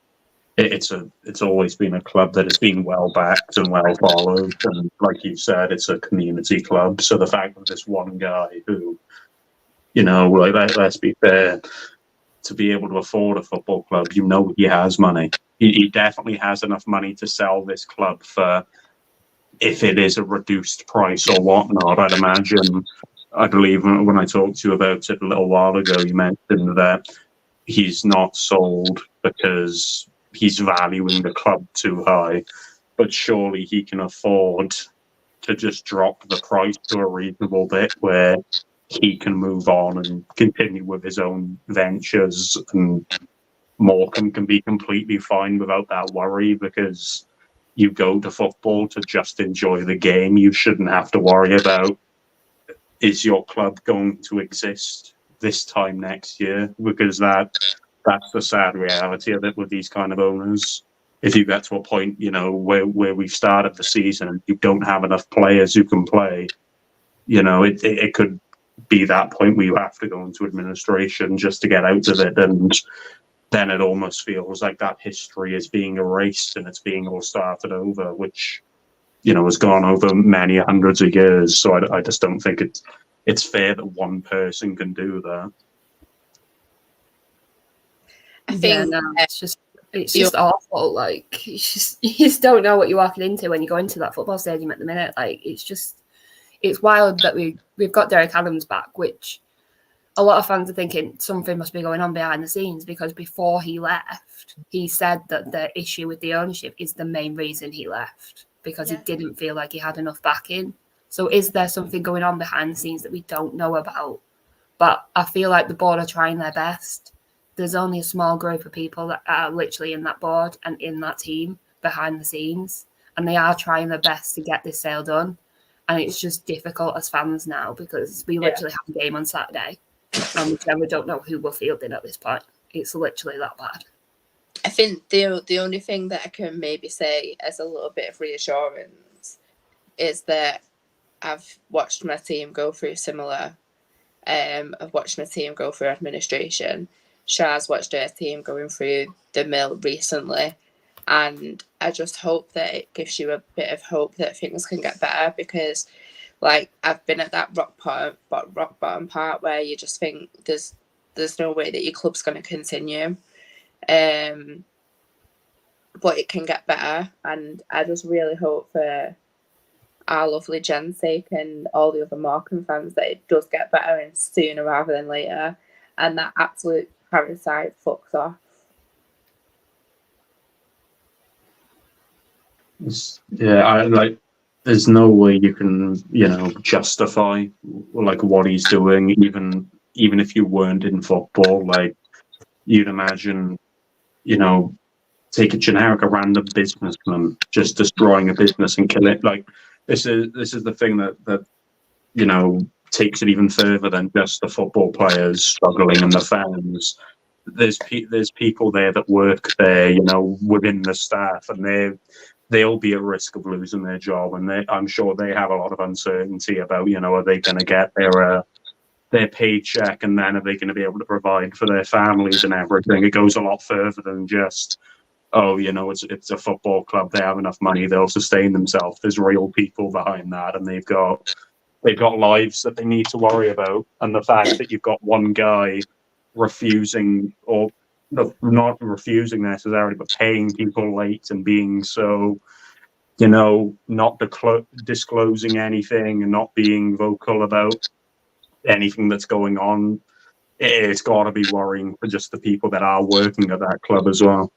It's always been a club that has been well backed and well followed, and like you said, it's a community club. So the fact that this one guy who, you know, like, let's be fair, to be able to afford a football club, you know, he has money. He definitely has enough money to sell this club for, if it is a reduced price or whatnot. I'd imagine, I believe when I talked to you about it a little while ago, you mentioned that he's not sold because he's valuing the club too high, but surely he can afford to just drop the price to a reasonable bit where he can move on and continue with his own ventures, and Morecambe can be completely fine without that worry, because you go to football to just enjoy the game. You shouldn't have to worry about, is your club going to exist this time next year? Because that's the sad reality of it with these kind of owners. If you get to a point, you know, where we've started the season and you don't have enough players who can play, you know, it could be that point where you have to go into administration just to get out of it, and then it almost feels like that history is being erased and it's being all started over, which, you know, has gone over many hundreds of years. So I just don't think it's fair that one person can do that. I think it's just awful. Like, you just don't know what you're walking into when you go into that football stadium at the minute. Like, it's wild that we've got Derek Adams back, which a lot of fans are thinking something must be going on behind the scenes, because before he left, he said that the issue with the ownership is the main reason he left, because he didn't feel like he had enough backing. So is there something going on behind the scenes that we don't know about? But I feel like the board are trying their best. There's only a small group of people that are literally in that board and in that team behind the scenes, and they are trying their best to get this sale done. And it's just difficult as fans now, because we literally have a game on Saturday and we don't know who we're fielding at this point. It's literally that bad. I think the only thing that I can maybe say as a little bit of reassurance is that I've watched my team go through similar. I've watched my team go through administration. Shah's watched her team going through the mill recently. And I just hope that it gives you a bit of hope that things can get better, because, like, I've been at that rock bottom part where you just think there's no way that your club's going to continue. But it can get better, and I just really hope for our lovely Jen's sake and all the other Morecambe fans that it does get better and sooner rather than later. and that absolute parasite fucks off. There's no way you can, justify like what he's doing, even if you weren't in football. Like, you'd imagine, take a random businessman just destroying a business and kill it. Like, this is the thing that takes it even further than just the football players struggling and the fans. There's people there that work there, within the staff, and they'll be at risk of losing their job, and I'm sure they have a lot of uncertainty about, are they going to get their paycheck, and then are they going to be able to provide for their families and everything. It goes a lot further than just, it's a football club, they have enough money, they'll sustain themselves. There's real people behind that, and they've got lives that they need to worry about. And the fact that you've got one guy refusing, or not refusing necessarily, but paying people late and being so, not disclosing anything and not being vocal about anything that's going on, it's got to be worrying for just the people that are working at that club as well.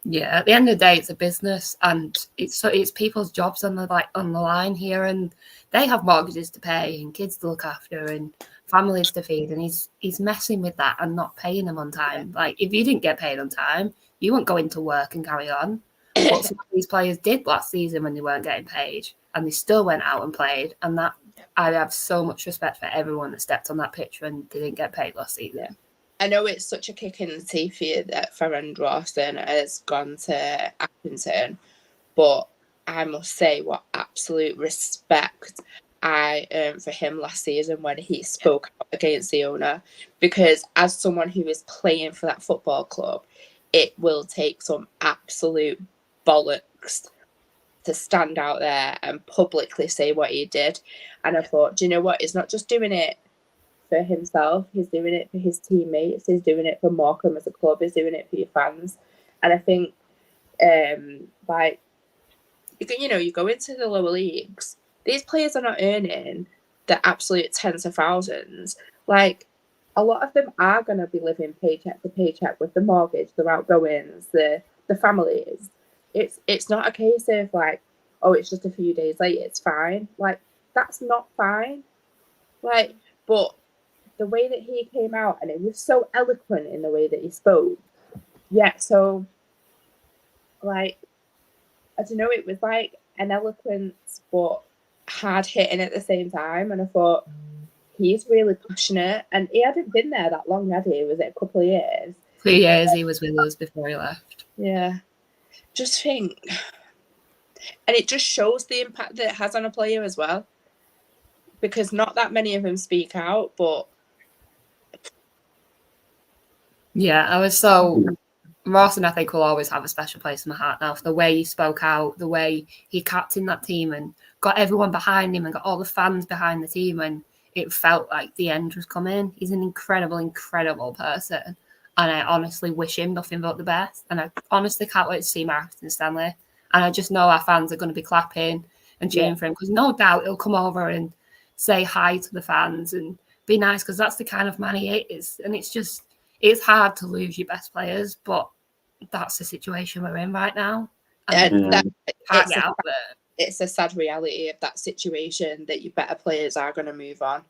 Yeah, at the end of the day, it's a business, and it's people's jobs on the line here, and they have mortgages to pay and kids to look after and families to feed, and he's messing with that and not paying them on time. Like, if you didn't get paid on time, you wouldn't go into work and carry on. What some of these players did last season when they weren't getting paid, and they still went out and played, and that I have so much respect for everyone that stepped on that pitch when they didn't get paid last season. I know it's such a kick in the teeth for you that Farrand Rawson has gone to Accrington, but I must say what absolute respect I earned for him last season when he spoke out against the owner, because as someone who is playing for that football club, it will take some absolute bollocks to stand out there and publicly say what he did. And I thought, do you know what? He's not just doing it for himself, he's doing it for his teammates, he's doing it for Morecambe as a club, he's doing it for your fans. And I think you go into the lower leagues, these players are not earning the absolute tens of thousands. Like, a lot of them are going to be living paycheck to paycheck with the mortgage, the outgoings, the families. It's not a case of like, oh, it's just a few days late, it's fine. Like, that's not fine. Like, but the way that he came out, and it was so eloquent in the way that he spoke. Yeah, so, like, I don't know, it was like an eloquence, but hard hitting at the same time. And I thought, he's really passionate. And he hadn't been there that long, had he? Was it a couple of years? 3 years he was with us before he left. Yeah. Just think. And it just shows the impact that it has on a player as well. Because not that many of them speak out, but... Yeah, Rawson, I think, will always have a special place in my heart now for the way he spoke out, the way he captained that team and got everyone behind him and got all the fans behind the team, and it felt like the end was coming. He's an incredible, incredible person, and I honestly wish him nothing but the best. And I honestly can't wait to see Accrington Stanley. And I just know our fans are going to be clapping and cheering for him, because no doubt he'll come over and say hi to the fans and be nice, because that's the kind of man he is. And it's hard to lose your best players, but that's the situation we're in right now. It's a sad reality of that situation, that your better players are going to move on.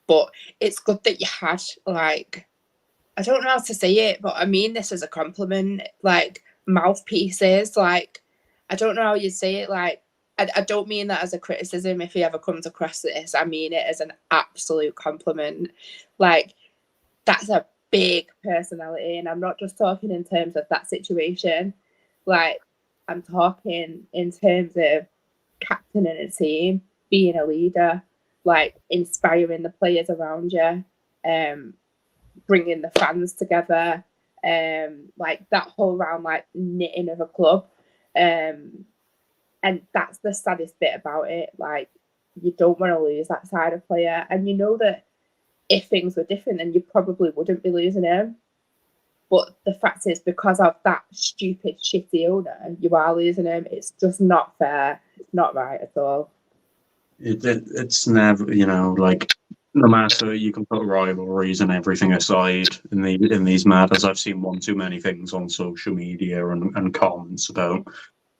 But it's good that you had, like, I don't know how to say it, but I mean this as a compliment, like, mouthpieces. Like, I don't know how you say it. Like, I don't mean that as a criticism if he ever comes across this. I mean it as an absolute compliment. Like, that's a big personality, and I'm not just talking in terms of that situation. Like, I'm talking in terms of captaining a team, being a leader, like inspiring the players around you, bringing the fans together, like that whole round, like knitting of a club. And that's the saddest bit about it. Like, you don't want to lose that side of player, and you know that if things were different, then you probably wouldn't be losing him. But the fact is, because of that stupid, shitty owner, you are losing him. It's just not fair. It's not right at all. It's never, like, no matter, you can put rivalries and everything aside in these matters. I've seen one too many things on social media and comments about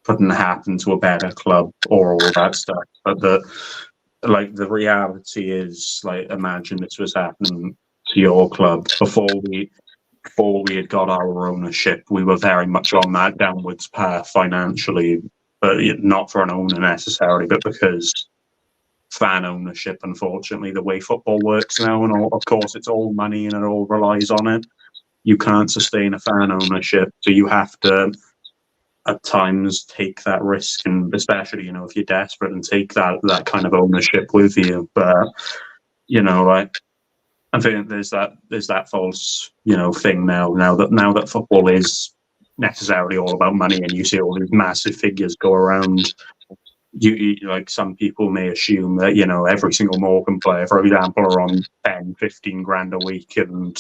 couldn't happen to a better club or all that stuff. But the reality is, like, imagine this was happening to your club before we had got our ownership. We were very much on that downwards path financially, but not for an owner necessarily, but because fan ownership, unfortunately, the way football works now, and of course it's all money and it all relies on it. You can't sustain a fan ownership, so you have to at times take that risk, and especially if you're desperate, and take that kind of ownership with you. But like, I think there's that false thing now that football is necessarily all about money, and you see all these massive figures go around. You like, some people may assume that every single Morecambe player, for example, are on 10-15 grand a week, and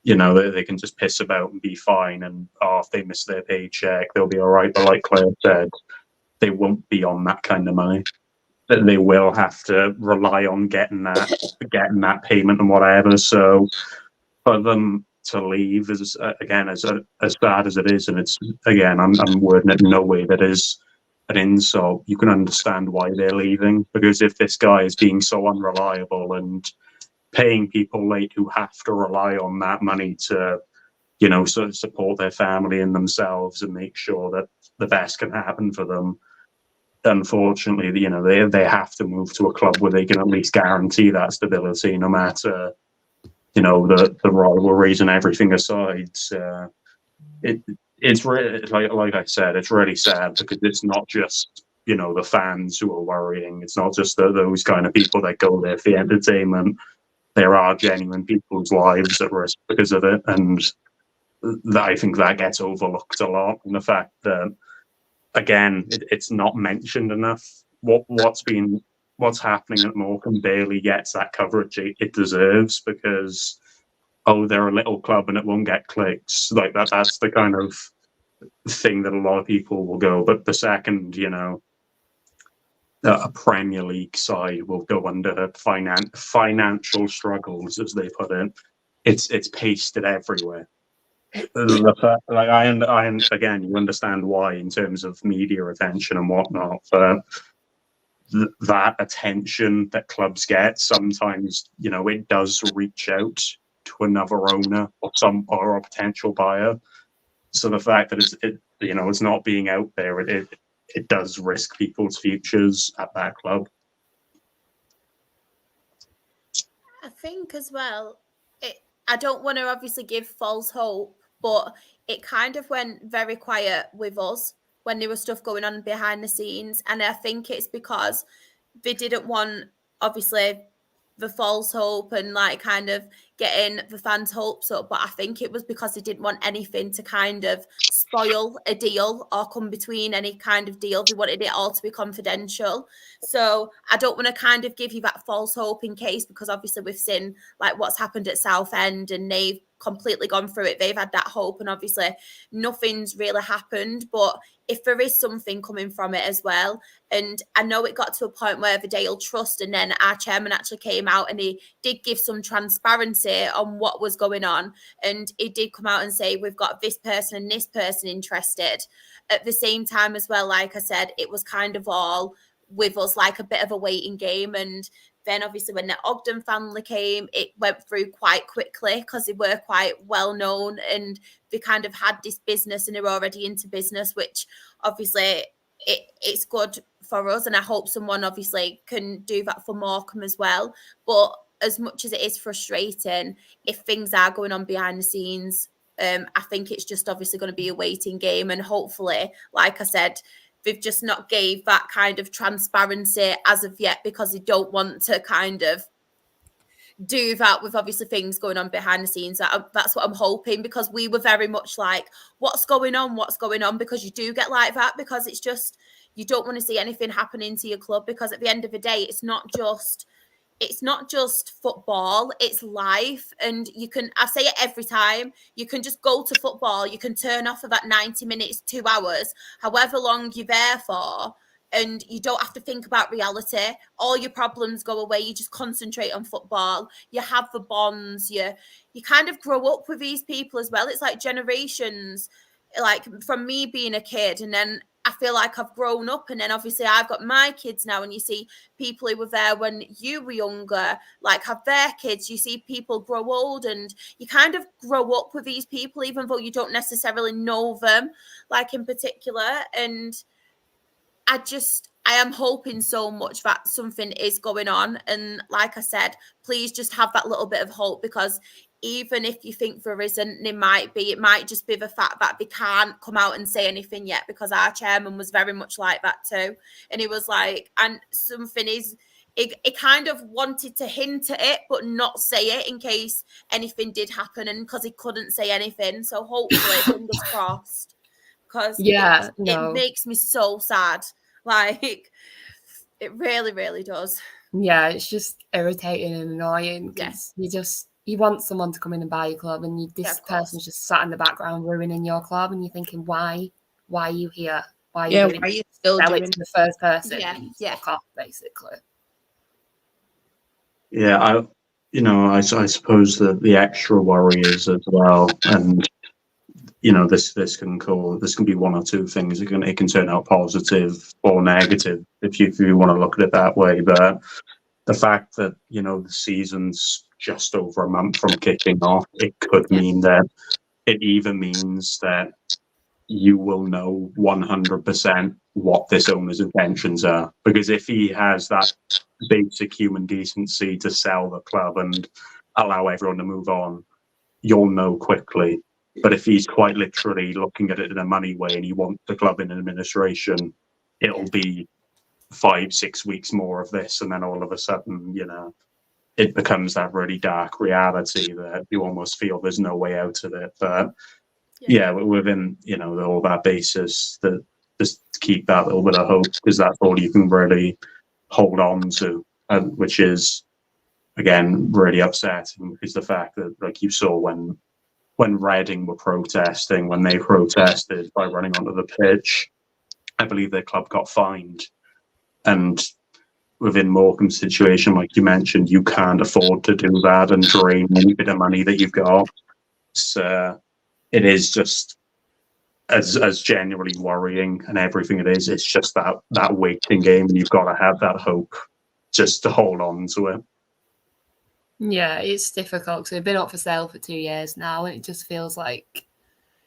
they can just piss about and be fine, and if they miss their paycheck they'll be all right. But like Claire said, they won't be on that kind of money. They will have to rely on getting that payment and whatever. So for them to leave is, again, as bad as it is, and it's, again, I'm wording it in no way that is an insult. You can understand why they're leaving, because if this guy is being so unreliable and paying people late who have to rely on that money to sort of support their family and themselves and make sure that the best can happen for them, unfortunately, they have to move to a club where they can at least guarantee that stability, no matter the rivalries and everything aside. It's really, like I said, it's really sad, because it's not just the fans who are worrying. It's not just those kind of people that go there for the entertainment. There are genuine people's lives at risk because of it, and I think that gets overlooked a lot. And the fact that, again, it's not mentioned enough. What's happening at Morecambe barely gets that coverage it deserves, because they're a little club and it won't get clicks. Like that's the kind of thing that a lot of people will go. But the second a Premier League side will go under financial struggles, as they put it, it's pasted everywhere. Like, again, you understand why in terms of media attention and whatnot, but that attention that clubs get, sometimes it does reach out to another owner or a potential buyer. So the fact that it's not being out there, it does risk people's futures at that club. I think as well, I don't want to obviously give false hope, but it kind of went very quiet with us when there was stuff going on behind the scenes. And I think it's because they didn't want, obviously, the false hope and like kind of getting the fans' hopes up. But I think it was because they didn't want anything to kind of spoil a deal or come between any kind of deal. They wanted it all to be confidential. So I don't want to kind of give you that false hope in case, because obviously we've seen like what's happened at Southend, and they've completely gone through it. They've had that hope, and obviously nothing's really happened. But if there is something coming from it as well, and I know it got to a point where the Dale Trust, and then our chairman actually came out and he did give some transparency on what was going on, and he did come out and say we've got this person and this person interested. At the same time as well, like I said, it was kind of all with us like a bit of a waiting game. And then obviously when the Ogden family came, it went through quite quickly because they were quite well known and they kind of had this business and they were already into business, which obviously it's good for us. And I hope someone obviously can do that for Morecambe as well. But as much as it is frustrating, if things are going on behind the scenes, I think it's just obviously going to be a waiting game. And hopefully, like I said, they've just not gave that kind of transparency as of yet because they don't want to kind of do that with obviously things going on behind the scenes. That's what I'm hoping, because we were very much like, what's going on, because you do get like that, because it's just, you don't want to see anything happening to your club, because at the end of the day, it's not just football, it's life. And I say it every time, you can just go to football, you can turn off for that 90 minutes, 2 hours, however long you're there for, and you don't have to think about reality. All your problems go away. You just concentrate on football. You have the bonds. You kind of grow up with these people as well. It's like generations, like from me being a kid, and then I feel like I've grown up, and then obviously I've got my kids now, and you see people who were there when you were younger, like have their kids. You see people grow old, and you kind of grow up with these people, even though you don't necessarily know them, like in particular. And I am hoping so much that something is going on. And like I said, please just have that little bit of hope, because even if you think there isn't, it might just be the fact that they can't come out and say anything yet, because our chairman was very much like that too. And he was like, and something is, it kind of wanted to hint at it, but not say it in case anything did happen, and because he couldn't say anything. So hopefully, fingers crossed. Because it makes me so sad. Like, it really, really does. Yeah, it's just irritating and annoying, because you want someone to come in and buy your club, and this person's just sat in the background ruining your club, and you're thinking, why are you here? Why are you still doing it to the first person? Fuck off, basically. Yeah, I suppose that the extra worry is as well, and this can be one or two things. It can turn out positive or negative if you want to look at it that way. But the fact that the season's just over a month from kicking off, it could mean that it either means that you will know 100% what this owner's intentions are, because if he has that basic human decency to sell the club and allow everyone to move on, you'll know quickly. But if he's quite literally looking at it in a money way and he wants the club in administration, it'll be 5-6 weeks more of this, and then all of a sudden, it becomes that really dark reality that you almost feel there's no way out of it. But within all that basis, that just keep that little bit of hope, because that's all you can really hold on to, which is again really upsetting, because the fact that, like you saw when Reading were protesting, when they protested by running onto the pitch, I believe their club got fined. And within Morecambe's situation, like you mentioned, you can't afford to do that and drain any bit of money that you've got. So it is just as genuinely worrying, and everything it is, it's just that waiting game, and you've got to have that hope just to hold on to it. Yeah, it's difficult because we've been up for sale for 2 years now, and it just feels like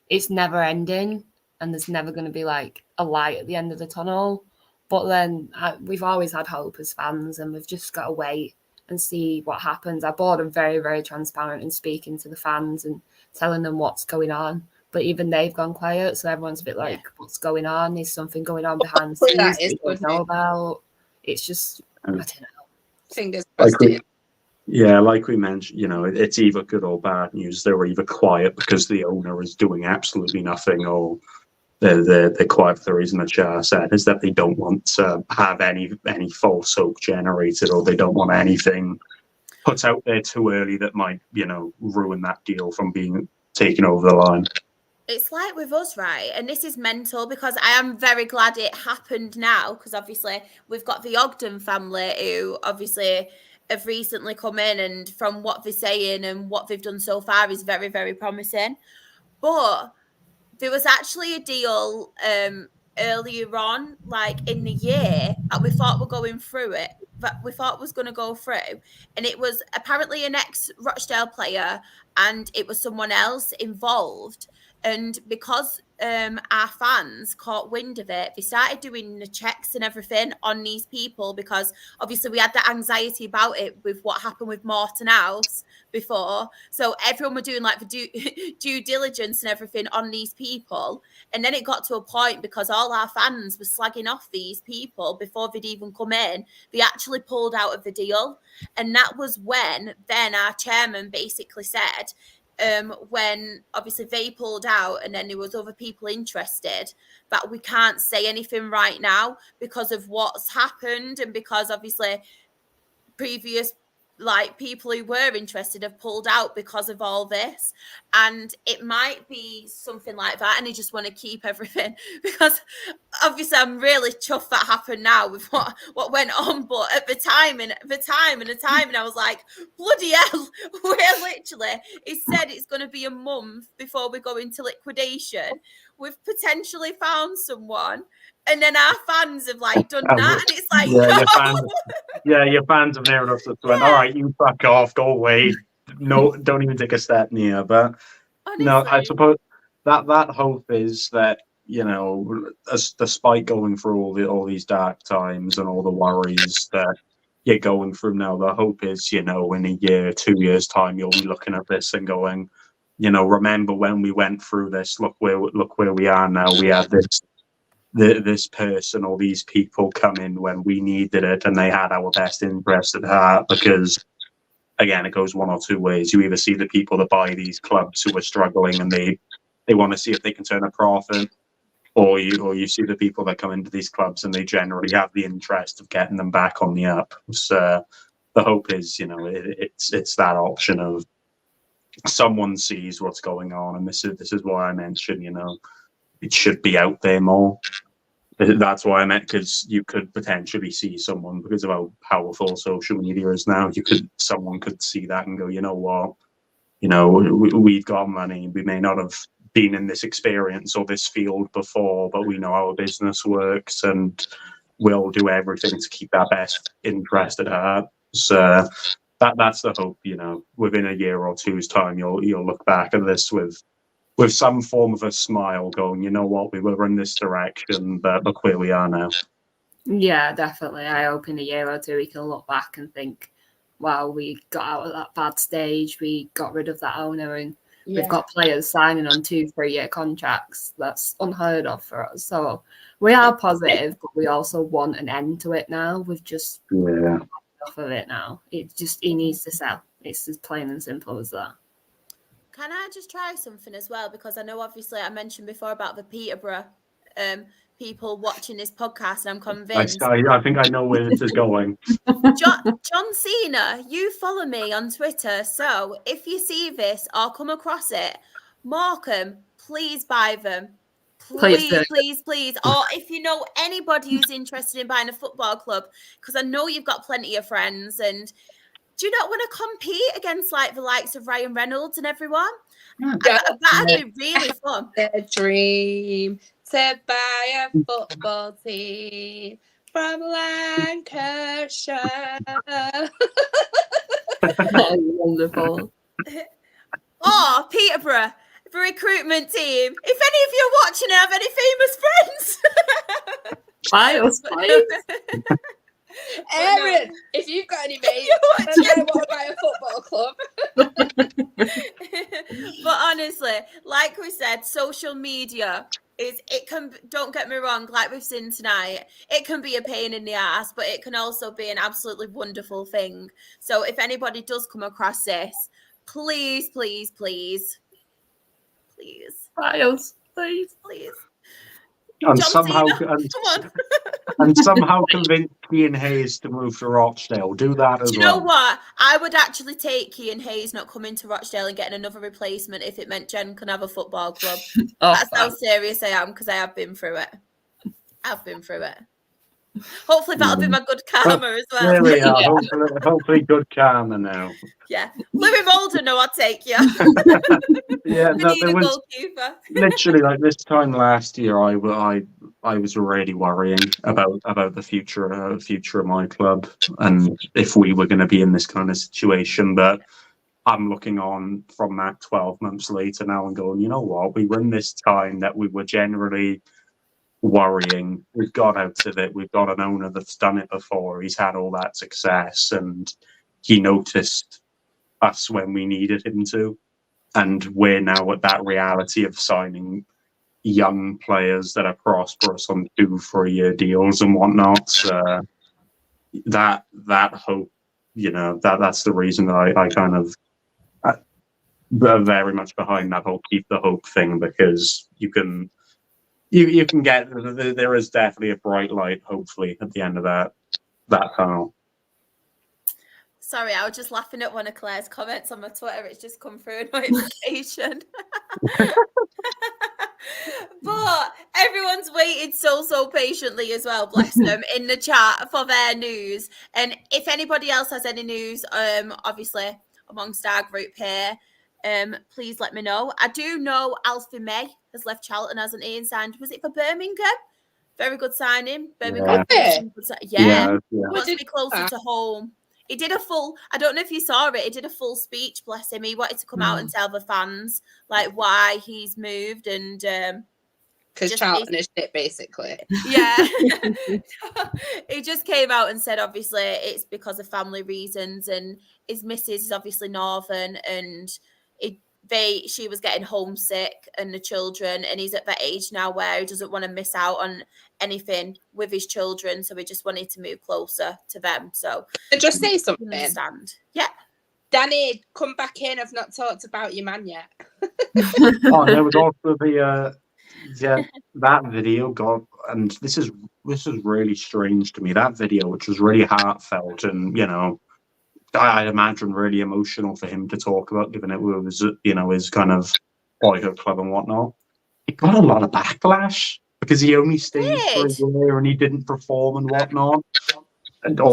it's never ending, and there's never going to be like a light at the end of the tunnel. But then we've always had hope as fans, and we've just got to wait and see what happens. Our board are very, very transparent in speaking to the fans and telling them what's going on. But even they've gone quiet, so everyone's a bit like, what's going on? Is something going on behind the scenes that we don't know about? It's just, I don't know. Fingers crossed. Like we mentioned, it's either good or bad news. They're either quiet because the owner is doing absolutely nothing, or they're quiet for the reason that Shah said, is that they don't want to have any false hope generated, or they don't want anything put out there too early that might, ruin that deal from being taken over the line. It's like with us, right? And this is mental, because I am very glad it happened now, because obviously we've got the Ogden family who obviously have recently come in, and from what they're saying and what they've done so far is very, very promising. But there was actually a deal earlier on, like in the year, that we thought were going through it, that we thought was going to go through. And it was apparently an ex-Rochdale player, and it was someone else involved. And because our fans caught wind of it, they started doing the checks and everything on these people, because obviously we had that anxiety about it with what happened with Morton House before. So everyone were doing like the due diligence and everything on these people. And then it got to a point, because all our fans were slagging off these people before they'd even come in, they actually pulled out of the deal. And that was when then our chairman basically said, when obviously they pulled out and then there was other people interested, that we can't say anything right now because of what's happened, and because obviously previous like people who were interested have pulled out because of all this, and it might be something like that, and they just want to keep everything because obviously I'm really chuffed that happened now with what went on, but at the time and I was like, bloody hell, we're literally, it said it's going to be a month before we go into liquidation. We've potentially found someone, and then our fans have like done that, and it's like, your fans have near enough just went, all right, you fuck off, go away. No, don't even take a step near. But honestly, no, I suppose that hope is that, despite going through all these dark times and all the worries that you're going through now, the hope is, in a year, 2 years time, you'll be looking at this and going, remember when we went through this? Look where we are now. We had this person or these people come in when we needed it, and they had our best interest at heart. Because again, it goes one or two ways. You either see the people that buy these clubs who are struggling and they want to see if they can turn a profit, or you see the people that come into these clubs and they generally have the interest of getting them back on the up. So the hope is, it's that option of someone sees what's going on, and this is why I mentioned, it should be out there more. That's why I meant, because you could potentially see someone, because of how powerful social media is now, someone could see that and go, you know what, we've got money. We may not have been in this experience or this field before, but we know our business works, and we'll do everything to keep our best interest at heart. So that's the hope. Within a year or two's time, you'll look back at this with some form of a smile, going, you know what, we were in this direction, but look where we are now. Yeah, definitely. I hope in a year or two we can look back and think, wow, we got out of that bad stage, we got rid of that owner, and we've got players signing on 2-3 year contracts. That's unheard of for us. So we are positive, but we also want an end to it now. We've just enough of it now. He needs to sell. It's as plain and simple as that. Can I just try something as well? Because I know, obviously, I mentioned before about the Peterborough people watching this podcast, and I'm convinced. I think I know where this is going. John Cena, you follow me on Twitter, so if you see this or come across it, Morecambe, please buy them. Please. Or if you know anybody who's interested in buying a football club, because I know you've got plenty of friends, and do you not want to compete against like the likes of Ryan Reynolds and everyone? That'd be really fun. The dream to buy a football team from Lancashire. Oh, wonderful. Oh, Peterborough, the recruitment team. If any of you are watching and have any famous friends, Buy us, please. Erin, if you've got any mates and I want to buy a football club. But honestly, like we said, social media don't get me wrong, like we've seen tonight, it can be a pain in the ass, but it can also be an absolutely wonderful thing. So if anybody does come across this, please Buy us, please. And John somehow, Cena, come on. and somehow convince Ian Hayes to move to Rochdale. Do that as well. Do you know what? I would actually take Ian Hayes not coming to Rochdale and getting another replacement if it meant Jen can have a football club. That's how serious I am, because I have been through it. Hopefully that'll be my good karma as well. There we are. Hopefully good karma now. Yeah. Louis Mulder, no, I'll take you. Yeah, We need a goalkeeper. Literally, like this time last year, I was really worrying about the future of my club, and if we were going to be in this kind of situation. But I'm looking on from that 12 months later now and going, you know what? We were in this time that we were generally worrying. We've got out of it. We've got an owner that's done it before. He's had all that success, and he noticed us when we needed him to. And we're now at that reality of signing young players that are prosperous on 2-3 year deals and whatnot. That hope, that's the reason that I kind of very much behind that whole keep the hope thing, because you can get, there is definitely a bright light, hopefully, at the end of that tunnel. Sorry, I was just laughing at one of Claire's comments on my Twitter. It's just come through a notification. But everyone's waited so patiently as well, bless them, in the chat for their news. And if anybody else has any news, obviously amongst our group here, please let me know. I do know Alfie May has left Charlton, hasn't he, and signed, was it for Birmingham? Very good signing. Birmingham. Yeah. Wants to be closer to home. He did a full, I don't know if you saw it, he did a full speech, bless him. He wanted to come out and tell the fans like why he's moved and because Charlton is shit, basically. Yeah. He just came out and said obviously it's because of family reasons, and his missus is obviously Northern, and she was getting homesick, and the children, and he's at that age now where he doesn't want to miss out on anything with his children, so he just wanted to move closer to them. So and just say something. Understand. Yeah. Danny, come back in. I've not talked about your man yet. There was also that video and this is really strange to me. That video, which was really heartfelt and I'd imagine really emotional for him to talk about, given it was his kind of boyhood club and whatnot. It got a lot of backlash because he only stayed for a year and he didn't perform and whatnot, and he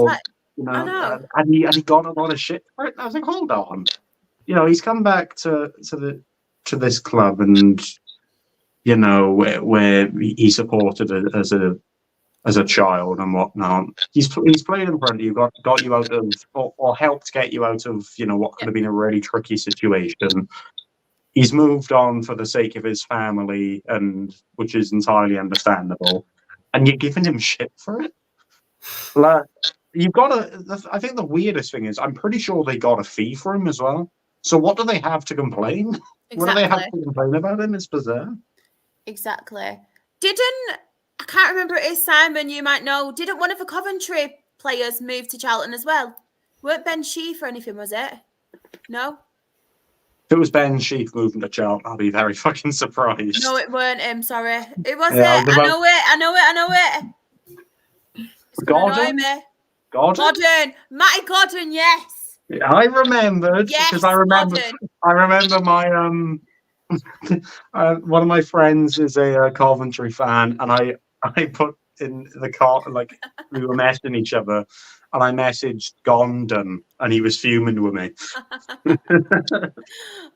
got a lot of shit for it. I was like, hold on, he's come back to this club and where he supported it as a child and whatnot. He's played in front of you, got you out of or helped get you out of what could have been a really tricky situation. He's moved on for the sake of his family, and which is entirely understandable. And you're giving him shit for it. Like, you've got I think the weirdest thing is I'm pretty sure they got a fee for him as well. So what do they have to complain? Exactly. What do they have to complain about him? It's bizarre. Exactly. I can't remember it is, Simon, you might know. Didn't one of the Coventry players move to Charlton as well? Weren't Ben Sheaf or anything, was it? No? If it was Ben Sheaf moving to Charlton, I'll be very fucking surprised. No, it weren't him, sorry. It was Yeah, it. I know it. It's Gordon? Gordon? Matty Gordon, yes. I remembered because I remember my one of my friends is a Coventry fan, and I put in the car, like, we were messaging each other, and I messaged Gondon, and he was fuming with me.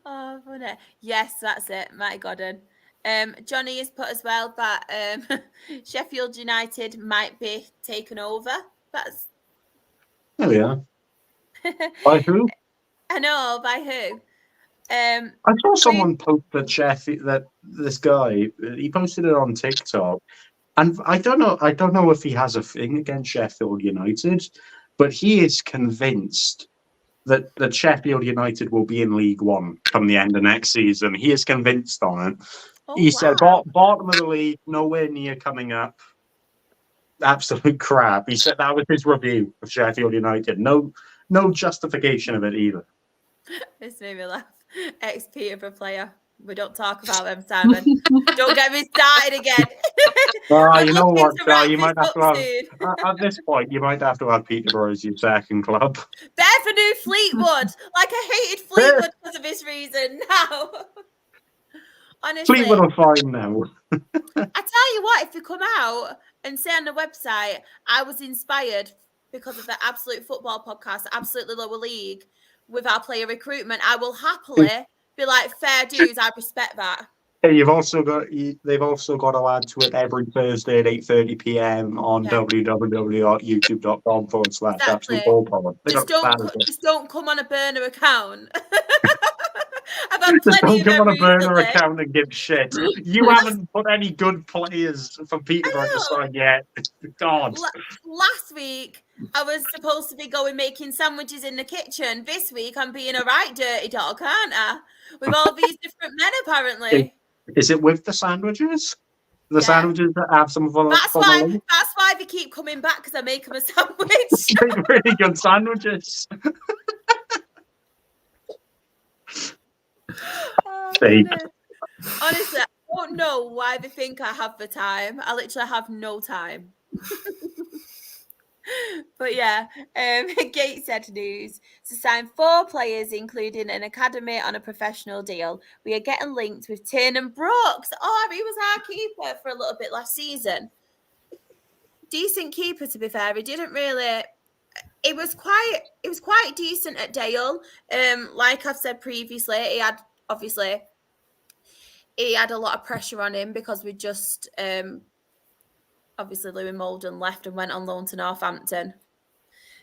Oh, funny. Yes, that's it, Matty Gordon. Johnny has put as well that Sheffield United might be taken over. That's. Oh yeah. By who? I know, by who? I saw someone post that this guy, he posted it on TikTok, and I don't know if he has a thing against Sheffield United, but he is convinced that Sheffield United will be in League One come the end of next season. He is convinced on it. He said bottom of the league, nowhere near coming up. Absolute crap. He said that was his review of Sheffield United. No justification of it either. This made me laugh. Ex-Peterborough player. We don't talk about them, Simon. Don't get me started again. You know what, you might have to have, at this point, you might have to have Peterborough as your second club. Better for New Fleetwood. Like, I hated Fleetwood because of this reason now. Honestly. Fleetwood are fine now. I tell you what, if you come out and say on the website, I was inspired because of the Absolute Football podcast, Absolutely Lower League, with our player recruitment, I will happily be like, fair dues, I respect that. Hey, they've also got to add to it every Thursday at 8:30 p.m. on www.youtube.com/absoluteballpod. Just don't come on a burner account. I've had Just plenty don't come on a burner recently. account and give shit. You haven't put any good players from Peterborough to sign yet. God. Last week, I was supposed to be making sandwiches in the kitchen. This week, I'm being a right dirty dog, aren't I? With all these different men, apparently. Is it with the sandwiches? The sandwiches that have some of the. That's why they keep coming back, because I make them a sandwich. Make really good sandwiches. Honestly, I don't know why they think I have the time. I literally have no time. But yeah, Gateshead News to sign 4 players, including an academy on a professional deal. We are getting linked with Tiernan Brooks. Oh, he was our keeper for a little bit last season. Decent keeper, to be fair. He didn't really. It was quite decent at Dale. Like I've said previously, he had a lot of pressure on him because we just obviously Louis Molden left and went on loan to Northampton.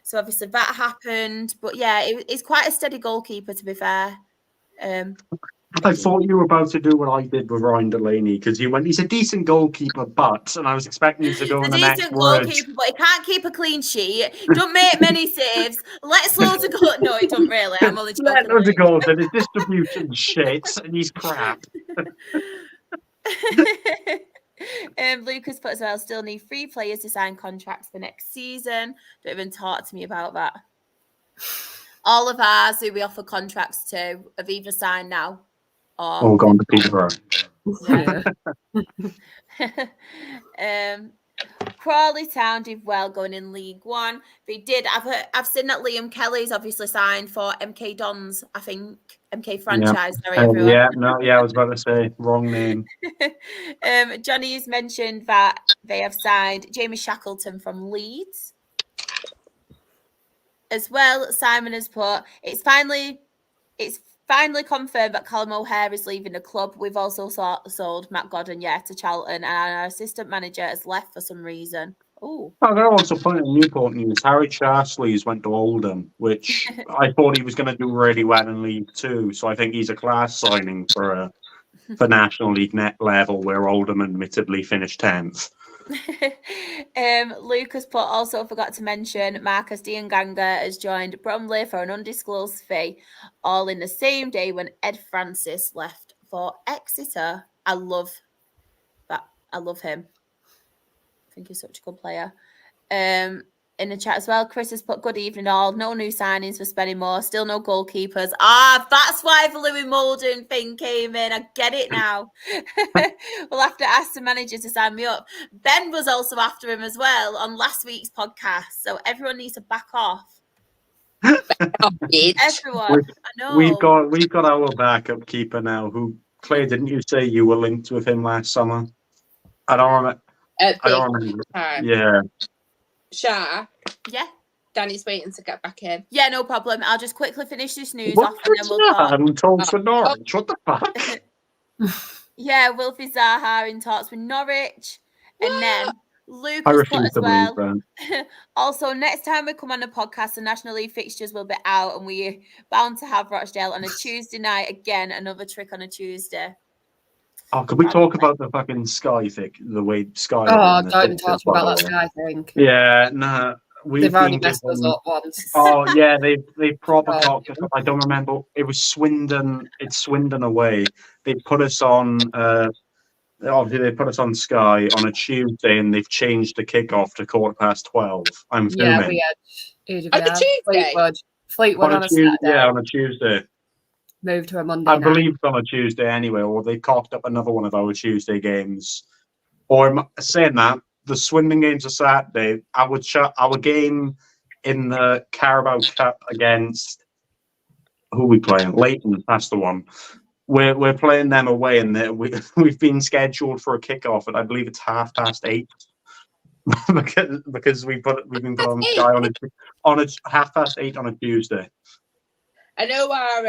So obviously that happened. But yeah, he's quite a steady goalkeeper, to be fair. I thought you were about to do what I did with Ryan Delaney because you went, he's a decent goalkeeper, but, and I was expecting you to go in the next word. Goalkeeper, but he can't keep a clean sheet. Don't make many saves. Let's loads of goals. No, he don't really. I'm only joking. Let loads of goals and his distribution shit and he's crap. Lucas put as well, still need 3 players to sign contracts for next season. Don't even talk to me about that. All of ours who we offer contracts to have either signed now or gone to Peterborough. Yeah. Crawley Town did well going in League One. They did. I've seen that Liam Kelly's obviously signed for MK Dons. I think MK franchise. Yeah. Sorry, everyone. I was about to say wrong name. Johnny's mentioned that they have signed Jamie Shackleton from Leeds. As well, Simon has put, it's finally confirmed that Callum O'Hare is leaving the club. We've also sold Matt Godden, to Charlton, and our assistant manager has left for some reason. Oh, I'm going to also point in Newport News, Harry Charsley's went to Oldham, which I thought he was going to do really well in League Two. So I think he's a class signing for National League net level, where Oldham admittedly finished 10th. Lucas put also forgot to mention Marcus Dianganga has joined Bromley for an undisclosed fee, all in the same day when Ed Francis left for Exeter. I love that. I love him. I think he's such a good player. In the chat as well, Chris has put good evening all. No new signings for Spennymoor. Still no goalkeepers. That's why the Louis Molden thing came in. I get it now. We'll have to ask the manager to sign me up. Ben was also after him as well on last week's podcast. So everyone needs to back off. Everyone. I know. We've got our backup keeper now. Who, Claire, didn't you say you were linked with him last summer? I don't remember. Yeah. Shah. Yeah. Danny's waiting to get back in. Yeah, no problem. I'll just quickly finish this news What off and then we'll talk. I'm told for Norwich. What the fuck? Yeah, Wilfie Zaha in talks with Norwich. And then Luke I has put refuse as to well. believe that. Also, next time we come on the podcast, the National League fixtures will be out and we're bound to have Rochdale on a Tuesday night. Again, another trick on a Tuesday. Oh, could we talk about the fucking Sky thing? The way Sky. Oh, don't even talk about that Sky thing. Yeah, nah. They've already messed us up once. Oh yeah, they proper talked us up. I don't remember. It was Swindon. It's Swindon away. They put us on. Obviously, they put us on Sky on a Tuesday, and they've changed the kickoff to 12:15. I'm filming. Yeah, we had. On a Tuesday. Fleetwood on a Saturday. Yeah, on a Tuesday. Moved to a Monday I night. believe it's on a Tuesday anyway, or they cocked up another one of our Tuesday games. Or saying that, the Swindon games are Saturday. Our game in the Carabao Cup against who are we playing? Leighton, that's the one. We're playing them away, and we've been scheduled for a kickoff, and I believe it's 8:30. because we've been put on Sky on a 8:30 on a Tuesday. I know our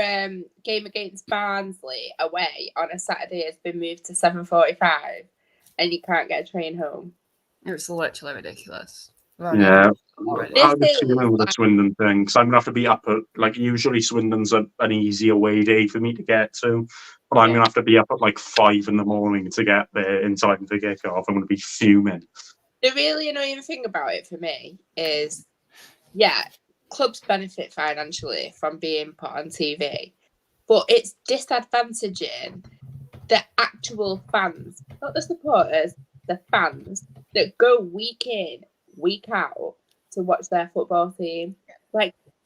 game against Barnsley away on a Saturday has been moved to 7:45, and you can't get a train home. It's literally ridiculous. Yeah, I'm assuming with the Swindon thing, because I'm gonna have to be up at usually Swindon's an easy away day for me to get to, but I'm gonna have to be up at 5 a.m. to get there in time to kick off. I'm gonna be fuming. The really annoying thing about it for me is, clubs benefit financially from being put on TV, but it's disadvantaging the actual fans, not the supporters, the fans that go week in, week out to watch their football team.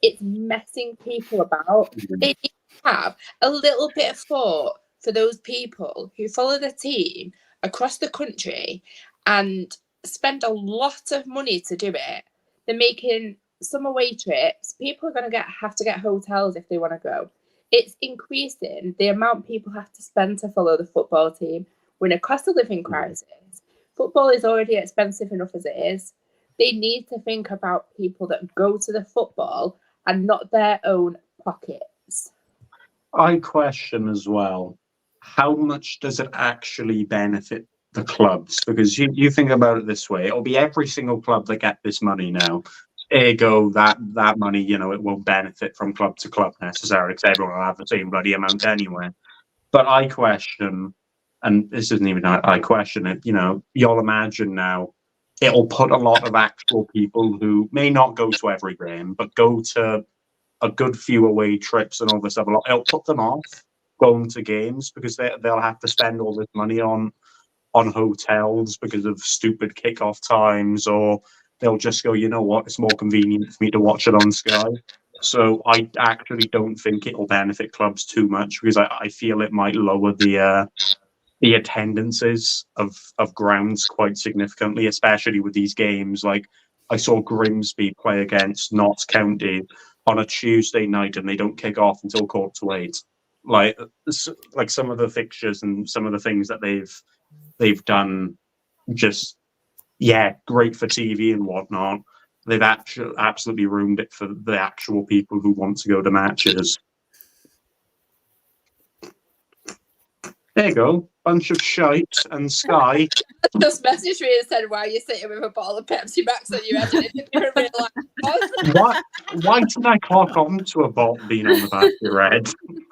It's messing people about. They need to have a little bit of thought for those people who follow the team across the country and spend a lot of money to do it. they're making some away trips. People are going to have to get hotels if they want to go. It's increasing the amount people have to spend to follow the football team. We're in a cost of living crisis. Football is already expensive enough as it is. They need to think about people that go to the football and not their own pockets. I question as well, how much does it actually benefit the clubs? Because you think about it this way, it'll be every single club that get this money now. Ergo, that money, it won't benefit from club to club necessarily, because everyone will have the same bloody amount anyway. But I question, and this isn't even I question it, you'll imagine now, it'll put a lot of actual people who may not go to every game, but go to a good few away trips and all this stuff. It'll put them off going to games because they'll have to spend all this money on hotels because of stupid kickoff times, or they'll just go, you know what, it's more convenient for me to watch it on Sky. So I actually don't think it'll benefit clubs too much, because I feel it might lower the attendances of grounds quite significantly, especially with these games. Like, I saw Grimsby play against Notts County on a Tuesday night, and they don't kick off until 8:15. Like some of the fixtures and some of the things that they've done, just great for TV and whatnot. They've absolutely ruined it for the actual people who want to go to matches. There you go. Bunch of shite and Sky. Just messaged me and said, why are you sitting with a bottle of Pepsi Max on your head? And if you're in real life, why did I clock on to a bottle being on the back of your head?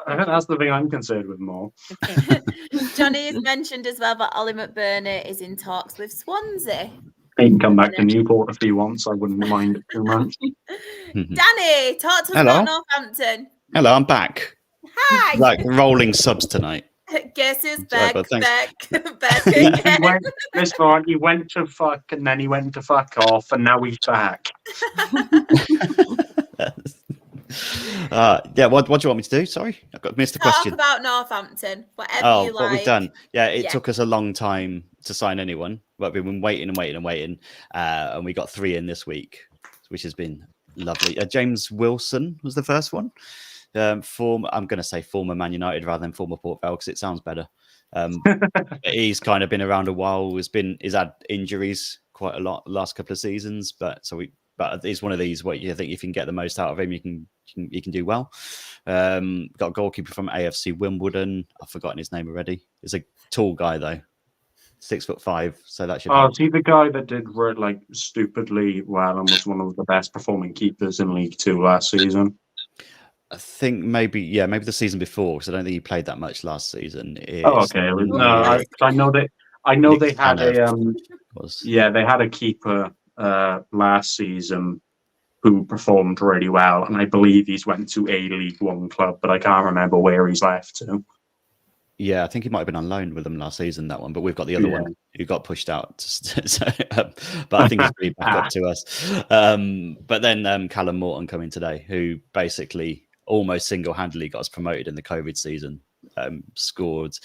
I think that's the thing I'm concerned with more. Johnny has mentioned as well that Ollie McBurney is in talks with Swansea. He can come back to Newport if he wants. I wouldn't mind it too much. Danny, talk to us about Northampton. Hello, I'm back. Hi. Like rolling subs tonight. Guess who's Sorry, back again. He went to fuck, and then he went to fuck off, and now he's back. What do you want me to do? Sorry, I missed the question. Talk about Northampton, whatever you like. What we've done. It took us a long time to sign anyone, but we've been waiting, and we got 3 in this week, which has been lovely. James Wilson was the first one. I'm going to say former Man United rather than former Port Vale, because it sounds better. He's kind of been around a while. He's had injuries quite a lot the last couple of seasons, but he's one of these where you think if you can get the most out of him, you can do well. Got a goalkeeper from AFC Wimbledon. I've forgotten his name already. He's a tall guy though, 6'5". So that should. Is he the guy that did stupidly well and was one of the best performing keepers in League 2 last season? I think maybe the season before, because I don't think he played that much last season. Okay. No, I know they had they had a keeper last season who performed really well, and I believe he's went to a League 1 club, but I can't remember where he's left to. Yeah, I think he might have been on loan with them last season, that one, but we've got the other one who got pushed out. But I think he's really back up to us. But then Callum Morton coming today, who basically almost single-handedly got us promoted in the COVID season, scored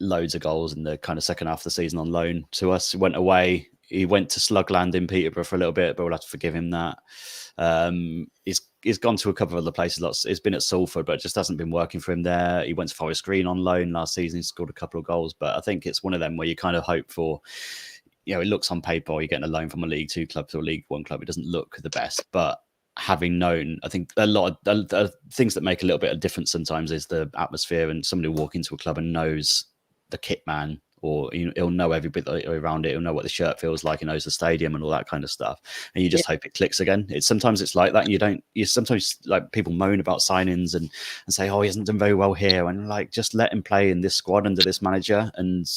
loads of goals in the kind of second half of the season on loan to us. He went away. He went to Slugland in Peterborough for a little bit, but we'll have to forgive him that. He's gone to a couple of other places. He's been at Salford, but it just hasn't been working for him there. He went to Forest Green on loan last season. He scored a couple of goals, but I think it's one of them where you kind of hope for, it looks on paper, you're getting a loan from a League 2 club to a League 1 club. It doesn't look the best, but having known, I think a lot of things that make a little bit of difference sometimes is the atmosphere, and somebody will walk into a club and knows the kit man, or he'll know everybody around it. He'll know what the shirt feels like. He knows the stadium and all that kind of stuff. And you just hope it clicks again. Sometimes it's like that. And sometimes like people moan about signings and say, oh, he hasn't done very well here. And like, just let him play in this squad under this manager. And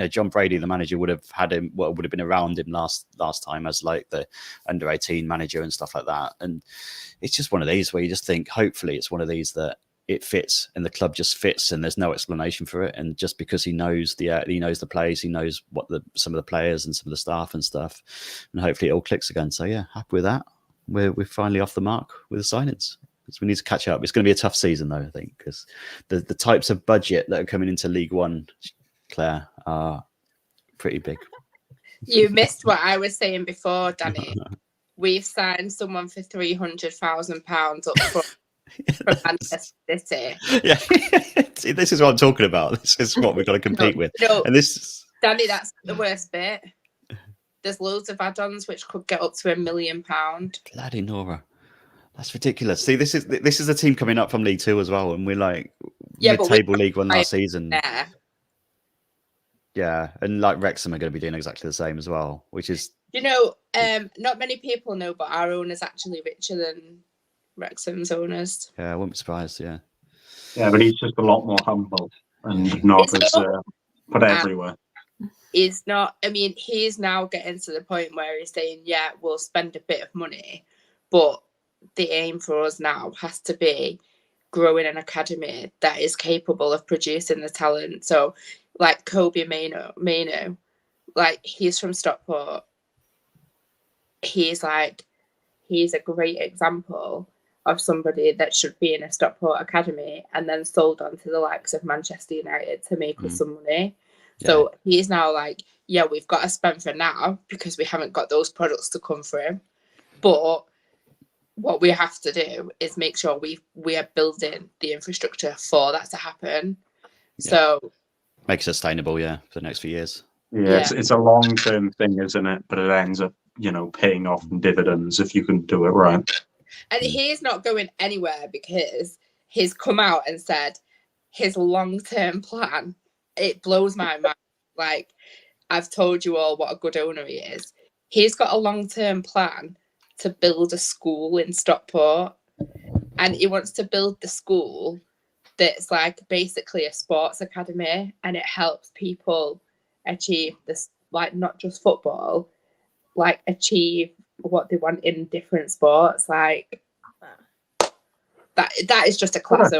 John Brady, the manager, would have had him, would have been around him last time as like the under 18 manager and stuff like that. And it's just one of these where you just think, hopefully it's one of these that it fits and the club just fits and there's no explanation for it. And just because he knows the players, he knows what some of the players and some of the staff and stuff, and hopefully it all clicks again. So yeah, happy with that. We're finally off the mark with the signings. because we need to catch up. It's going to be a tough season, though, I think, because the types of budget that are coming into League One, Claire, are pretty big. You missed what I was saying before, Danny. we've signed someone for £300,000 up front from Manchester City. Yeah, see, this is what I'm talking about. This is what we've got to compete with. No, And this, Danny, that's the worst bit. There's loads of add-ons which could get up to £1 million. bloody Nora, that's ridiculous. See, this is the team coming up from League Two as well, and we're like mid-table League One last season. Yeah. Yeah, and like Wrexham are going to be doing exactly the same as well, which is not many people know, but our owner's actually richer than Wrexham's owners. yeah, I wouldn't be surprised. Yeah, but he's just a lot more humble and not as put everywhere. He's not. I mean, he's now getting to the point where he's saying, "Yeah, we'll spend a bit of money, but the aim for us now has to be growing an academy that is capable of producing the talent." So, like Kobe Maino, like he's from Stockport. He's a great example of somebody that should be in a Stockport academy and then sold on to the likes of Manchester United to make us some money. Yeah. So he's now like, yeah, we've got to spend for now because we haven't got those products to come through. But what we have to do is make sure we are building the infrastructure for that to happen. Yeah. So make it sustainable, for the next few years. Yeah. It's a long-term thing, isn't it? But it ends up, paying off in dividends if you can do it right. And he's not going anywhere because he's come out and said his long-term plan, it blows my mind. Like, I've told you all what a good owner he is. He's got a long-term plan to build a school in Stockport, and he wants to build the school that's like basically a sports academy, and it helps people achieve this, like not just football, like achieve what they want in different sports. Like that is just a class.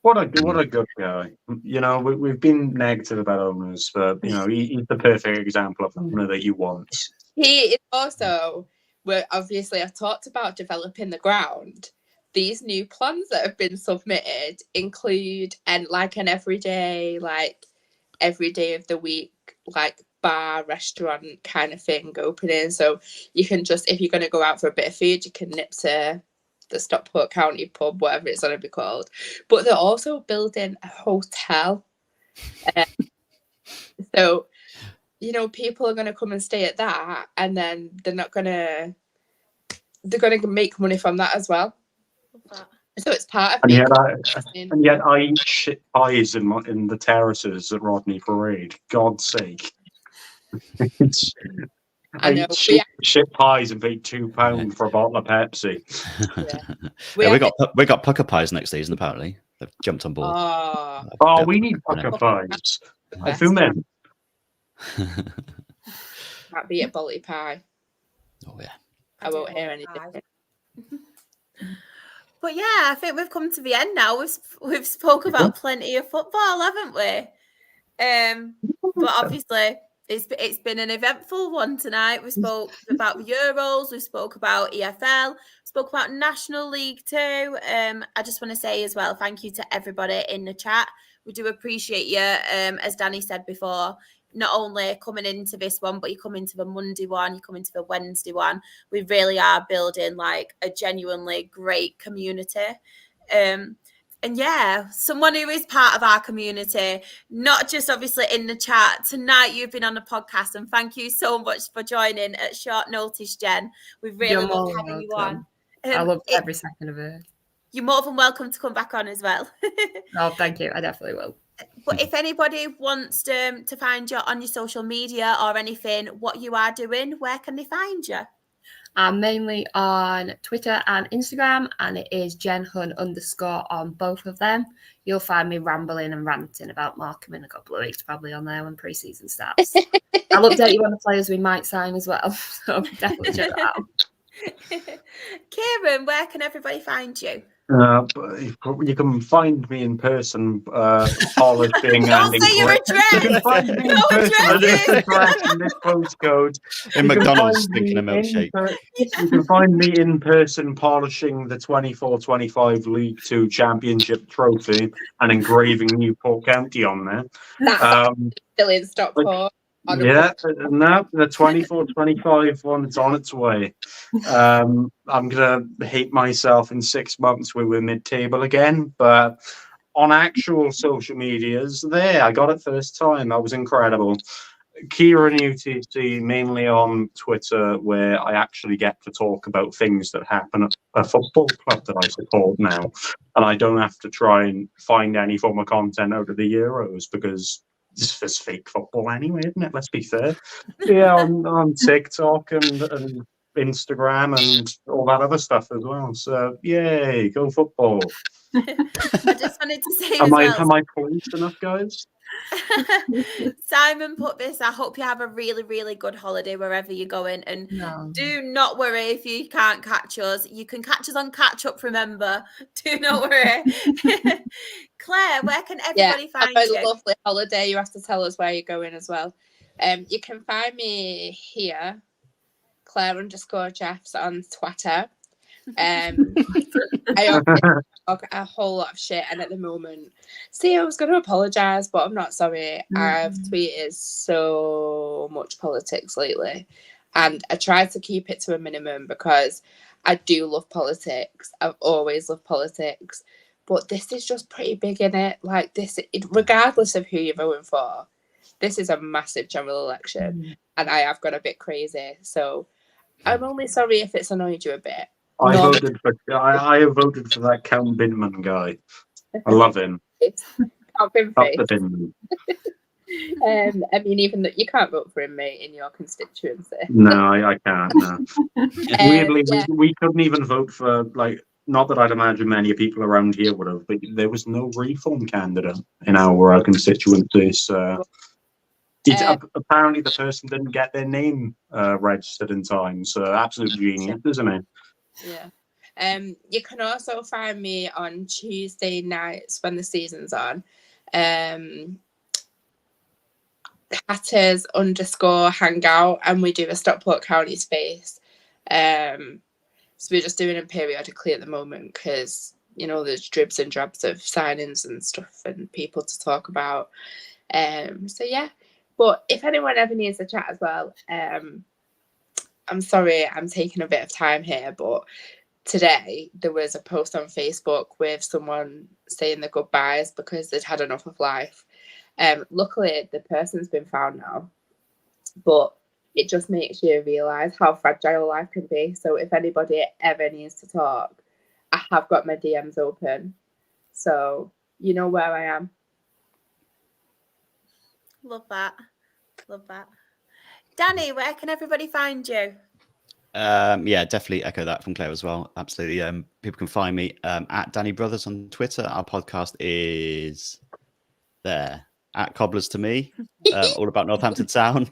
What a good guy. We've been negative about owners, but he's the perfect example of the owner that you want. He is also, where obviously I've talked about developing the ground. These new plans that have been submitted include an every day of the week, like bar, restaurant kind of thing opening. So you can just, if you're going to go out for a bit of food, you can nip to the Stockport County pub, whatever it's going to be called. But they're also building a hotel. So, people are going to come and stay at that, and then they're going to make money from that as well. So it's part of and yet I eat shit pies in the terraces at Rodney Parade. God's sake. I eat shit pies and pay £2 for a bottle of Pepsi. We got pucker pies next season. Apparently, they've jumped on board. We need pucker pies. I feel men. Might be a bolly pie. Oh yeah. I won't hear any different. But yeah, I think we've come to the end now. We've spoke about plenty of football, haven't we? But obviously, it's been an eventful one tonight. We spoke about the Euros. We spoke about EFL. Spoke about National League too. I just want to say as well, thank you to everybody in the chat. We do appreciate you. As Danny said before, not only coming into this one, but you come into the Monday one, you come into the Wednesday one. We really are building like a genuinely great community. And yeah, someone who is part of our community, not just obviously in the chat. Tonight you've been on the podcast, and thank you so much for joining at short notice, Jen. We've really loved having you on. I loved every second of it. You're more than welcome to come back on as well. Oh, thank you. I definitely will. But if anybody wants to find you on your social media or anything, what you are doing, where can they find you? I'm mainly on Twitter and Instagram, and it is JenHun_ on both of them. You'll find me rambling and ranting about Markham in a couple of weeks, probably on there when pre-season starts. I'll update you on the players we might sign as well, so definitely check that out. Kieran, where can everybody find you? You can find me in person, polishing Don't and say your address. You can find me in person with this address and this postcode. In McDonald's, thinking of milkshake. You can find me in person polishing the 24-25 League 2 Championship trophy and engraving Newport County on there. Still in Stockport. Yeah, no, the 24-25 one, it's on its way. I'm going to hate myself in 6 months when we're mid-table again, but on actual social medias, I got it first time. That was incredible. Kieran UTC, mainly on Twitter, where I actually get to talk about things that happen at a football club that I support now. And I don't have to try and find any form of content out of the Euros because it's just fake football anyway, isn't it? Let's be fair. Yeah, on TikTok and Instagram and all that other stuff as well. So, yay, go football. I just wanted to say Am as well. I polished enough, guys? Simon put this, I hope you have a really, really good holiday wherever you're going. And do not worry if you can't catch us. You can catch us on Catch Up, remember. Do not worry. Claire, where can everybody find you? A lovely holiday. You have to tell us where you're going as well. You can find me here, Claire_Jeffs on Twitter. I talk a whole lot of shit, and at the moment, I was going to apologise, but I'm not sorry. I've tweeted so much politics lately, and I try to keep it to a minimum because I do love politics. I've always loved politics, but this is just pretty big in it. Like this, regardless of who you're voting for, this is a massive general election, and I have got a bit crazy. So I'm only sorry if it's annoyed you a bit. I have voted for that Count Binman guy. I love him. Count Binman. I mean, even that you can't vote for him, mate, in your constituency. No, I can't. No. Weirdly, we couldn't even vote for, like, not that I'd imagine many people around here would have, but there was no reform candidate in our constituency. So apparently the person didn't get their name registered in time. So absolute genius, isn't it? Yeah. You can also find me on Tuesday nights when the season's on. Hatters_hangout, and we do a Stockport County space. So we're just doing it periodically at the moment because, you know, there's dribs and drabs of signings and stuff and people to talk about. So yeah, but if anyone ever needs a chat as well, I'm sorry I'm taking a bit of time here, but today there was a post on Facebook with someone saying their goodbyes because they'd had enough of life. Luckily, the person's been found now, but it just makes you realise how fragile life can be. So if anybody ever needs to talk, I have got my DMs open. So you know where I am. Love that. Love that. Danny, where can everybody find you? Yeah, definitely echo that from Claire as well. Absolutely. People can find me at Danny Brothers on Twitter. Our podcast is there at Cobblers to Me, all about Northampton Town.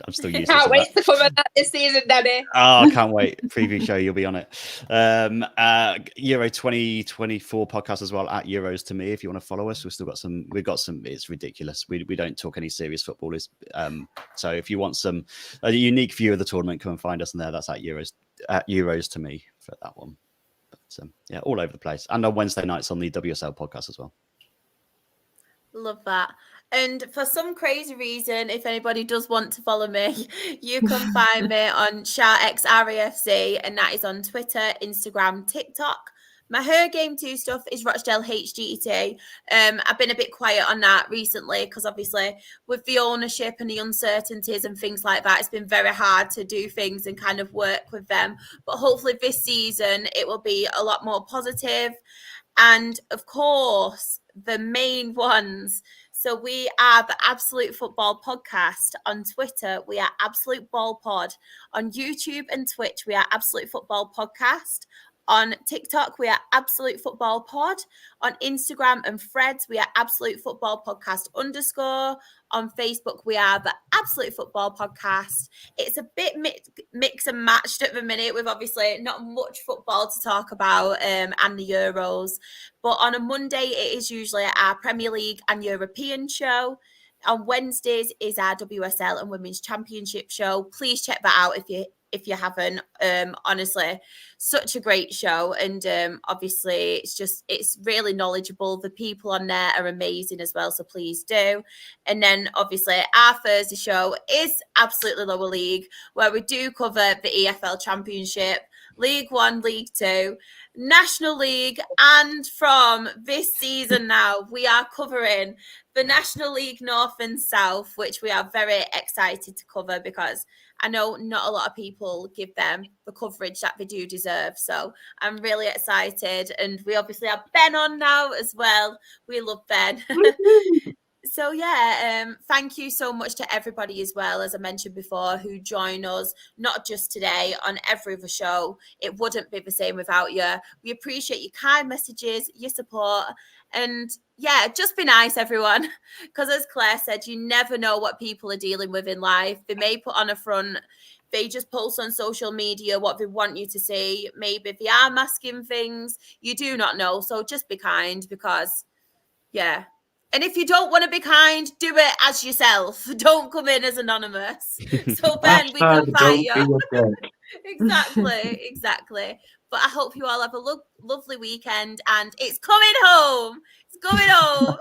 I'm still used to Can't wait to come on that this season, Danny. Oh, I can't wait. Preview show, you'll be on it. Euro 2024 podcast as well at Euros to Me. If you want to follow us, we've got some. It's ridiculous. We don't talk any serious football. So if you want a unique view of the tournament, come and find us in there. That's at Euros to Me for that one. But yeah, all over the place. And on Wednesday nights on the WSL podcast as well. Love that. And for some crazy reason, if anybody does want to follow me, you can find me on SharXRAFC, and that is on Twitter, Instagram, TikTok. My Her Game 2 stuff is Rochdale HGT. I've been a bit quiet on that recently because obviously with the ownership and the uncertainties and things like that, it's been very hard to do things and kind of work with them. But hopefully this season it will be a lot more positive. And of course, the main ones. So we are the Absolute Football Podcast. On Twitter, we are Absolute Ball Pod. On YouTube and Twitch, we are Absolute Football Podcast. On TikTok, we are Absolute Football Pod. On Instagram and Threads, we are Absolute Football Podcast _. On Facebook, we are the Absolute Football Podcast. It's a bit mix and matched at the minute with obviously not much football to talk about and the Euros. But on a Monday, it is usually our Premier League and European show. On Wednesdays is our WSL and Women's Championship show. Please check that out if you haven't. Honestly, such a great show, and obviously it's really knowledgeable. The people on there are amazing as well, so please do. And then obviously our Thursday show is Absolutely Lower League, where we do cover the EFL Championship, League One, League Two, National League, and from this season now we are covering the National League North and South, which we are very excited to cover because I know not a lot of people give them the coverage that they do deserve. So I'm really excited. And we obviously have Ben on now as well. We love Ben. So yeah, thank you so much to everybody as well, as I mentioned before, who join us, not just today, on every other show. It wouldn't be the same without you. We appreciate your kind messages, your support, and yeah, just be nice, everyone. Because as Claire said, you never know what people are dealing with in life. They may put on a front. They just post on social media what they want you to see. Maybe they are masking things. You do not know. So just be kind because, yeah. And if you don't want to be kind, do it as yourself. Don't come in as anonymous. So Ben, we can fight you. Exactly. But I hope you all have a lovely weekend, and it's coming home. It's going home.